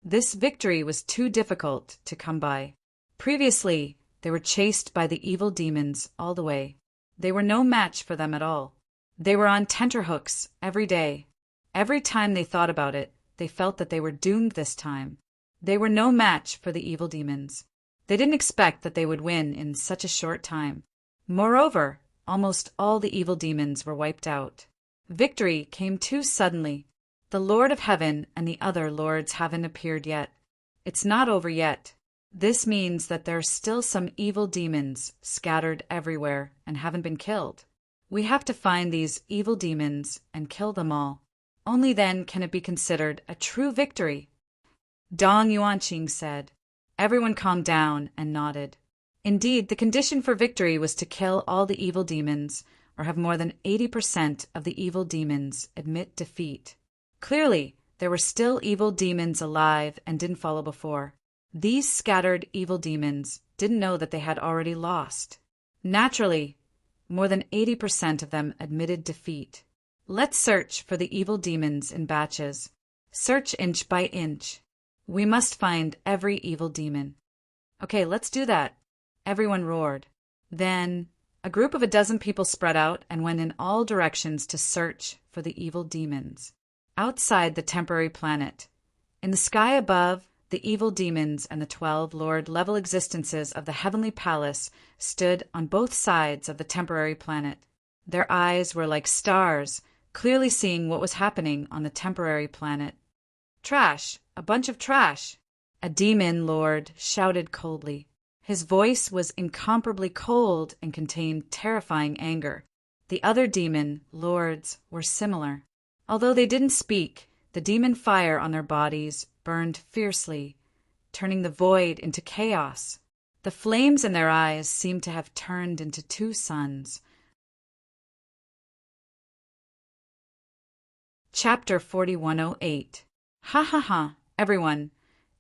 This victory was too difficult to come by. Previously, they were chased by the evil demons all the way. They were no match for them at all. They were on tenterhooks every day. Every time they thought about it, they felt that they were doomed this time. They were no match for the evil demons. They didn't expect that they would win in such a short time. Moreover, almost all the evil demons were wiped out. Victory came too suddenly. The Lord of Heaven and the other lords haven't appeared yet. It's not over yet. This means that there are still some evil demons scattered everywhere and haven't been killed. We have to find these evil demons and kill them all. Only then can it be considered a true victory. Dong Yuanqing said. Everyone calmed down and nodded. Indeed, the condition for victory was to kill all the evil demons, or have more than 80% of the evil demons admit defeat. Clearly, there were still evil demons alive and didn't follow before. These scattered evil demons didn't know that they had already lost. Naturally, more than 80% of them admitted defeat. Let's search for the evil demons in batches. Search inch by inch. We must find every evil demon. Okay, let's do that. Everyone roared. Then, a group of 12 people spread out and went in all directions to search for the evil demons. Outside the temporary planet, in the sky above, the evil demons and the 12 Lord-level existences of the heavenly palace stood on both sides of the temporary planet. Their eyes were like stars, clearly seeing what was happening on the temporary planet. Trash! A bunch of trash! A demon lord shouted coldly. His voice was incomparably cold and contained terrifying anger. The other demon lords were similar. Although they didn't speak, the demon fire on their bodies burned fiercely, turning the void into chaos. The flames in their eyes seemed to have turned into 2 suns. Chapter 4108. Ha ha ha, everyone.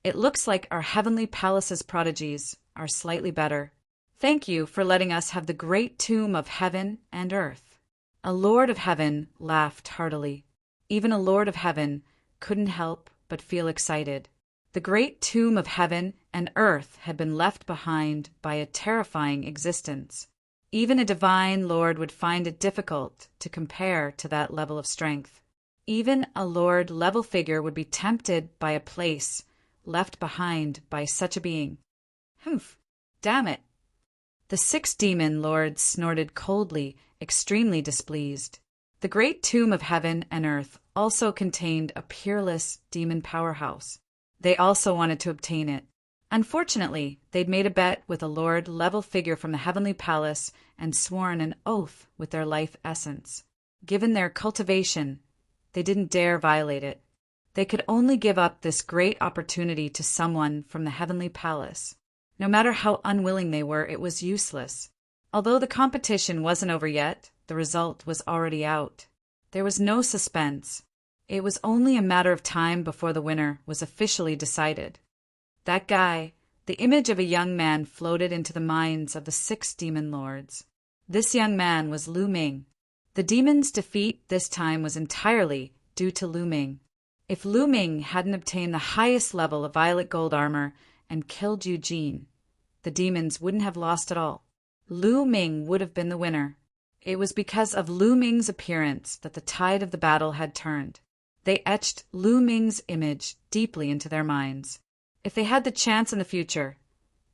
It looks like our heavenly palace's prodigies are slightly better. Thank you for letting us have the great tomb of heaven and earth. A lord of heaven laughed heartily. Even a lord of heaven couldn't help but feel excited. The great tomb of heaven and earth had been left behind by a terrifying existence. Even a divine lord would find it difficult to compare to that level of strength. Even a lord-level figure would be tempted by a place left behind by such a being. Humph! Damn it! The 6 demon lords snorted coldly, extremely displeased. The great tomb of heaven and earth also contained a peerless demon powerhouse. They also wanted to obtain it. Unfortunately, they'd made a bet with a lord-level figure from the heavenly palace and sworn an oath with their life essence. Given their cultivation, they didn't dare violate it. They could only give up this great opportunity to someone from the heavenly palace. No matter how unwilling they were, it was useless. Although the competition wasn't over yet, the result was already out. There was no suspense. It was only a matter of time before the winner was officially decided. That guy, The image of a young man floated into the minds of the 6 demon lords. This young man was Lu Ming. The demons' defeat this time was entirely due to Lu Ming. If Lu Ming hadn't obtained the highest level of violet gold armor and killed Eugene, the demons wouldn't have lost at all. Lu Ming would have been the winner. It was because of Lu Ming's appearance that the tide of the battle had turned. They etched Lu Ming's image deeply into their minds. If they had the chance in the future,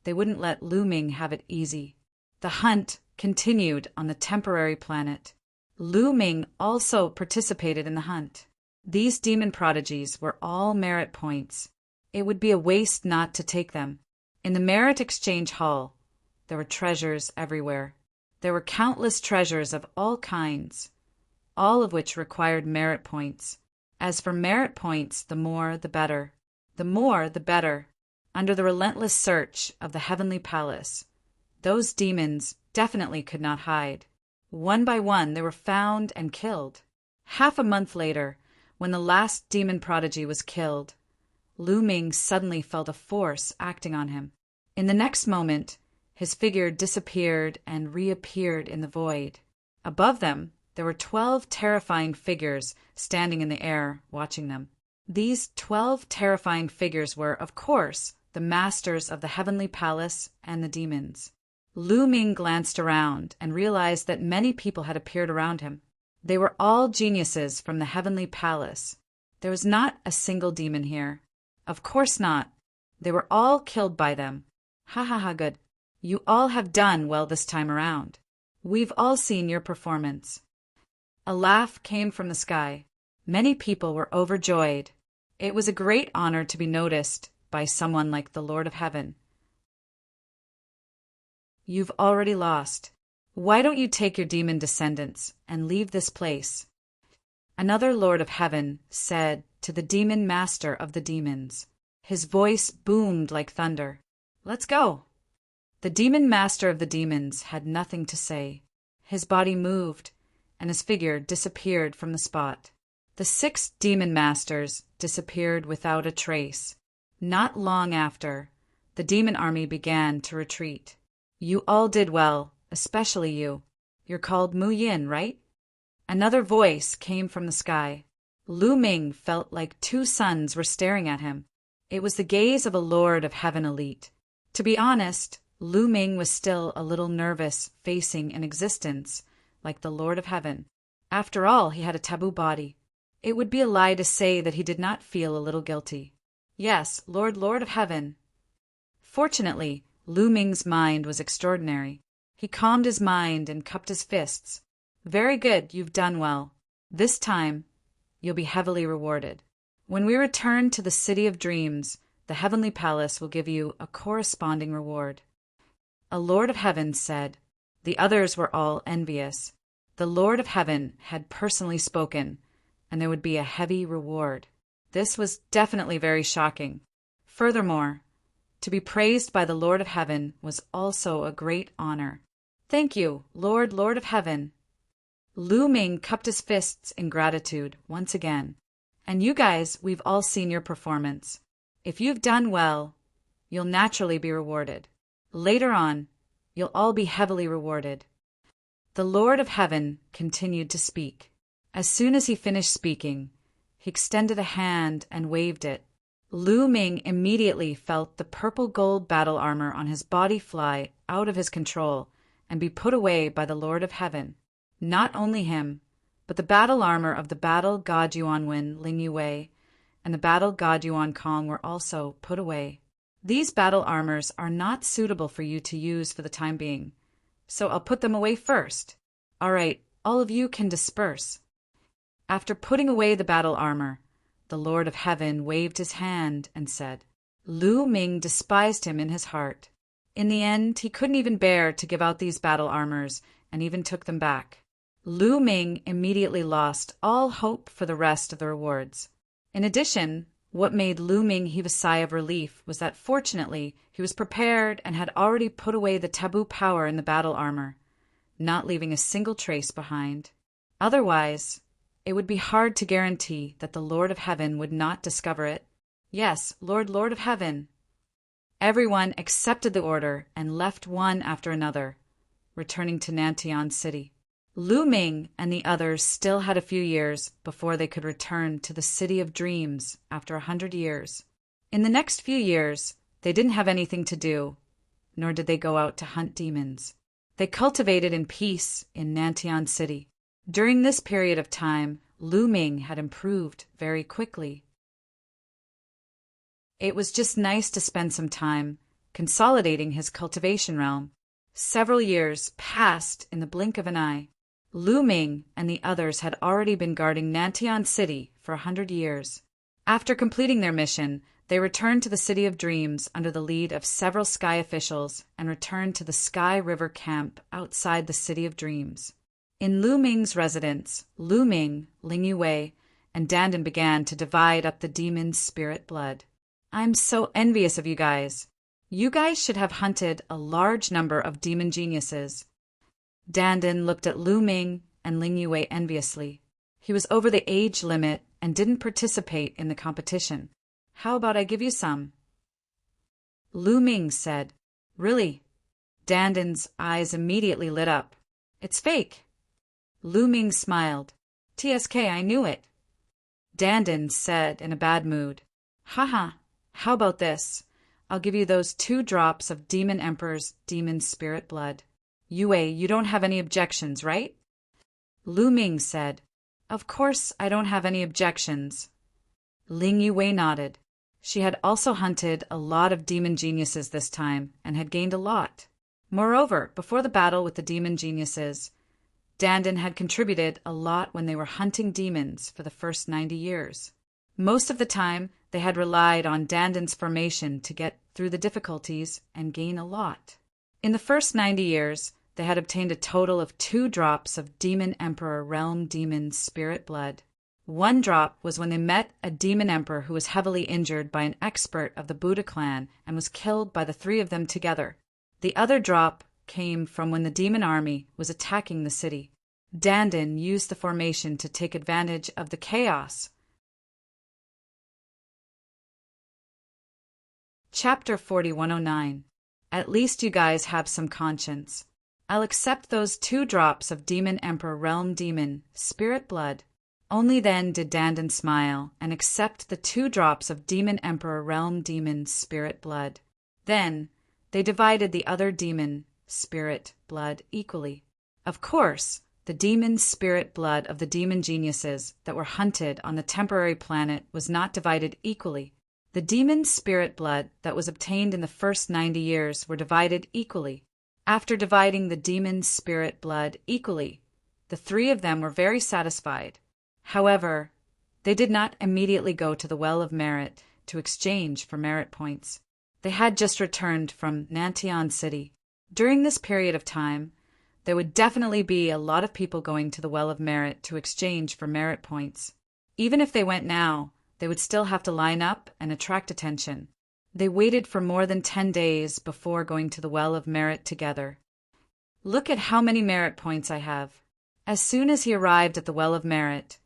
they wouldn't let Lu Ming have it easy. The hunt continued on the temporary planet. Lu Ming also participated in the hunt. These demon prodigies were all merit points. It would be a waste not to take them. In the merit exchange hall, there were treasures everywhere. There were countless treasures of all kinds, all of which required merit points. As for merit points, the more the better. The more the better. Under the relentless search of the heavenly palace, those demons definitely could not hide. One by one they were found and killed. Half a month later, when the last demon prodigy was killed, Lu Ming suddenly felt a force acting on him. In the next moment, his figure disappeared and reappeared in the void. Above them, there were 12 terrifying figures standing in the air, watching them. These 12 terrifying figures were, of course, the masters of the heavenly palace and the demons. Lu Ming glanced around and realized that many people had appeared around him. They were all geniuses from the heavenly palace. There was not a single demon here. Of course not. They were all killed by them. Ha ha ha, good. You all have done well this time around. We've all seen your performance. A laugh came from the sky. Many people were overjoyed. It was a great honor to be noticed by someone like the Lord of Heaven. You've already lost. Why don't you take your demon descendants and leave this place? Another Lord of Heaven said to the demon master of the demons. His voice boomed like thunder. Let's go. The demon master of the demons had nothing to say. His body moved, and his figure disappeared from the spot. The 6 demon masters disappeared without a trace. Not long after, the demon army began to retreat. You all did well, especially you. You're called Mu Yin, right? Another voice came from the sky. Lu Ming felt like 2 suns were staring at him. It was the gaze of a Lord of Heaven elite. To be honest, Lu Ming was still a little nervous facing an existence like the Lord of Heaven. After all, he had a taboo body. It would be a lie to say that he did not feel a little guilty. Yes, Lord of Heaven. Fortunately, Lu Ming's mind was extraordinary. He calmed his mind and cupped his fists. Very good, you've done well. This time, you'll be heavily rewarded. When we return to the City of Dreams, the Heavenly Palace will give you a corresponding reward. A Lord of Heaven said. The others were all envious. The Lord of Heaven had personally spoken, and there would be a heavy reward. This was definitely very shocking. Furthermore, to be praised by the Lord of Heaven was also a great honor. Thank you, Lord of Heaven. Lu Ming cupped his fists in gratitude once again. And you guys, we've all seen your performance. If you've done well, you'll naturally be rewarded. Later on, you'll all be heavily rewarded. The Lord of Heaven continued to speak. As soon as he finished speaking, he extended a hand and waved it. Lu Ming immediately felt the purple gold battle armor on his body fly out of his control and be put away by the Lord of Heaven. Not only him, but the battle armor of the battle god Yuanwen Ling Yue and the battle god Yuan Kong were also put away. These battle armors are not suitable for you to use for the time being, so I'll put them away first. All right, all of you can disperse. After putting away the battle armor, the Lord of Heaven waved his hand and said, Lu Ming despised him in his heart. In the end, he couldn't even bear to give out these battle armors and even took them back. Lu Ming immediately lost all hope for the rest of the rewards. In addition, what made Lu Ming heave a sigh of relief was that fortunately he was prepared and had already put away the taboo power in the battle armor, not leaving a single trace behind. Otherwise, it would be hard to guarantee that the Lord of Heaven would not discover it. Yes, Lord of Heaven. Everyone accepted the order and left one after another, returning to Nantian City. Lu Ming and the others still had a few years before they could return to the City of Dreams after 100 years. In the next few years, they didn't have anything to do, nor did they go out to hunt demons. They cultivated in peace in Nantian City. During this period of time, Lu Ming had improved very quickly. It was just nice to spend some time consolidating his cultivation realm. Several years passed in the blink of an eye. Lu Ming and the others had already been guarding Nantian City for 100 years. After completing their mission, they returned to the City of Dreams under the lead of several sky officials and returned to the Sky River camp outside the City of Dreams. In Lu Ming's residence, Lu Ming, Ling Yue, and Dandan began to divide up the demon's spirit blood. I'm so envious of you guys. You guys should have hunted a large number of demon geniuses. Dandan looked at Lu Ming and Ling Yue enviously. He was over the age limit and didn't participate in the competition. How about I give you some? Lu Ming said, Really? Dandan's eyes immediately lit up. It's fake. Lu Ming smiled. TSK, I knew it. Dandan said in a bad mood, Haha, how about this? I'll give you those 2 drops of Demon Emperor's demon spirit blood. Yue, you don't have any objections, right? Lu Ming said, Of course I don't have any objections. Ling Yue nodded. She had also hunted a lot of demon geniuses this time and had gained a lot. Moreover, before the battle with the demon geniuses, Dandan had contributed a lot when they were hunting demons for the first 90 years. Most of the time, they had relied on Dandan's formation to get through the difficulties and gain a lot. In the first 90 years, they had obtained a total of 2 drops of Demon Emperor Realm Demon Spirit Blood. 1 drop was when they met a demon emperor who was heavily injured by an expert of the Buddha clan and was killed by the 3 of them together. The other drop came from when the demon army was attacking the city. Dandan used the formation to take advantage of the chaos. Chapter 4109. At least you guys have some conscience. I'll accept those 2 drops of Demon Emperor Realm Demon Spirit Blood. Only then did Dandan smile and accept the 2 drops of Demon Emperor Realm Demon Spirit Blood. Then they divided the other demon spirit blood equally. Of course, the demon spirit blood of the demon geniuses that were hunted on the temporary planet was not divided equally. The demon spirit blood that was obtained in the first 90 years were divided equally. After dividing the demon spirit blood equally, the 3 of them were very satisfied. However, they did not immediately go to the Well of Merit to exchange for merit points. They had just returned from Nantian City. During this period of time, there would definitely be a lot of people going to the Well of Merit to exchange for merit points. Even if they went now, they would still have to line up and attract attention. They waited for more than 10 days before going to the Well of Merit together. Look at how many merit points I have. As soon as he arrived at the Well of Merit,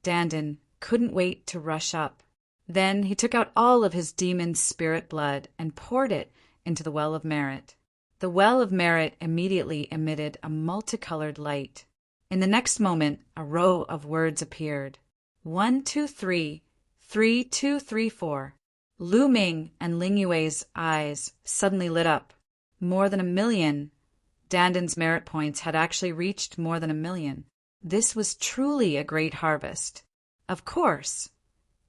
Dandan couldn't wait to rush up. Then he took out all of his demon spirit blood and poured it into the Well of Merit. The Well of Merit immediately emitted a multicolored light. In the next moment, a row of words appeared. 1, 2, 3, 3, 2, 3, 4. Lu Ming and Ling Yue's eyes suddenly lit up. More than 1 million. Dandan's merit points had actually reached more than 1 million. This was truly a great harvest. Of course,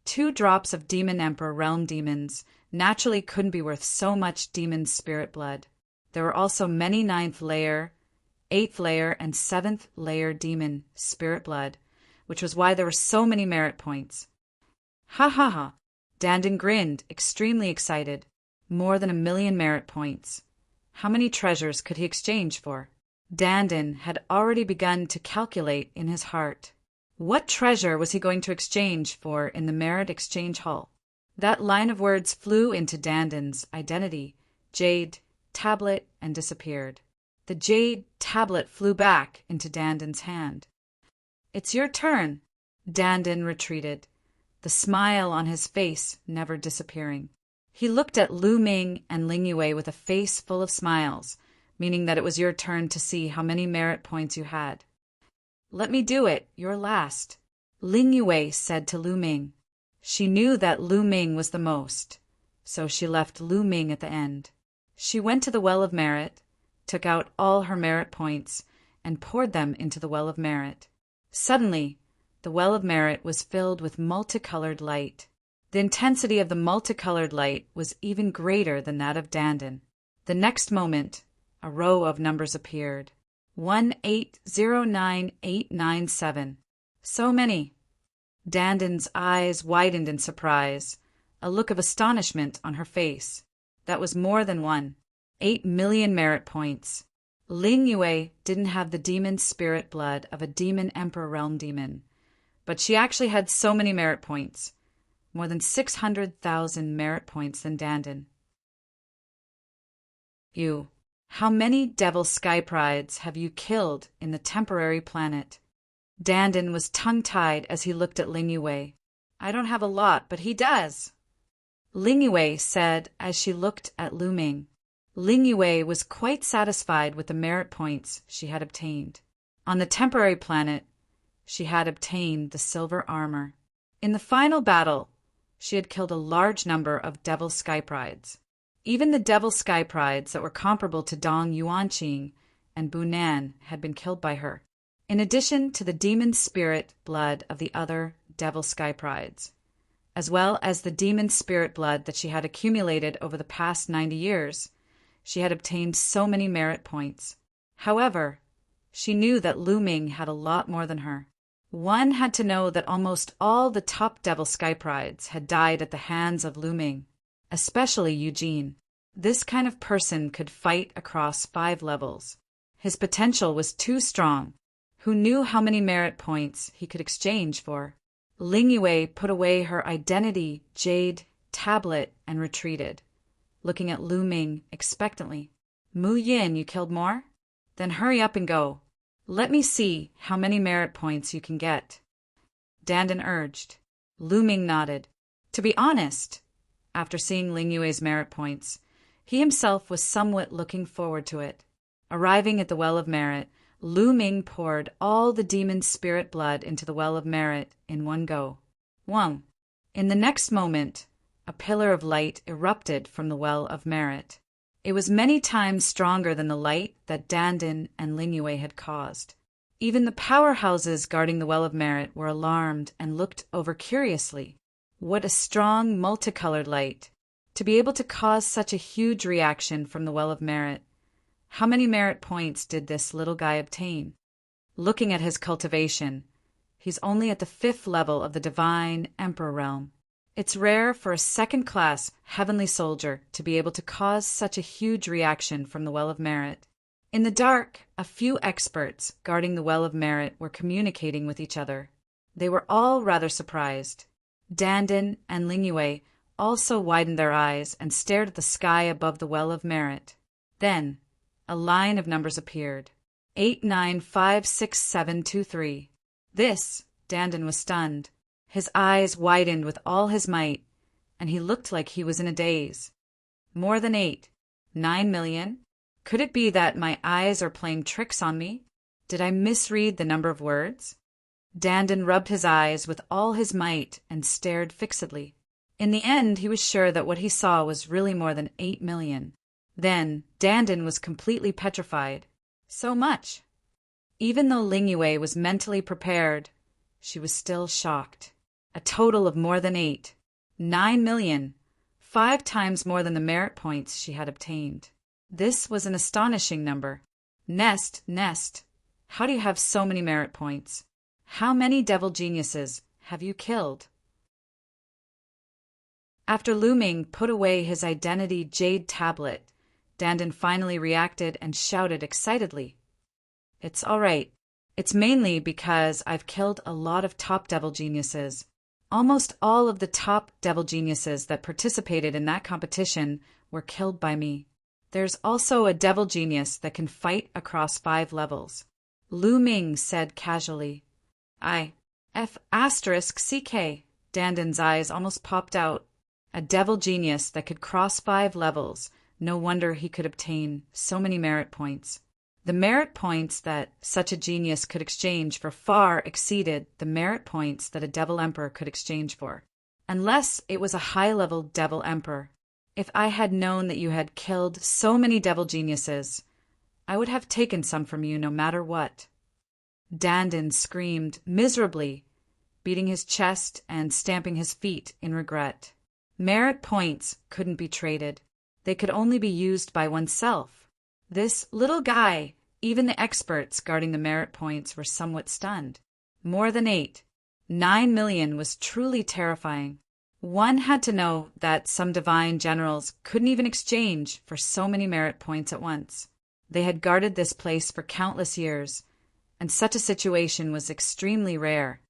2 drops of Demon Emperor Realm Demons naturally couldn't be worth so much demon spirit blood. There were also many 9th layer, 8th layer, and 7th layer demon spirit blood, which was why there were so many merit points. Ha ha ha! Dandan grinned, extremely excited. More than 1 million merit points. How many treasures could he exchange for? Dandan had already begun to calculate in his heart. What treasure was he going to exchange for in the Merit Exchange Hall? That line of words flew into Dandan's identity, jade, tablet, and disappeared. The jade tablet flew back into Dandan's hand. It's your turn. Dandan retreated, the smile on his face never disappearing. He looked at Lu Ming and Ling Yue with a face full of smiles, meaning that it was your turn to see how many merit points you had. Let me do it, you're last, Ling Yue said to Lu Ming. She knew that Lu Ming was the most, so she left Lu Ming at the end. She went to the Well of Merit, took out all her merit points, and poured them into the Well of Merit. Suddenly, the Well of Merit was filled with multicolored light. The intensity of the multicolored light was even greater than that of Dandan. The next moment, a row of numbers appeared. 1809897. So many. Dandan's eyes widened in surprise, a look of astonishment on her face. That was more than one. 8 million merit points. Ling Yue didn't have the demon spirit blood of a demon emperor realm demon, but she actually had so many merit points, more than 600,000 merit points than Dandan. How many devil sky prides have you killed in the temporary planet? Dandan was tongue-tied as he looked at Ling Yue. I don't have a lot, but he does, Ling Yue said as she looked at Lu Ming. Ling Yue was quite satisfied with the merit points she had obtained. On the temporary planet, she had obtained the silver armor. In the final battle, she had killed a large number of devil sky prides. Even the devil sky prides that were comparable to Dong Yuanqing and Bunan had been killed by her, in addition to the demon spirit blood of the other devil sky prides, as well as the demon spirit blood that she had accumulated over the past 90 years. She had obtained so many merit points. However, she knew that Lu Ming had a lot more than her. One had to know that almost all the top devil sky prides had died at the hands of Lu Ming, especially Eugene. This kind of person could fight across 5 levels. His potential was too strong. Who knew how many merit points he could exchange for? Ling Yue put away her identity jade tablet and retreated, looking at Lu Ming expectantly. Mu Yin, you killed more? Then hurry up and go. Let me see how many merit points you can get, Dandan urged. Lu Ming nodded. To be honest, after seeing Ling Yue's merit points, he himself was somewhat looking forward to it. Arriving at the Well of Merit, Lu Ming poured all the demon spirit blood into the Well of Merit in one go. Wang. In the next moment, a pillar of light erupted from the Well of Merit. It was many times stronger than the light that Dandan and Ling Yue had caused. Even the powerhouses guarding the Well of Merit were alarmed and looked over curiously. What a strong, multicolored light! To be able to cause such a huge reaction from the Well of Merit. How many merit points did this little guy obtain? Looking at his cultivation, he's only at the 5th level of the Divine Emperor realm. It's rare for a second-class heavenly soldier to be able to cause such a huge reaction from the Well of Merit. In the dark, a few experts guarding the Well of Merit were communicating with each other. They were all rather surprised. Dandan and Ling Yue also widened their eyes and stared at the sky above the Well of Merit. Then, a line of numbers appeared. 89566723. This, Dandan was stunned. His eyes widened with all his might, and he looked like he was in a daze. More than 8. 9 million? Could it be that my eyes are playing tricks on me? Did I misread the number of words? Dandan rubbed his eyes with all his might and stared fixedly. In the end, he was sure that what he saw was really more than 8 million. Then, Dandan was completely petrified. So much! Even though Ling Yue was mentally prepared, she was still shocked. A total of more than 8. 9 million. 5 times more than the merit points she had obtained. This was an astonishing number. Nest, how do you have so many merit points? How many devil geniuses have you killed? After Lu Ming put away his identity jade tablet, Dandan finally reacted and shouted excitedly. It's all right. It's mainly because I've killed a lot of top devil geniuses. Almost all of the top devil geniuses that participated in that competition were killed by me. There's also a devil genius that can fight across 5 levels. Lu Ming said casually. I. F***CK. Dandan's eyes almost popped out. A devil genius that could cross 5 levels. No wonder he could obtain so many merit points. The merit points that such a genius could exchange for far exceeded the merit points that a devil emperor could exchange for. Unless it was a high-level devil emperor. If I had known that you had killed so many devil geniuses, I would have taken some from you no matter what. Dandin screamed miserably, beating his chest and stamping his feet in regret. Merit points couldn't be traded. They could only be used by oneself. This little guy, even the experts guarding the merit points were somewhat stunned. More than 8. 9 million was truly terrifying. One had to know that some divine generals couldn't even exchange for so many merit points at once. They had guarded this place for countless years, and such a situation was extremely rare.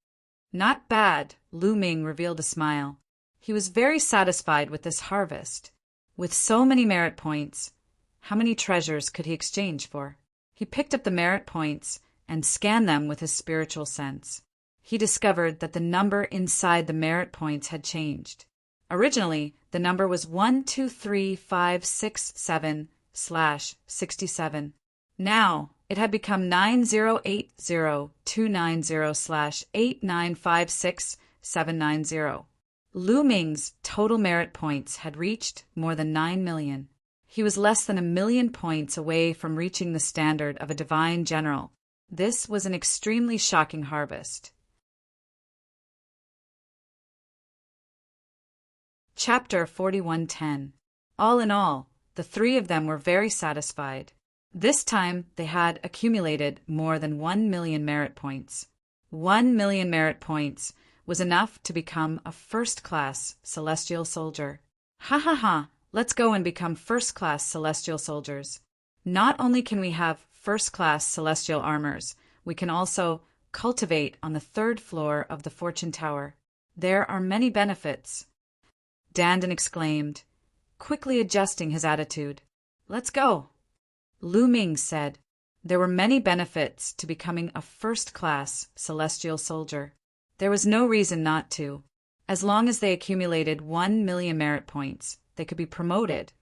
Not bad, Lu Ming revealed a smile. He was very satisfied with this harvest. With so many merit points, how many treasures could he exchange for? He picked up the merit points and scanned them with his spiritual sense. He discovered that the number inside the merit points had changed. Originally, the number was 123567/67. Now, it had become 9080-290/8956790. Lu Ming's total merit points had reached more than 9 million. He was less than 1 million points away from reaching the standard of a divine general. This was an extremely shocking harvest. Chapter 4110. All in all, the 3 of them were very satisfied. This time they had accumulated more than 1 million merit points. 1 million merit points was enough to become a first-class celestial soldier. Ha ha ha! Let's go and become first-class celestial soldiers. Not only can we have first-class celestial armors, we can also cultivate on the 3rd floor of the Fortune Tower. There are many benefits. Dandin exclaimed, quickly adjusting his attitude. Let's go. Lu Ming said, there were many benefits to becoming a first-class celestial soldier. There was no reason not to. As long as they accumulated 1 million merit points, they could be promoted,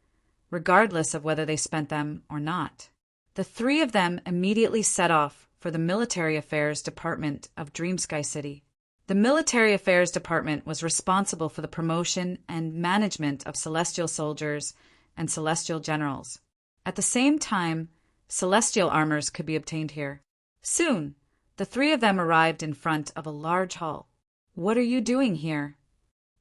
regardless of whether they spent them or not. The 3 of them immediately set off for the Military Affairs Department of Dreamsky City. The Military Affairs Department was responsible for the promotion and management of celestial soldiers and celestial generals. At the same time, celestial armors could be obtained here. Soon, the 3 of them arrived in front of a large hall. What are you doing here?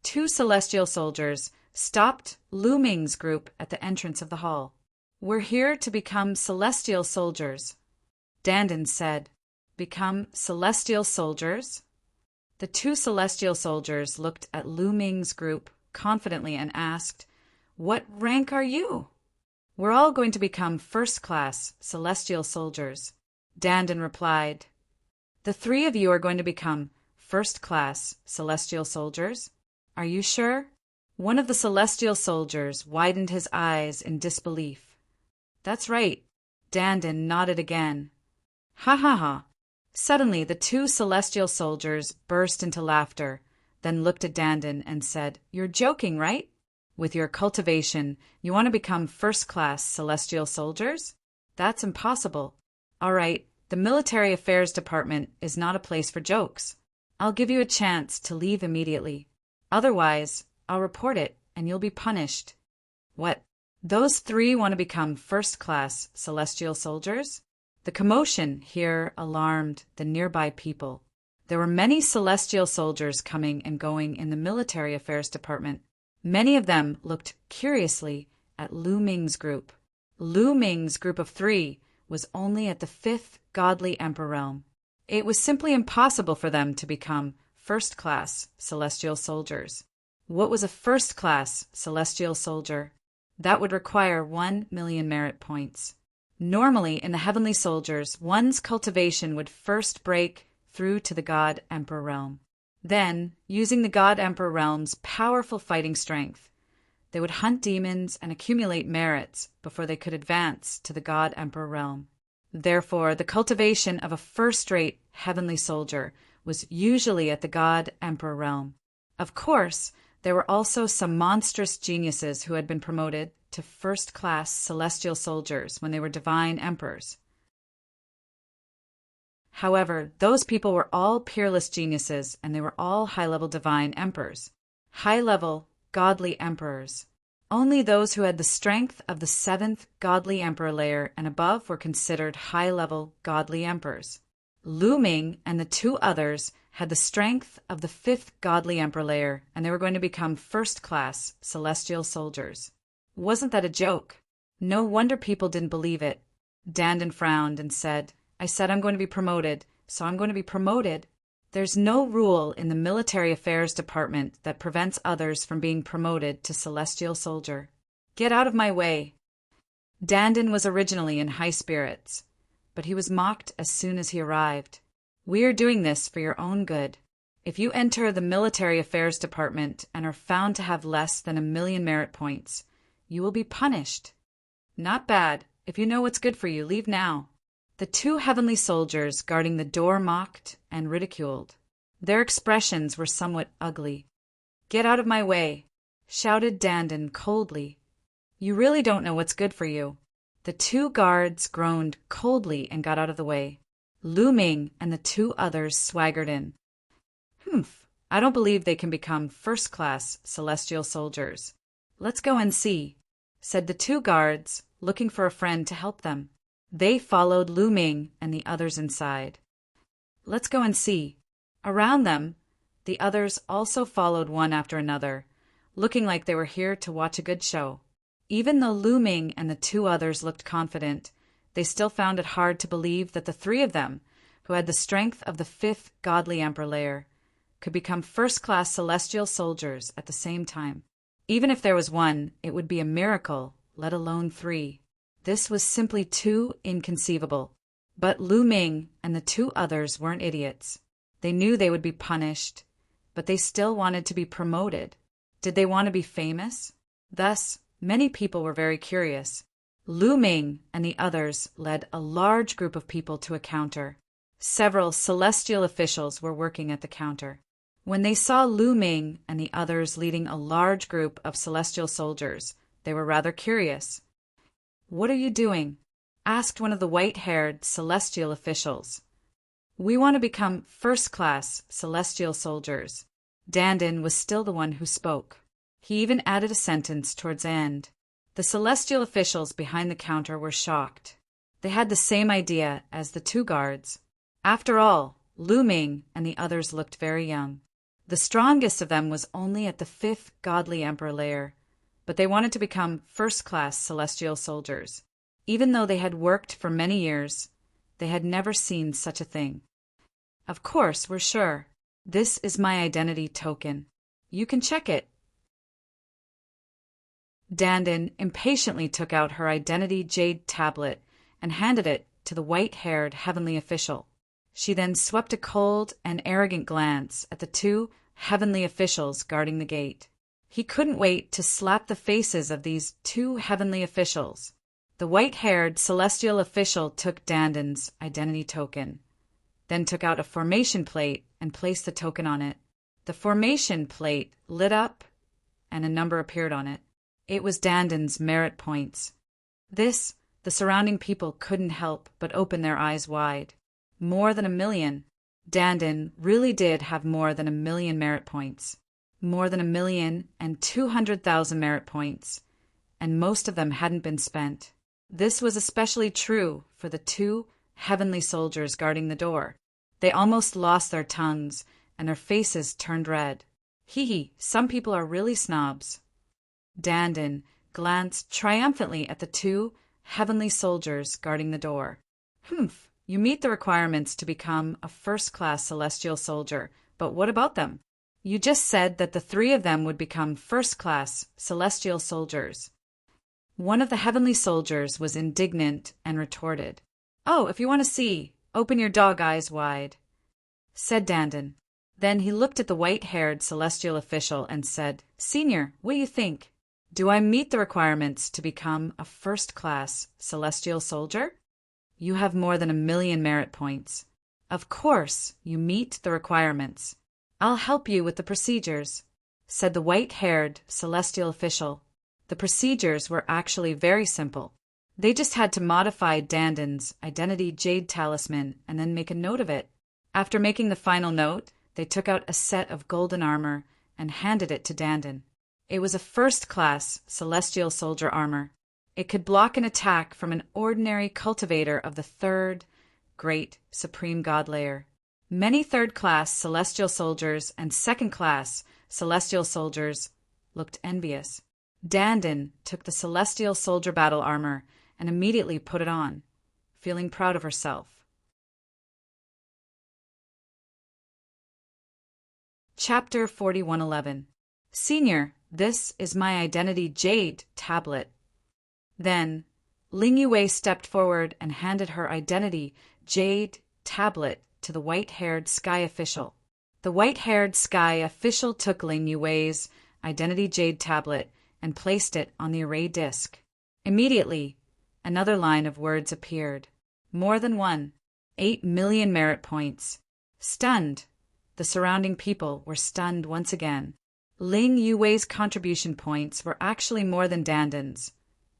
2 celestial soldiers stopped Lu Ming's group at the entrance of the hall. We're here to become celestial soldiers. Dandin said, become celestial soldiers? The 2 celestial soldiers looked at Lu Ming's group confidently and asked, what rank are you? We're all going to become first-class celestial soldiers. Dandin replied, the 3 of you are going to become first-class celestial soldiers? Are you sure? One of the celestial soldiers widened his eyes in disbelief. That's right. Dandin nodded again. Ha ha ha. Suddenly, the 2 celestial soldiers burst into laughter, then looked at Dandin and said, you're joking, right? With your cultivation, you want to become first-class celestial soldiers? That's impossible. All right, the Military Affairs Department is not a place for jokes. I'll give you a chance to leave immediately. Otherwise, I'll report it and you'll be punished. What? Those 3 want to become first-class celestial soldiers? The commotion here alarmed the nearby people. There were many celestial soldiers coming and going in the Military Affairs Department. Many of them looked curiously at Lu Ming's group. Lu Ming's group of 3 was only at the 5th godly emperor realm. It was simply impossible for them to become first-class celestial soldiers. What was a first-class celestial soldier? That would require 1 million merit points. Normally, in the heavenly soldiers, one's cultivation would first break through to the God Emperor realm. Then, using the God Emperor realm's powerful fighting strength, they would hunt demons and accumulate merits before they could advance to the God Emperor realm. Therefore, the cultivation of a first-rate heavenly soldier was usually at the God Emperor realm. Of course, There were also some monstrous geniuses who had been promoted to first-class celestial soldiers when they were divine emperors. However, those people were all peerless geniuses, and they were all high-level divine emperors. High-level, godly emperors. Only those who had the strength of the seventh godly emperor layer and above were considered high-level godly emperors. Lu Ming and the two others had the strength of the fifth godly emperor layer, and they were going to become first-class celestial soldiers. Wasn't that a joke? No wonder people didn't believe it. Dandan frowned and said, I said I'm going to be promoted, so I'm going to be promoted. There's no rule in the military affairs department that prevents others from being promoted to celestial soldier. Get out of my way. Dandan was originally in high spirits, but he was mocked as soon as he arrived. We are doing this for your own good. If you enter the military affairs department and are found to have less than 1,000,000 merit points, you will be punished. Not bad. If you know what's good for you, leave now. The two heavenly soldiers guarding the door mocked and ridiculed. Their expressions were somewhat ugly. Get out of my way, shouted Dandan coldly. You really don't know what's good for you. The two guards groaned coldly and got out of the way. Lu Ming and the two others swaggered in. I don't believe they can become first-class celestial soldiers. Let's go and see, said the two guards, looking for a friend to help them. They followed Lu Ming and the others inside. Let's go and see. Around them, the others also followed one after another, looking like they were here to watch a good show. Even though Lu Ming and the two others looked confident, they still found it hard to believe that the three of them, who had the strength of the fifth godly emperor layer, could become first-class celestial soldiers at the same time. Even if there was one, it would be a miracle, let alone three. This was simply too inconceivable. But Lu Ming and the two others weren't idiots. They knew they would be punished, but they still wanted to be promoted. Did they want to be famous? Thus, many people were very curious. Lu Ming and the others led a large group of people to a counter. Several celestial officials were working at the counter. When they saw Lu Ming and the others leading a large group of celestial soldiers, they were rather curious. What are you doing? Asked one of the white-haired celestial officials. We want to become first-class celestial soldiers. Dandan was still the one who spoke. He even added a sentence towards the end. The celestial officials behind the counter were shocked. They had the same idea as the two guards. After all, Lu Ming and the others looked very young. The strongest of them was only at the fifth godly emperor layer, but they wanted to become first-class celestial soldiers. Even though they had worked for many years, they had never seen such a thing. Of course, we're sure. This is my identity token. You can check it. Dandan impatiently took out her identity jade tablet and handed it to the white-haired heavenly official. She then swept a cold and arrogant glance at the two heavenly officials guarding the gate. He couldn't wait to slap the faces of these two heavenly officials. The white-haired celestial official took Dandan's identity token, then took out a formation plate and placed the token on it. The formation plate lit up, and a number appeared on it. It was Dandan's merit points. This, the surrounding people couldn't help but open their eyes wide. More than 1,000,000. Dandan really did have more than 1,000,000 merit points. More than 1,200,000 merit points, and most of them hadn't been spent. This was especially true for the two heavenly soldiers guarding the door. They almost lost their tongues, and their faces turned red. Hee, some people are really snobs. Dandan glanced triumphantly at the two heavenly soldiers guarding the door. You meet the requirements to become a first-class celestial soldier, but what about them? You just said that the three of them would become first-class celestial soldiers. One of the heavenly soldiers was indignant and retorted. Oh, if you want to see, open your dog eyes wide, said Dandan. Then he looked at the white-haired celestial official and said, Senior, what do you think? Do I meet the requirements to become a first-class celestial soldier? You have more than 1,000,000 merit points. Of course, you meet the requirements. I'll help you with the procedures, said the white-haired celestial official. The procedures were actually very simple. They just had to modify Dandin's identity jade talisman and then make a note of it. After making the final note, they took out a set of golden armor and handed it to Dandin. It was a first-class celestial soldier armor. It could block an attack from an ordinary cultivator of the third, great, supreme god layer. Many third-class celestial soldiers and second-class celestial soldiers looked envious. Dandin took the celestial soldier battle armor and immediately put it on, feeling proud of herself. Chapter 4111. Senior, this is my identity jade tablet. Then, Ling Yue stepped forward and handed her identity jade tablet to the white-haired sky official. The white-haired sky official took Ling Yue's identity jade tablet and placed it on the array disk. Immediately, another line of words appeared. More than one. 8 million merit points. Stunned. The surrounding people were stunned once again. Ling Yue's contribution points were actually more than Dandin's,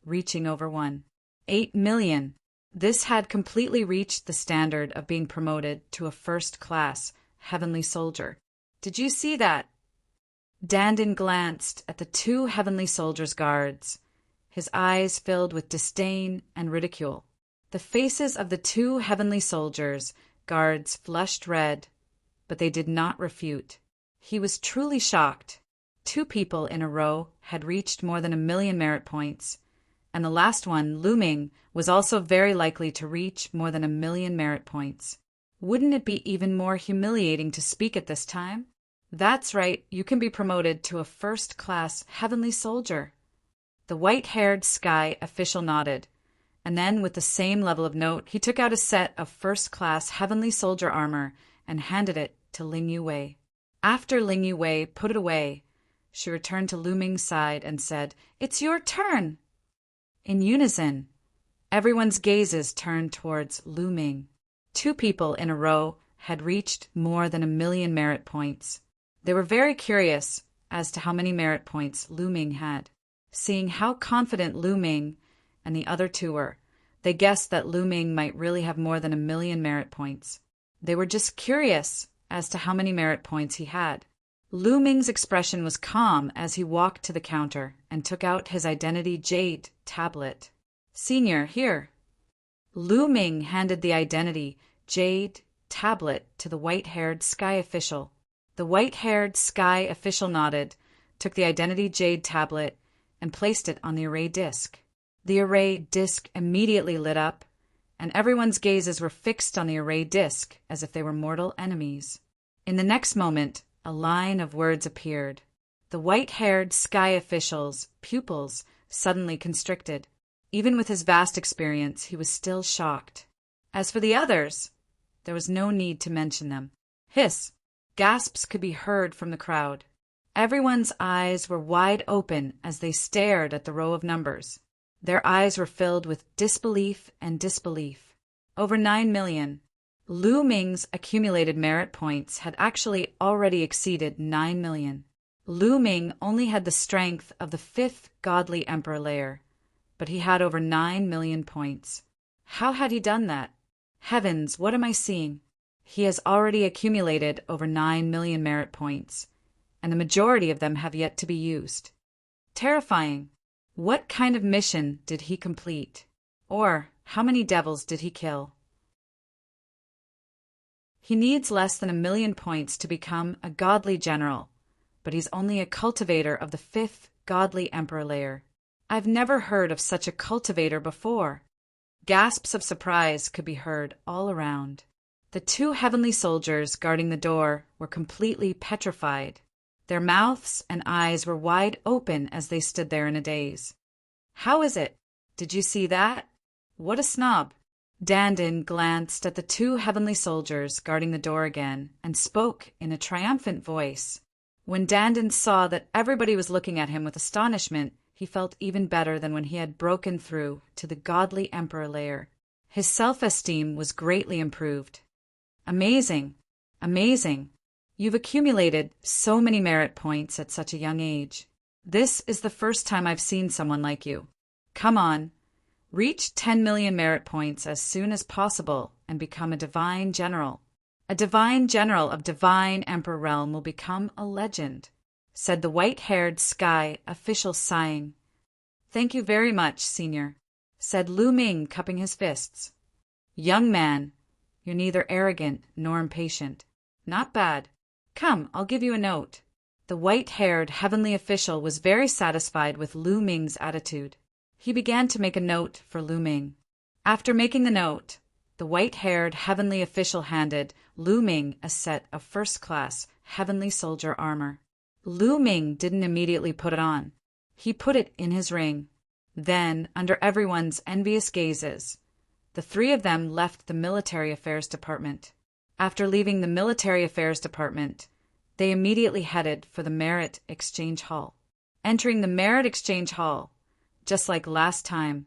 reaching over 1.8 million. This had completely reached the standard of being promoted to a first-class heavenly soldier. Did you see that? Dandin glanced at the two heavenly soldiers' guards, his eyes filled with disdain and ridicule. The faces of the two heavenly soldiers' guards flushed red, but they did not refute. He was truly shocked. 2 people in a row had reached more than 1 million merit points, and the last one, Lu Ming, was also very likely to reach more than 1 million merit points. Wouldn't it be even more humiliating to speak at this time? That's right, you can be promoted to a first-class heavenly soldier. The white-haired sky official nodded, and then with the same level of note, he took out a set of first-class heavenly soldier armor and handed it to Ling Yue. After Ling Yue put it away, she returned to Lu Ming's side and said, "It's your turn." In unison, everyone's gazes turned towards Lu Ming. 2 people in a row had reached more than 1 million merit points. They were very curious as to how many merit points Lu Ming had. Seeing how confident Lu Ming and the other 2 were, they guessed that Lu Ming might really have more than 1 million merit points. They were just curious as to how many merit points he had. Lu Ming's expression was calm as he walked to the counter and took out his identity jade tablet. "Senior, here." Lu Ming handed the identity jade tablet to the white-haired sky official. The white-haired sky official nodded, took the identity jade tablet, and placed it on the array disk. The array disk immediately lit up, and everyone's gazes were fixed on the array disk as if they were mortal enemies. In the next moment, a line of words appeared. The white-haired sky official's pupils suddenly constricted. Even with his vast experience, he was still shocked. As for the others, there was no need to mention them. Hiss! Gasps could be heard from the crowd. Everyone's eyes were wide open as they stared at the row of numbers. Their eyes were filled with disbelief and disbelief. Over 9 million. Lu Ming's accumulated merit points had actually already exceeded 9 million. Lu Ming only had the strength of the 5th godly emperor layer, but he had over 9 million points. How had he done that? Heavens, what am I seeing? He has already accumulated over 9 million merit points, and the majority of them have yet to be used. Terrifying. What kind of mission did he complete? Or how many devils did he kill? He needs less than 1 million points to become a godly general, but he's only a cultivator of the 5th godly emperor layer. I've never heard of such a cultivator before. Gasps of surprise could be heard all around. The 2 heavenly soldiers guarding the door were completely petrified. Their mouths and eyes were wide open as they stood there in a daze. How is it? Did you see that? What a snob! Dandin glanced at the 2 heavenly soldiers guarding the door again and spoke in a triumphant voice. When Dandin saw that everybody was looking at him with astonishment, he felt even better than when he had broken through to the godly emperor layer. His self-esteem was greatly improved. Amazing! Amazing! You've accumulated so many merit points at such a young age. This is the first time I've seen someone like you. Come on, reach 10 million merit points as soon as possible and become a divine general. A divine general of divine emperor realm will become a legend," said the white-haired sky official, sighing. "Thank you very much, senior," said Lu Ming, cupping his fists. "Young man, you're neither arrogant nor impatient. Not bad. Come, I'll give you a note." The white-haired heavenly official was very satisfied with Lu Ming's attitude. He began to make a note for Lu Ming. After making the note, the white-haired heavenly official handed Lu Ming a set of first-class heavenly soldier armor. Lu Ming didn't immediately put it on. He put it in his ring. Then, under everyone's envious gazes, the three of them left the Military Affairs Department. After leaving the Military Affairs Department, they immediately headed for the Merit Exchange Hall. Entering the Merit Exchange Hall, just like last time,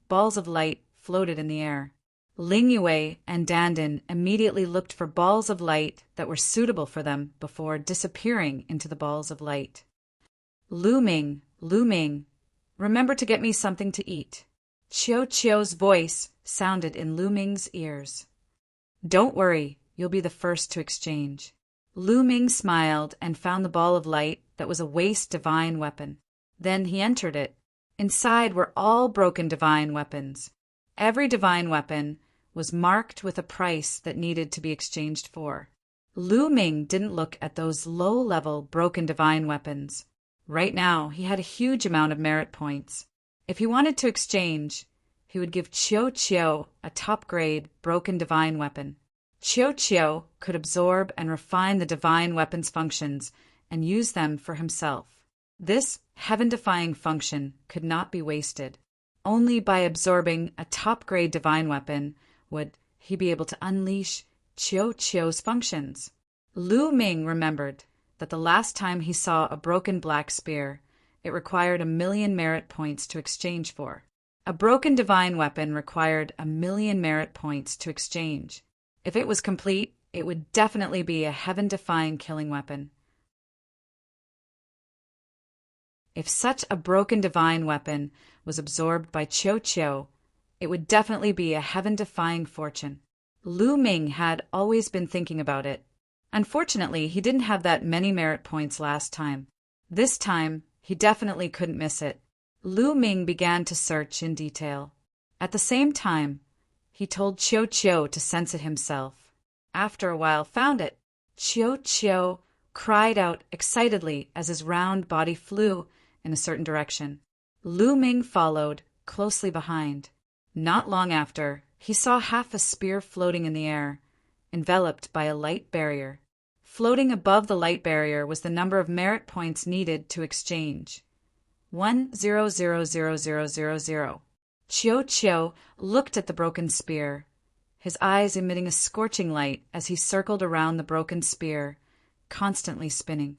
balls of light floated in the air. Ling Yue and Dandan immediately looked for balls of light that were suitable for them before disappearing into the balls of light. Lu Ming, remember to get me something to eat." Chiu Chiu's voice sounded in Lu Ming's ears. "Don't worry, you'll be the first to exchange." Lu Ming smiled and found the ball of light that was a waste divine weapon. Then he entered it. Inside were all broken divine weapons. Every divine weapon was marked with a price that needed to be exchanged for. Lu Ming didn't look at those low-level broken divine weapons. Right now, he had a huge amount of merit points. If he wanted to exchange, he would give Chiu Chiu a top-grade broken divine weapon. Chiu Chiu could absorb and refine the divine weapon's functions and use them for himself. This heaven-defying function could not be wasted. Only by absorbing a top-grade divine weapon would he be able to unleash Chiu Chiu's functions. Lu Ming remembered that the last time he saw a broken black spear, it required 1,000,000 merit points to exchange for. A broken divine weapon required 1,000,000 merit points to exchange. If it was complete, it would definitely be a heaven-defying killing weapon. If such a broken divine weapon was absorbed by Chiu Chiu, it would definitely be a heaven-defying fortune. Lu Ming had always been thinking about it. Unfortunately, he didn't have that many merit points last time. This time, he definitely couldn't miss it. Lu Ming began to search in detail. At the same time, he told Chiu Chiu to sense it himself. After a while, found it. Chiu Chiu cried out excitedly as his round body flew in a certain direction. Lu Ming followed, closely behind. Not long after, he saw half a spear floating in the air, enveloped by a light barrier. Floating above the light barrier was the number of merit points needed to exchange. 1,000,000. Chiu Chiu looked at the broken spear, his eyes emitting a scorching light as he circled around the broken spear, constantly spinning.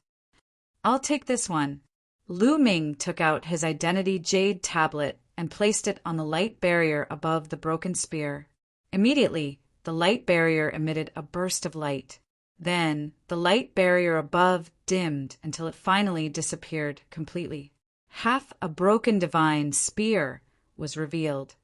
"I'll take this one." Lu Ming took out his identity jade tablet and placed it on the light barrier above the broken spear. Immediately, the light barrier emitted a burst of light. Then, the light barrier above dimmed until it finally disappeared completely. Half a broken divine spear was revealed.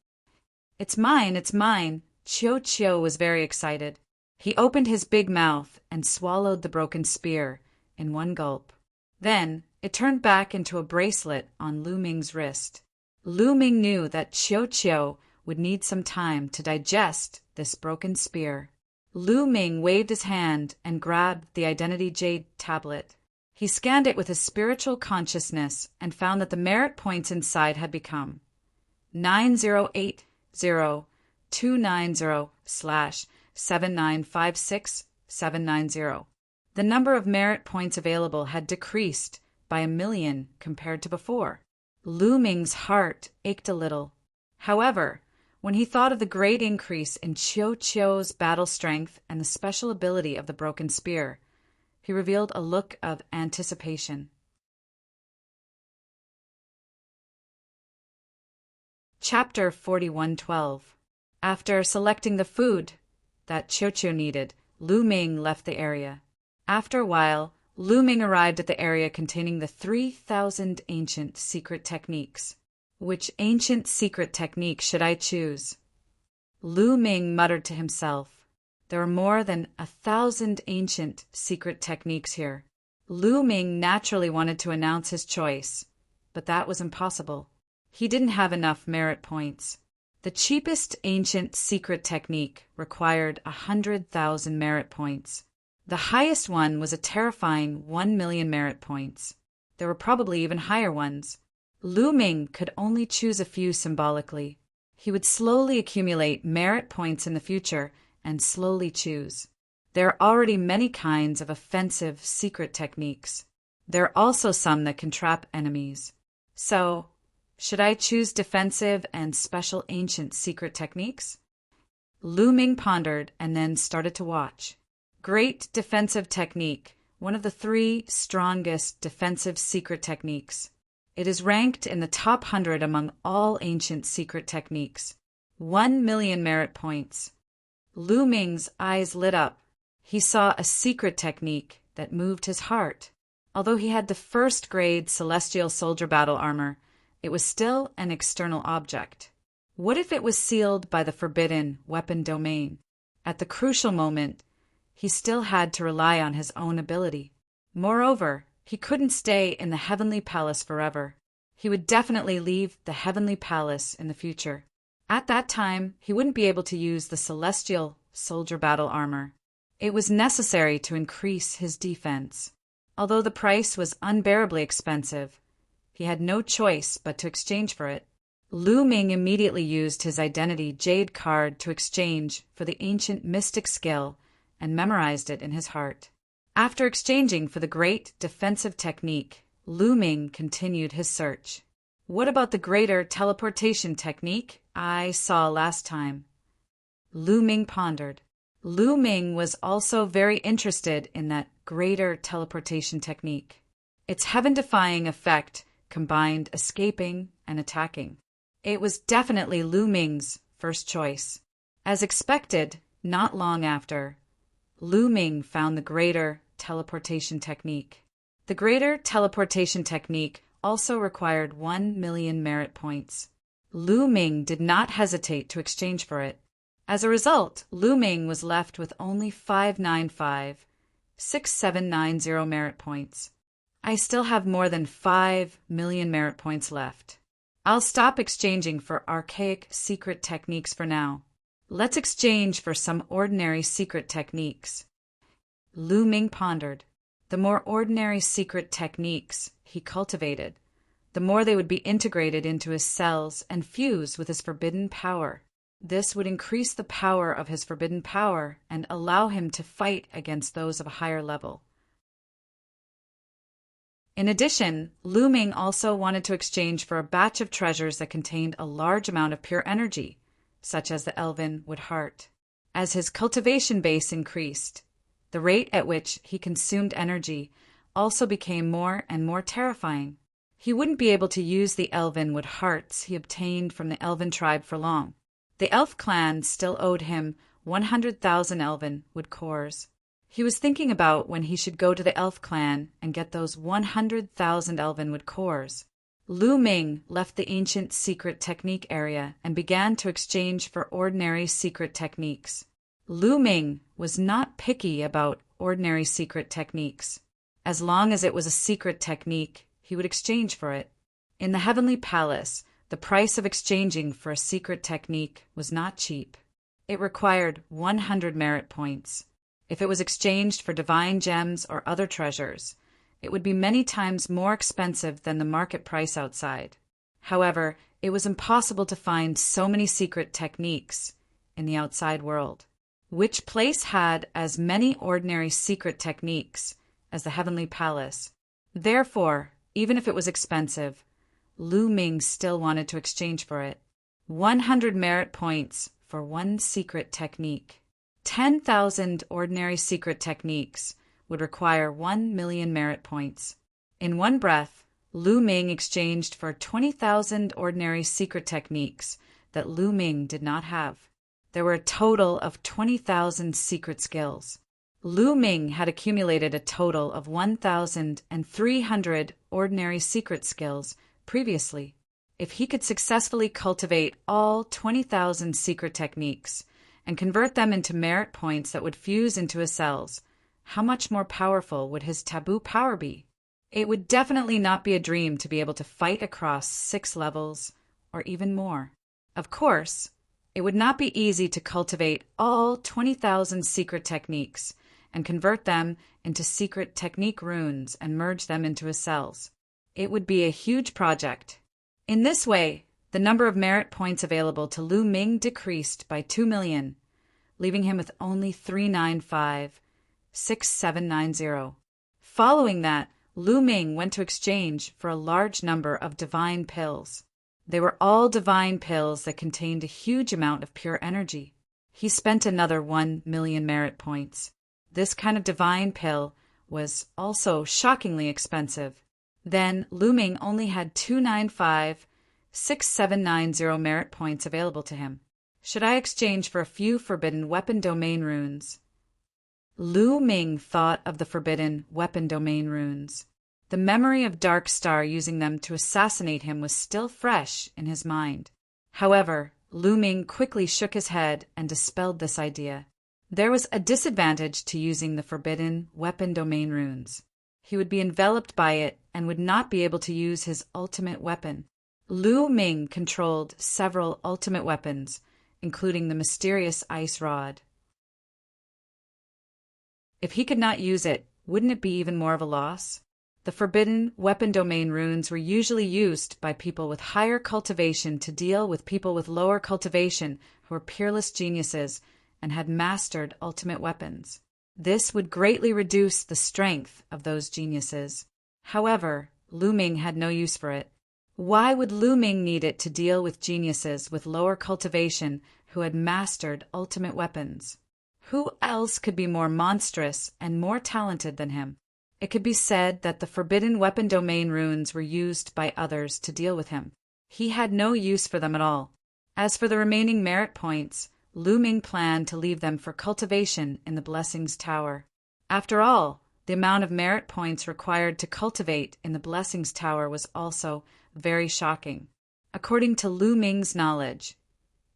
It's mine, it's mine." Chiu Chiu was very excited. He opened his big mouth and swallowed the broken spear in one gulp. Then, it turned back into a bracelet on Lu Ming's wrist. Lu Ming knew that Chiu Chiu would need some time to digest this broken spear. Lu Ming waved his hand and grabbed the identity jade tablet. He scanned it with his spiritual consciousness and found that the merit points inside had become 9080290/7956790. The number of merit points available had decreased by 1,000,000 compared to before. Lu Ming's heart ached a little. However, when he thought of the great increase in Chiu Chiu's battle strength and the special ability of the broken spear, he revealed a look of anticipation. Chapter 4112. After selecting the food that Chiu Chiu needed, Lu Ming left the area. After a while, Lu Ming arrived at the area containing the 3,000 ancient secret techniques. Which ancient secret technique should I choose? Lu Ming muttered to himself. There are more than 1,000 ancient secret techniques here. Lu Ming naturally wanted to announce his choice, but that was impossible. He didn't have enough merit points. The cheapest ancient secret technique required 100,000 merit points. The highest one was a terrifying 1,000,000 merit points. There were probably even higher ones. Lu Ming could only choose a few symbolically. He would slowly accumulate merit points in the future and slowly choose. There are already many kinds of offensive secret techniques. There are also some that can trap enemies. So, should I choose defensive and special ancient secret techniques? Lu Ming pondered and then started to watch. Great defensive technique, one of the 3 strongest defensive secret techniques. It is ranked in the top 100 among all ancient secret techniques. 1,000,000 merit points. Lu Ming's eyes lit up. He saw a secret technique that moved his heart. Although he had the first-grade celestial soldier battle armor, it was still an external object. What if it was sealed by the forbidden weapon domain? At the crucial moment, he still had to rely on his own ability. Moreover, he couldn't stay in the Heavenly Palace forever. He would definitely leave the Heavenly Palace in the future. At that time, he wouldn't be able to use the celestial soldier battle armor. It was necessary to increase his defense. Although the price was unbearably expensive, he had no choice but to exchange for it. Lu Ming immediately used his identity jade card to exchange for the ancient mystic skill and memorized it in his heart. After exchanging for the great defensive technique, Lu Ming continued his search. What about the greater teleportation technique I saw last time? Lu Ming pondered. Lu Ming was also very interested in that greater teleportation technique. Its heaven-defying effect combined escaping and attacking. It was definitely Lu Ming's first choice. As expected, not long after, Lu Ming found the greater teleportation technique. The greater teleportation technique also required 1,000,000 merit points. Lu Ming did not hesitate to exchange for it. As a result, Lu Ming was left with only 595,6790 merit points. I still have more than 5,000,000 merit points left. I'll stop exchanging for archaic secret techniques for now. Let's exchange for some ordinary secret techniques. Lu Ming pondered. The more ordinary secret techniques he cultivated, the more they would be integrated into his cells and fuse with his forbidden power. This would increase the power of his forbidden power and allow him to fight against those of a higher level. In addition, Lu Ming also wanted to exchange for a batch of treasures that contained a large amount of pure energy, such as the elven wood heart. As his cultivation base increased, the rate at which he consumed energy also became more and more terrifying. He wouldn't be able to use the elven wood hearts he obtained from the elven tribe for long. The elf clan still owed him 100,000 elven wood cores. He was thinking about when he should go to the elf clan and get those 100,000 elven wood cores. Lu Ming left the ancient secret technique area and began to exchange for ordinary secret techniques. Lu Ming was not picky about ordinary secret techniques. As long as it was a secret technique, he would exchange for it. In the Heavenly Palace, the price of exchanging for a secret technique was not cheap. It required 100 merit points. If it was exchanged for divine gems or other treasures, it would be many times more expensive than the market price outside. However, it was impossible to find so many secret techniques in the outside world. Which place had as many ordinary secret techniques as the Heavenly Palace? Therefore, even if it was expensive, Lu Ming still wanted to exchange for it. 100 merit points for one secret technique. 10,000 ordinary secret techniques would require 1,000,000 merit points. In one breath, Lu Ming exchanged for 20,000 ordinary secret techniques that Lu Ming did not have. There were a total of 20,000 secret skills. Lu Ming had accumulated a total of 1,300 ordinary secret skills previously. If he could successfully cultivate all 20,000 secret techniques and convert them into merit points that would fuse into his cells, how much more powerful would his taboo power be? It would definitely not be a dream to be able to fight across 6 levels or even more. Of course, it would not be easy to cultivate all 20,000 secret techniques and convert them into secret technique runes and merge them into his cells. It would be a huge project. In this way, the number of merit points available to Lu Ming decreased by 2 million, leaving him with only 395,6790. Following that, Lu Ming went to exchange for a large number of divine pills. They were all divine pills that contained a huge amount of pure energy. He spent another 1 million merit points. This kind of divine pill was also shockingly expensive. Then Lu Ming only had 295,6790 merit points available to him. Should I exchange for a few forbidden weapon domain runes? Lu Ming thought of the forbidden weapon domain runes. The memory of Dark Star using them to assassinate him was still fresh in his mind. However, Lu Ming quickly shook his head and dispelled this idea. There was a disadvantage to using the forbidden weapon domain runes. He would be enveloped by it and would not be able to use his ultimate weapon. Lu Ming controlled several ultimate weapons, including the mysterious ice rod. If he could not use it, wouldn't it be even more of a loss? The forbidden weapon domain runes were usually used by people with higher cultivation to deal with people with lower cultivation who were peerless geniuses and had mastered ultimate weapons. This would greatly reduce the strength of those geniuses. However, Lu Ming had no use for it. Why would Lu Ming need it to deal with geniuses with lower cultivation who had mastered ultimate weapons? Who else could be more monstrous and more talented than him? It could be said that the forbidden weapon domain runes were used by others to deal with him. He had no use for them at all. As for the remaining merit points, Lu Ming planned to leave them for cultivation in the Blessings Tower. After all, the amount of merit points required to cultivate in the Blessings Tower was also very shocking. According to Lu Ming's knowledge,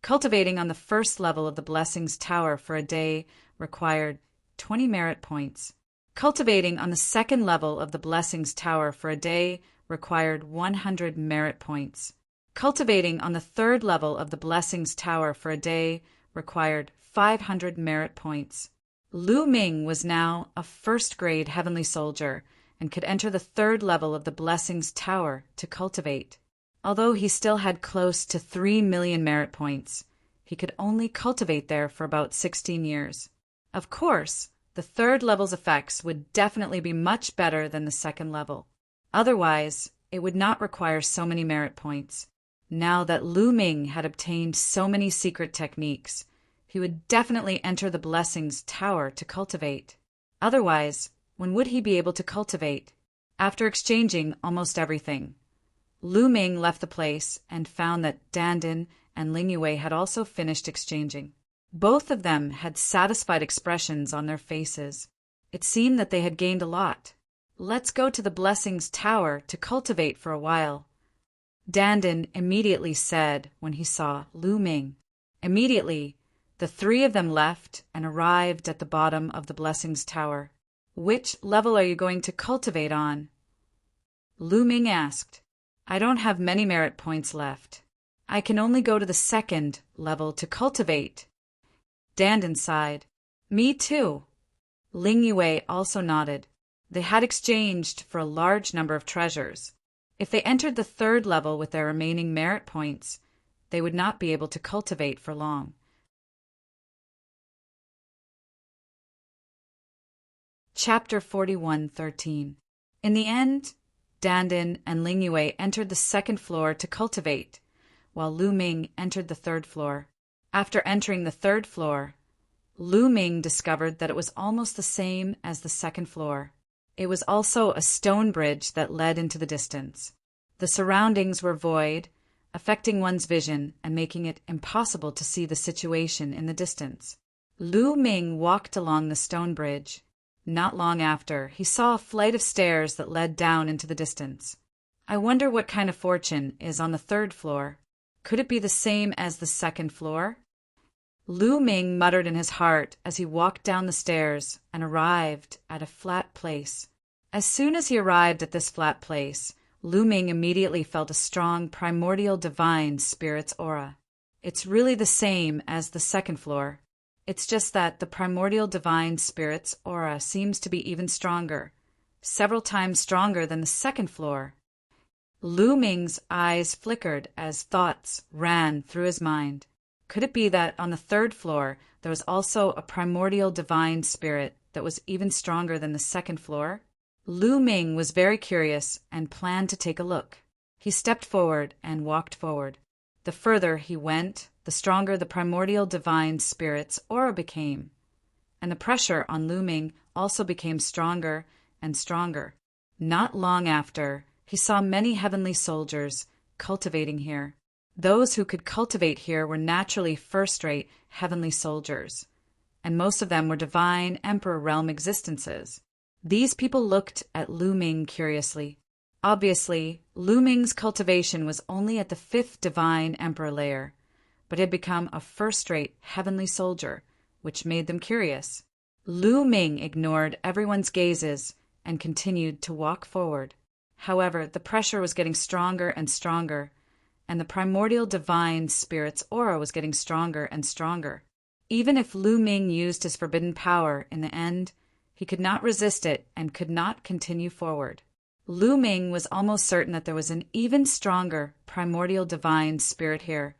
cultivating on the first level of the Blessings Tower for a day required 20 merit points. Cultivating on the second level of the Blessings Tower for a day required 100 merit points. Cultivating on the third level of the Blessings Tower for a day required 500 merit points. Lu Ming was now a first-grade heavenly soldier and could enter the third level of the Blessings Tower to cultivate. Although he still had close to 3 million merit points, he could only cultivate there for about 16 years. Of course, the third level's effects would definitely be much better than the second level. Otherwise, it would not require so many merit points. Now that Lu Ming had obtained so many secret techniques, he would definitely enter the Blessings Tower to cultivate. Otherwise, when would he be able to cultivate? After exchanging almost everything, Lu Ming left the place and found that Dandin and Ling Yue had also finished exchanging. Both of them had satisfied expressions on their faces. It seemed that they had gained a lot. Let's go to the Blessings Tower to cultivate for a while, Dandin immediately said when he saw Lu Ming. Immediately, the three of them left and arrived at the bottom of the Blessings Tower. Which level are you going to cultivate on? Lu Ming asked. I don't have many merit points left. I can only go to the second level to cultivate. Dandin sighed. Me too. Ling Yue also nodded. They had exchanged for a large number of treasures. If they entered the third level with their remaining merit points, they would not be able to cultivate for long. Chapter 41:13. In the end, Dandin and Ling Yue entered the second floor to cultivate, while Lu Ming entered the third floor. After entering the third floor, Lu Ming discovered that it was almost the same as the second floor. It was also a stone bridge that led into the distance. The surroundings were void, affecting one's vision and making it impossible to see the situation in the distance. Lu Ming walked along the stone bridge. Not long after, he saw a flight of stairs that led down into the distance. I wonder what kind of fortune is on the third floor. Could it be the same as the second floor? Lu Ming muttered in his heart as he walked down the stairs and arrived at a flat place. As soon as he arrived at this flat place, Lu Ming immediately felt a strong primordial divine spirit's aura. It's really the same as the second floor. It's just that the primordial divine spirit's aura seems to be even stronger, several times stronger than the second floor. Lu Ming's eyes flickered as thoughts ran through his mind. Could it be that on the third floor there was also a primordial divine spirit that was even stronger than the second floor? Lu Ming was very curious and planned to take a look. He stepped forward and walked forward. The further he went, the stronger the primordial divine spirit's aura became, and the pressure on Lu Ming also became stronger and stronger. Not long after, he saw many heavenly soldiers cultivating here. Those who could cultivate here were naturally first-rate heavenly soldiers, and most of them were divine emperor realm existences. These people looked at Lu Ming curiously. Obviously, Lu Ming's cultivation was only at the 5th divine emperor layer, but had become a first-rate heavenly soldier, which made them curious. Lu Ming ignored everyone's gazes and continued to walk forward. However, the pressure was getting stronger and stronger, and the primordial divine spirit's aura was getting stronger and stronger. Even if Lu Ming used his forbidden power in the end, he could not resist it and could not continue forward. Lu Ming was almost certain that there was an even stronger primordial divine spirit here,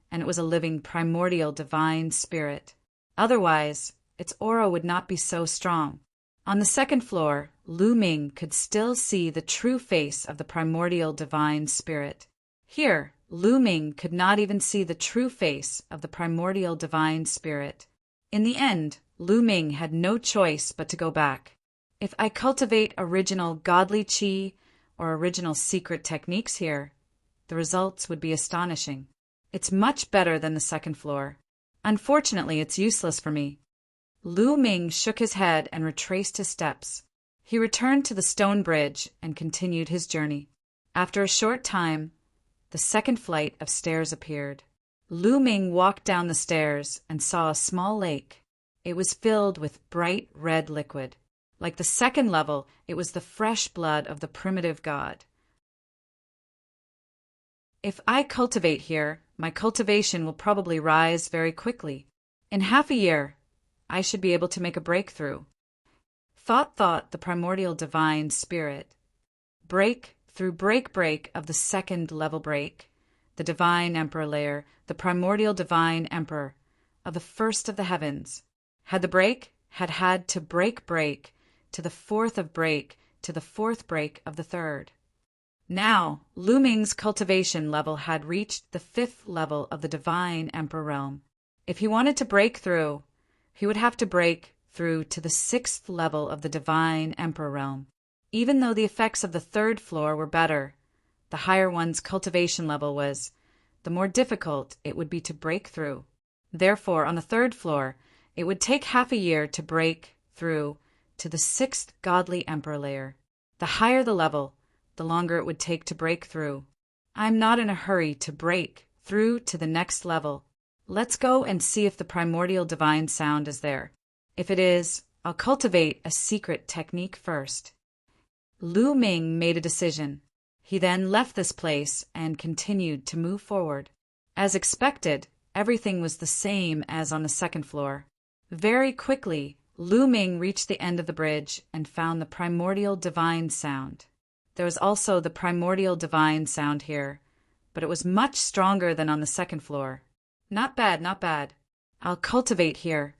and it was a living primordial divine spirit. Otherwise, its aura would not be so strong. On the second floor, Lu Ming could still see the true face of the primordial divine spirit. Here, Lu Ming could not even see the true face of the primordial divine spirit. In the end, Lu Ming had no choice but to go back. If I cultivate original godly qi or original secret techniques here, the results would be astonishing. It's much better than the second floor. Unfortunately, it's useless for me. Lu Ming shook his head and retraced his steps. He returned to the stone bridge and continued his journey. After a short time, the second flight of stairs appeared. Lu Ming walked down the stairs and saw a small lake. It was filled with bright red liquid. Like the second level, it was the fresh blood of the primitive god. If I cultivate here, my cultivation will probably rise very quickly. In half a year, I should be able to make a breakthrough. Thought the primordial divine spirit. Break through break of the second level break, the divine emperor layer, the primordial divine emperor of the first of the heavens. Had the break had to break to the fourth of break to the fourth break of the third. Now, Lu Ming's cultivation level had reached the 5th level of the divine emperor realm. If he wanted to break through, he would have to break through to the 6th level of the divine emperor realm. Even though the effects of the third floor were better, the higher one's cultivation level was, the more difficult it would be to break through. Therefore, on the third floor, it would take half a year to break through to the 6th godly emperor layer. The higher the level, the longer it would take to break through. I'm not in a hurry to break through to the next level. Let's go and see if the primordial divine sound is there. If it is, I'll cultivate a secret technique first. Lu Ming made a decision. He then left this place and continued to move forward. As expected, everything was the same as on the second floor. Very quickly, Lu Ming reached the end of the bridge and found the primordial divine sound. There was also the primordial divine sound here, but it was much stronger than on the second floor. Not bad, not bad. I'll cultivate here.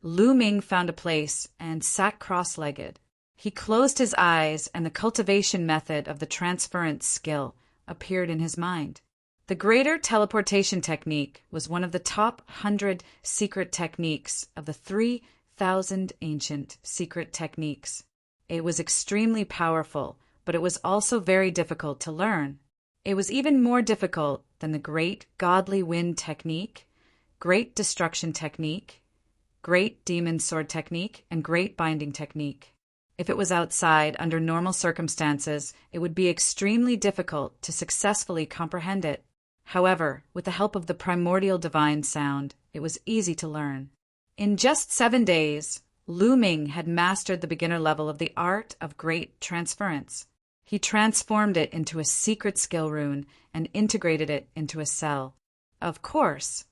Lu Ming found a place and sat cross-legged. He closed his eyes and the cultivation method of the transference skill appeared in his mind. The greater teleportation technique was one of the top 100 secret techniques of the 3,000 ancient secret techniques. It was extremely powerful, but it was also very difficult to learn. It was even more difficult than the great godly wind technique, great destruction technique, great demon sword technique, and great binding technique. If it was outside, under normal circumstances, it would be extremely difficult to successfully comprehend it. However, with the help of the primordial divine sound, it was easy to learn. In just 7 days, Lu Ming had mastered the beginner level of the art of great transference. He transformed it into a secret skill rune and integrated it into a cell. Of course,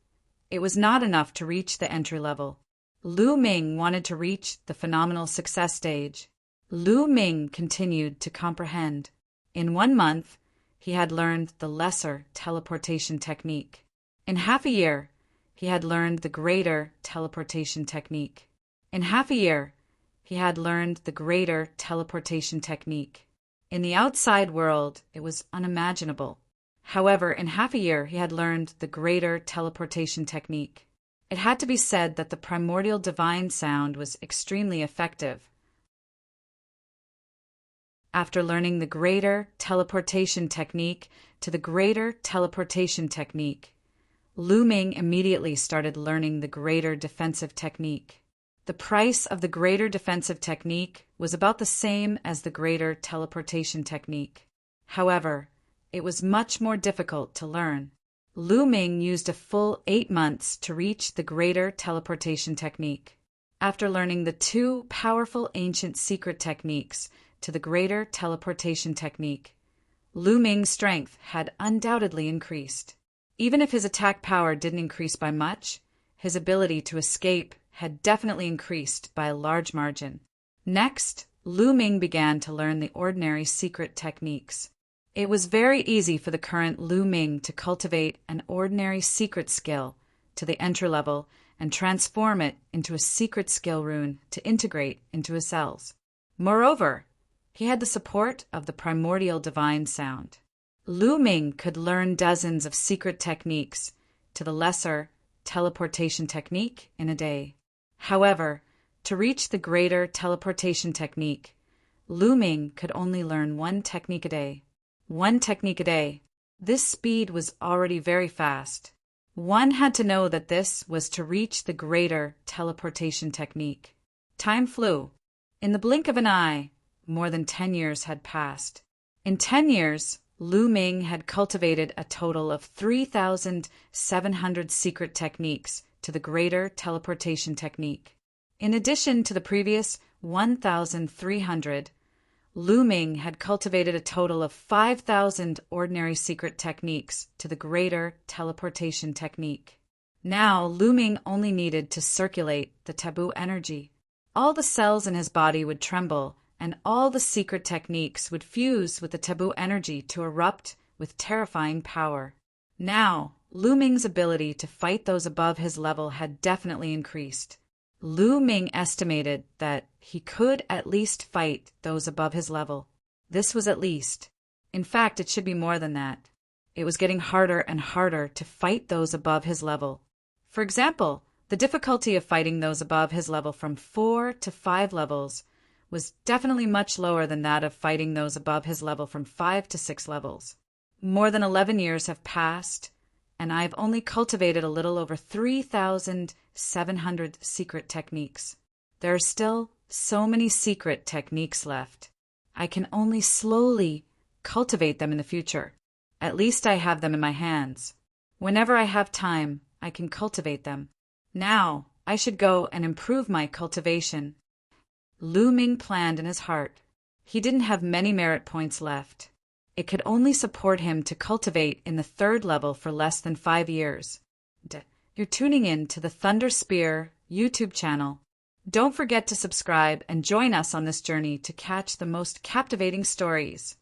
it was not enough to reach the entry level. Lu Ming wanted to reach the phenomenal success stage. Lu Ming continued to comprehend. In 1 month, he had learned the lesser teleportation technique. In half a year, he had learned the greater teleportation technique. In half a year, he had learned the greater teleportation technique. In the outside world, it was unimaginable. However, in half a year, he had learned the greater teleportation technique. It had to be said that the primordial divine sound was extremely effective. After learning the greater teleportation technique to the greater teleportation technique, Lu Ming immediately started learning the greater defensive technique. The price of the greater defensive technique was about the same as the greater teleportation technique. However, it was much more difficult to learn. Lu Ming used a full 8 months to reach the greater teleportation technique. After learning the 2 powerful ancient secret techniques to the greater teleportation technique, Lu Ming's strength had undoubtedly increased. Even if his attack power didn't increase by much, his ability to escape had definitely increased by a large margin. Next, Lu Ming began to learn the ordinary secret techniques. It was very easy for the current Lu Ming to cultivate an ordinary secret skill to the entry level and transform it into a secret skill rune to integrate into his cells. Moreover, he had the support of the primordial divine sound. Lu Ming could learn dozens of secret techniques to the lesser teleportation technique in a day. However, to reach the greater teleportation technique, Lu Ming could only learn 1 technique a day. 1 technique a day. This speed was already very fast. One had to know that this was to reach the greater teleportation technique. Time flew. In the blink of an eye, more than 10 years had passed. In 10 years, Lu Ming had cultivated a total of 3,700 secret techniques to the greater teleportation technique. In addition to the previous 1,300, Lu Ming had cultivated a total of 5,000 ordinary secret techniques to the greater teleportation technique. Now, Lu Ming only needed to circulate the taboo energy. All the cells in his body would tremble, and all the secret techniques would fuse with the taboo energy to erupt with terrifying power. Now, Lu Ming's ability to fight those above his level had definitely increased. Lu Ming estimated that he could at least fight those above his level. This was at least. In fact, it should be more than that. It was getting harder and harder to fight those above his level. For example, the difficulty of fighting those above his level from 4 to 5 levels was definitely much lower than that of fighting those above his level from 5 to 6 levels. More than 11 years have passed, and I've only cultivated a little over 3,700 secret techniques. There are still so many secret techniques left. I can only slowly cultivate them in the future. At least I have them in my hands. Whenever I have time, I can cultivate them. Now, I should go and improve my cultivation. Lu Ming planned in his heart. He didn't have many merit points left. It could only support him to cultivate in the 3rd level for less than 5 years. You're tuning in to the Thunder Spear YouTube channel. Don't forget to subscribe and join us on this journey to catch the most captivating stories.